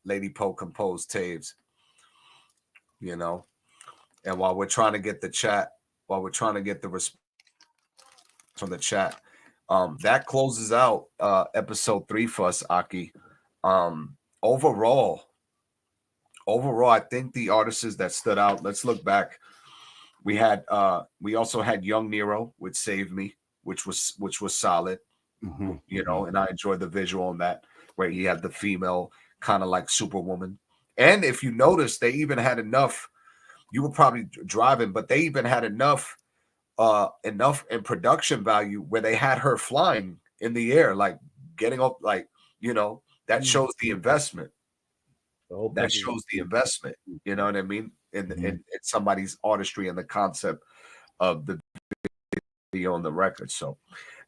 S2: Lady Poe composed Taves. You know, and while we're trying to get the response from the chat, that closes out episode 3 for us, Aki. Overall, I think the artists that stood out. Let's look back. We also had Young Nero with Save Me, which was solid. You know, and I enjoyed the visual on that, where he had the female kind of like Superwoman. And if you notice, they even had enough. You were probably driving, but they even had enough in production value where they had her flying in the air, like getting up, like, you know, that shows the investment. That shows the investment. You know what I mean? In somebody's artistry and the concept of the video on the record. So,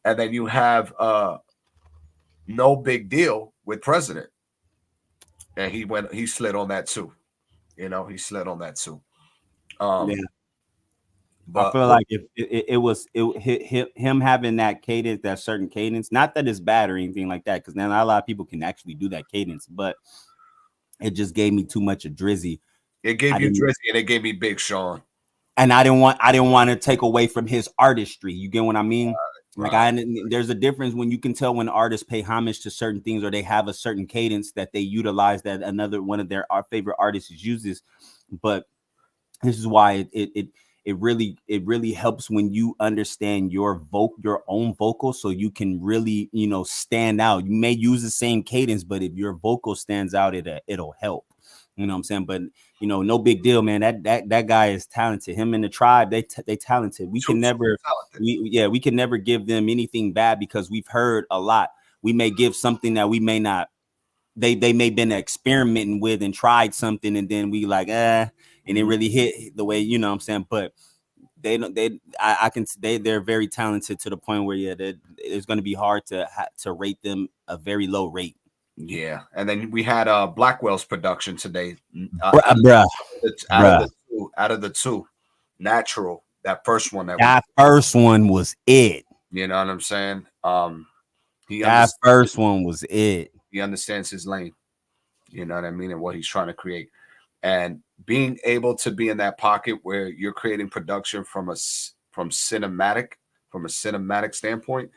S2: and then you have No Big Deal with President, and he slid on that too. You know, he slid on that too.
S3: Yeah. But I feel like if it was him having that cadence, that certain cadence, not that it's bad or anything like that, because now not a lot of people can actually do that cadence, but it just gave me too much of Drizzy.
S2: It gave you Drizzy and it gave me Big Sean.
S3: And I didn't want to take away from his artistry. You get what I mean? Like there's a difference when you can tell when artists pay homage to certain things or they have a certain cadence that they utilize that another one of our favorite artists uses. But this is why it really helps when you understand your own vocal, so you can really, you know, stand out. You may use the same cadence, but if your vocal stands out, it'll help. You know what I'm saying? But you know, No Big Deal, man. That guy is talented. Him and the Tribe, they talented. We can never give them anything bad because we've heard a lot. We may give something that we may not. They may been experimenting with and tried something, and then we like and it really hit the way, you know what I'm saying. But they're very talented to the point where it's going to be hard to rate them a very low rate.
S2: Yeah, and then we had Blackwell's production today.
S3: Out
S2: of the two, Natural, that first one
S3: first one was it.
S2: You know what I'm saying?
S3: That first one was it.
S2: He understands his lane. You know what I mean, and what he's trying to create, and being able to be in that pocket where you're creating production from a cinematic standpoint,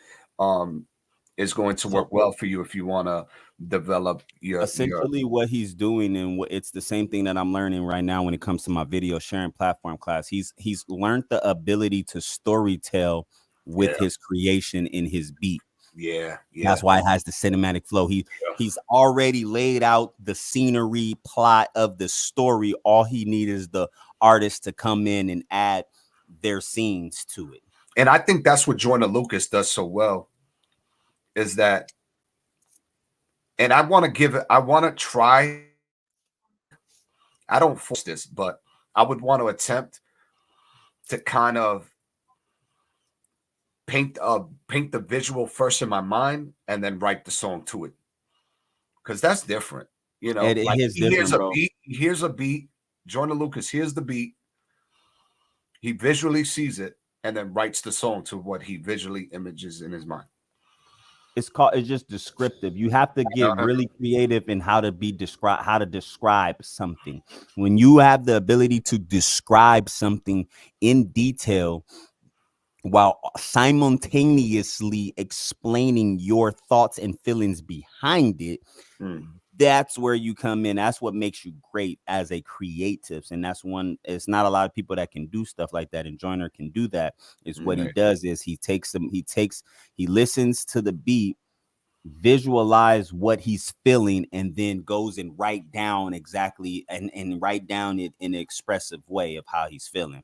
S2: is going to work well for you if you want to develop
S3: what he's doing, and it's the same thing that I'm learning right now when it comes to my video sharing platform class. He's learned the ability to storytell with his creation in his beat.
S2: Yeah.
S3: That's why it has the cinematic flow. He's already laid out the scenery plot of the story. All he needs is the artist to come in and add their scenes to it.
S2: And I think that's what Jordan Lucas does so well, is that, and I want to try, I don't force this, but I would want to attempt to kind of paint the visual first in my mind and then write the song to it, because that's different. You know, like here's a beat. Jordan Lucas hears the beat, he visually sees it, and then writes the song to what he visually images in his mind.
S3: It's just descriptive. You have to get really creative in how to describe something. When you have the ability to describe something in detail while simultaneously explaining your thoughts and feelings behind it, that's where you come in. That's what makes you great as a creative. And that's one, it's not a lot of people that can do stuff like that. And Joyner can do that. Is what he does is he listens to the beat, visualize what he's feeling, and then goes and write down exactly and write down it in an expressive way of how he's feeling.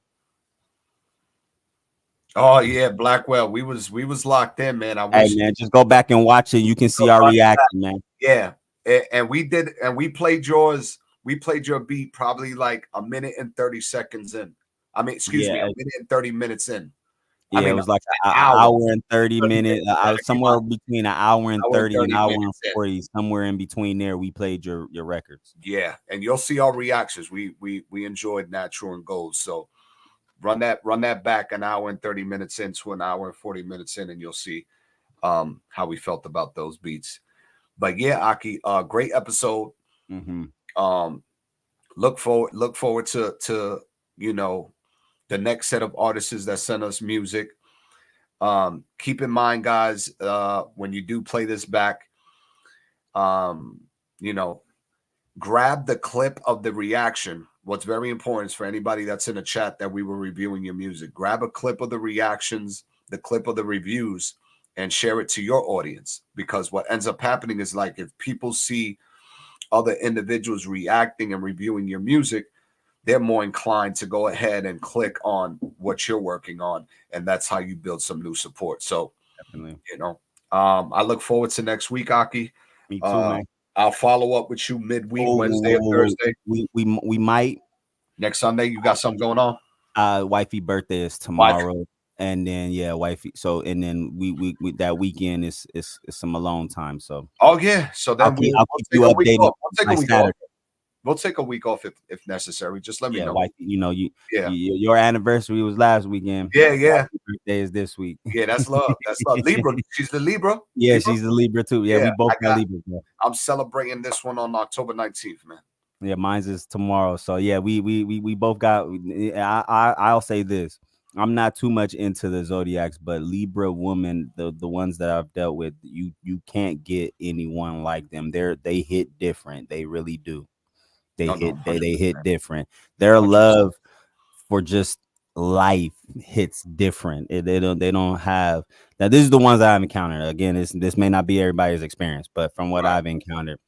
S2: Oh yeah, Blackwell. We was locked in, man. I wish.
S3: Hey man, just go back and watch it. You can see our reaction, man.
S2: Yeah, and we did, and we played yours. We played your beat probably like a minute and 30 seconds in. I mean, excuse me, a minute and 30 minutes in.
S3: Yeah, it was like an hour and 30 minutes. Somewhere between an hour and 30 and an hour and 40. Somewhere in between there, we played your records.
S2: Yeah, and you'll see our reactions. We enjoyed Natural and Gold. So run that back an hour and 30 minutes into an hour and 40 minutes in, and you'll see how we felt about those beats. But yeah, Aki, great episode. Look forward to the next set of artists that send us music. Keep in mind, guys, when you do play this back, grab the clip of the reaction. What's very important is for anybody that's in the chat that we were reviewing your music, grab a clip of the reactions, the clip of the reviews, and share it to your audience. Because what ends up happening is, like, if people see other individuals reacting and reviewing your music, they're more inclined to go ahead and click on what you're working on. And that's how you build some new support. So,
S3: definitely,
S2: I look forward to next week, Aki.
S3: Me too, man.
S2: I'll follow up with you midweek, Wednesday or Thursday.
S3: We might.
S2: Next Sunday, you got something going on?
S3: Wifey birthday is tomorrow. And then wifey. So and then we that weekend is some alone time. So
S2: so then
S3: I'll keep you updated.
S2: We'll take a week off if necessary. Just let me know.
S3: Wifey, your anniversary was last weekend.
S2: Yeah.
S3: Wifey birthday is this week.
S2: Yeah, that's love. That's love. Libra. She's the Libra.
S3: Yeah, she's the Libra too. Yeah, we both got Libra. Man.
S2: I'm celebrating this one on October 19th, man.
S3: Yeah, mine's is tomorrow. So yeah, we both got. I'll say this. I'm not too much into the zodiacs, but Libra women, the ones that I've dealt with, you can't get anyone like them. They hit different. They really do. They hit different. Their 100%. Love for just life hits different. They don't have. Now this is the ones I've encountered. Again, this may not be everybody's experience, but from what I've encountered,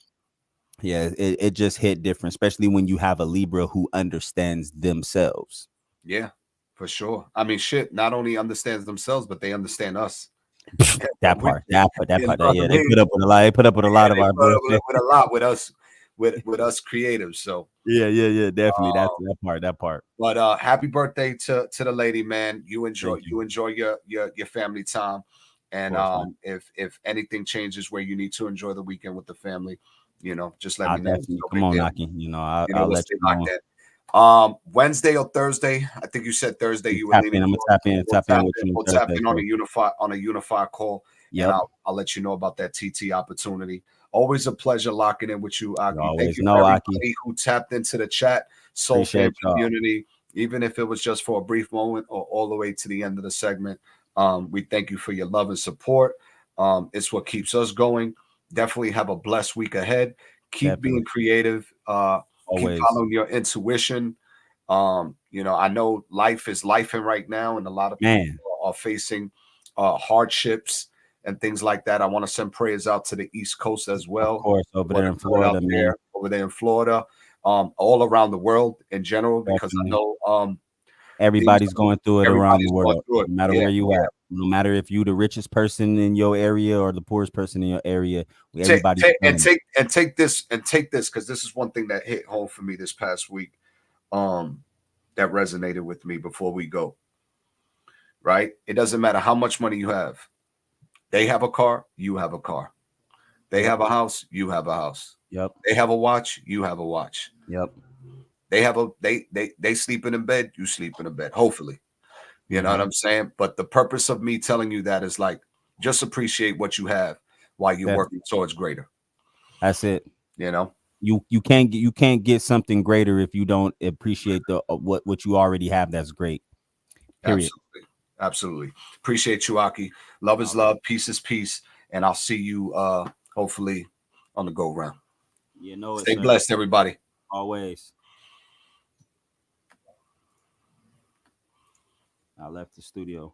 S3: yeah, it just hit different, especially when you have a Libra who understands themselves.
S2: Yeah. For sure. I mean, shit, not only understands themselves, but they understand us.
S3: That part. Yeah, they put up with a lot. They put up with a lot of our
S2: with us creatives. So
S3: yeah, definitely. That's that part.
S2: But happy birthday to the lady, man. You enjoy your family time. And if anything changes where you need to enjoy the weekend with the family, just let me know.
S3: Come on, Naki. I'll let you know.
S2: Wednesday or Thursday. I think you said Thursday. You were leaving.
S3: I'm gonna tap in with you.
S2: We'll tap in on a unified call.
S3: Yeah,
S2: I'll let you know about that TT opportunity. Always a pleasure locking in with you, Aki.
S3: Thank
S2: you everybody who tapped into the chat, Soul Fam community, even if it was just for a brief moment or all the way to the end of the segment. We thank you for your love and support. It's what keeps us going. Definitely have a blessed week ahead. Keep being creative.
S3: Always.
S2: Keep following your intuition. I know life is lifing right now, and a lot of people are facing hardships and things like that. I want to send prayers out to the East Coast as well.
S3: Of course, over there in Florida, man.
S2: Over there in Florida, all around the world in general, because I know
S3: everybody's going through it around the world. No matter where you at, no matter if you the richest person in your area or the poorest person in your area, everybody
S2: take this because this is one thing that hit home for me this past week. That resonated with me before we go. Right? It doesn't matter how much money you have. They have a car, you have a car. They have a house, you have a house.
S3: Yep.
S2: They have a watch, you have a watch.
S3: Yep.
S2: They sleep in a bed, you sleep in a bed. Hopefully. You know what I'm saying? But the purpose of me telling you that is like, just appreciate what you have while you're working towards greater.
S3: That's it.
S2: You
S3: can't get something greater if you don't appreciate the what you already have. That's great. Period.
S2: Absolutely. Appreciate you, Aki. Love is love. Peace is peace. And I'll see you hopefully on the go round.
S3: You know it.
S2: Stay blessed, everybody.
S3: Always. I left the studio.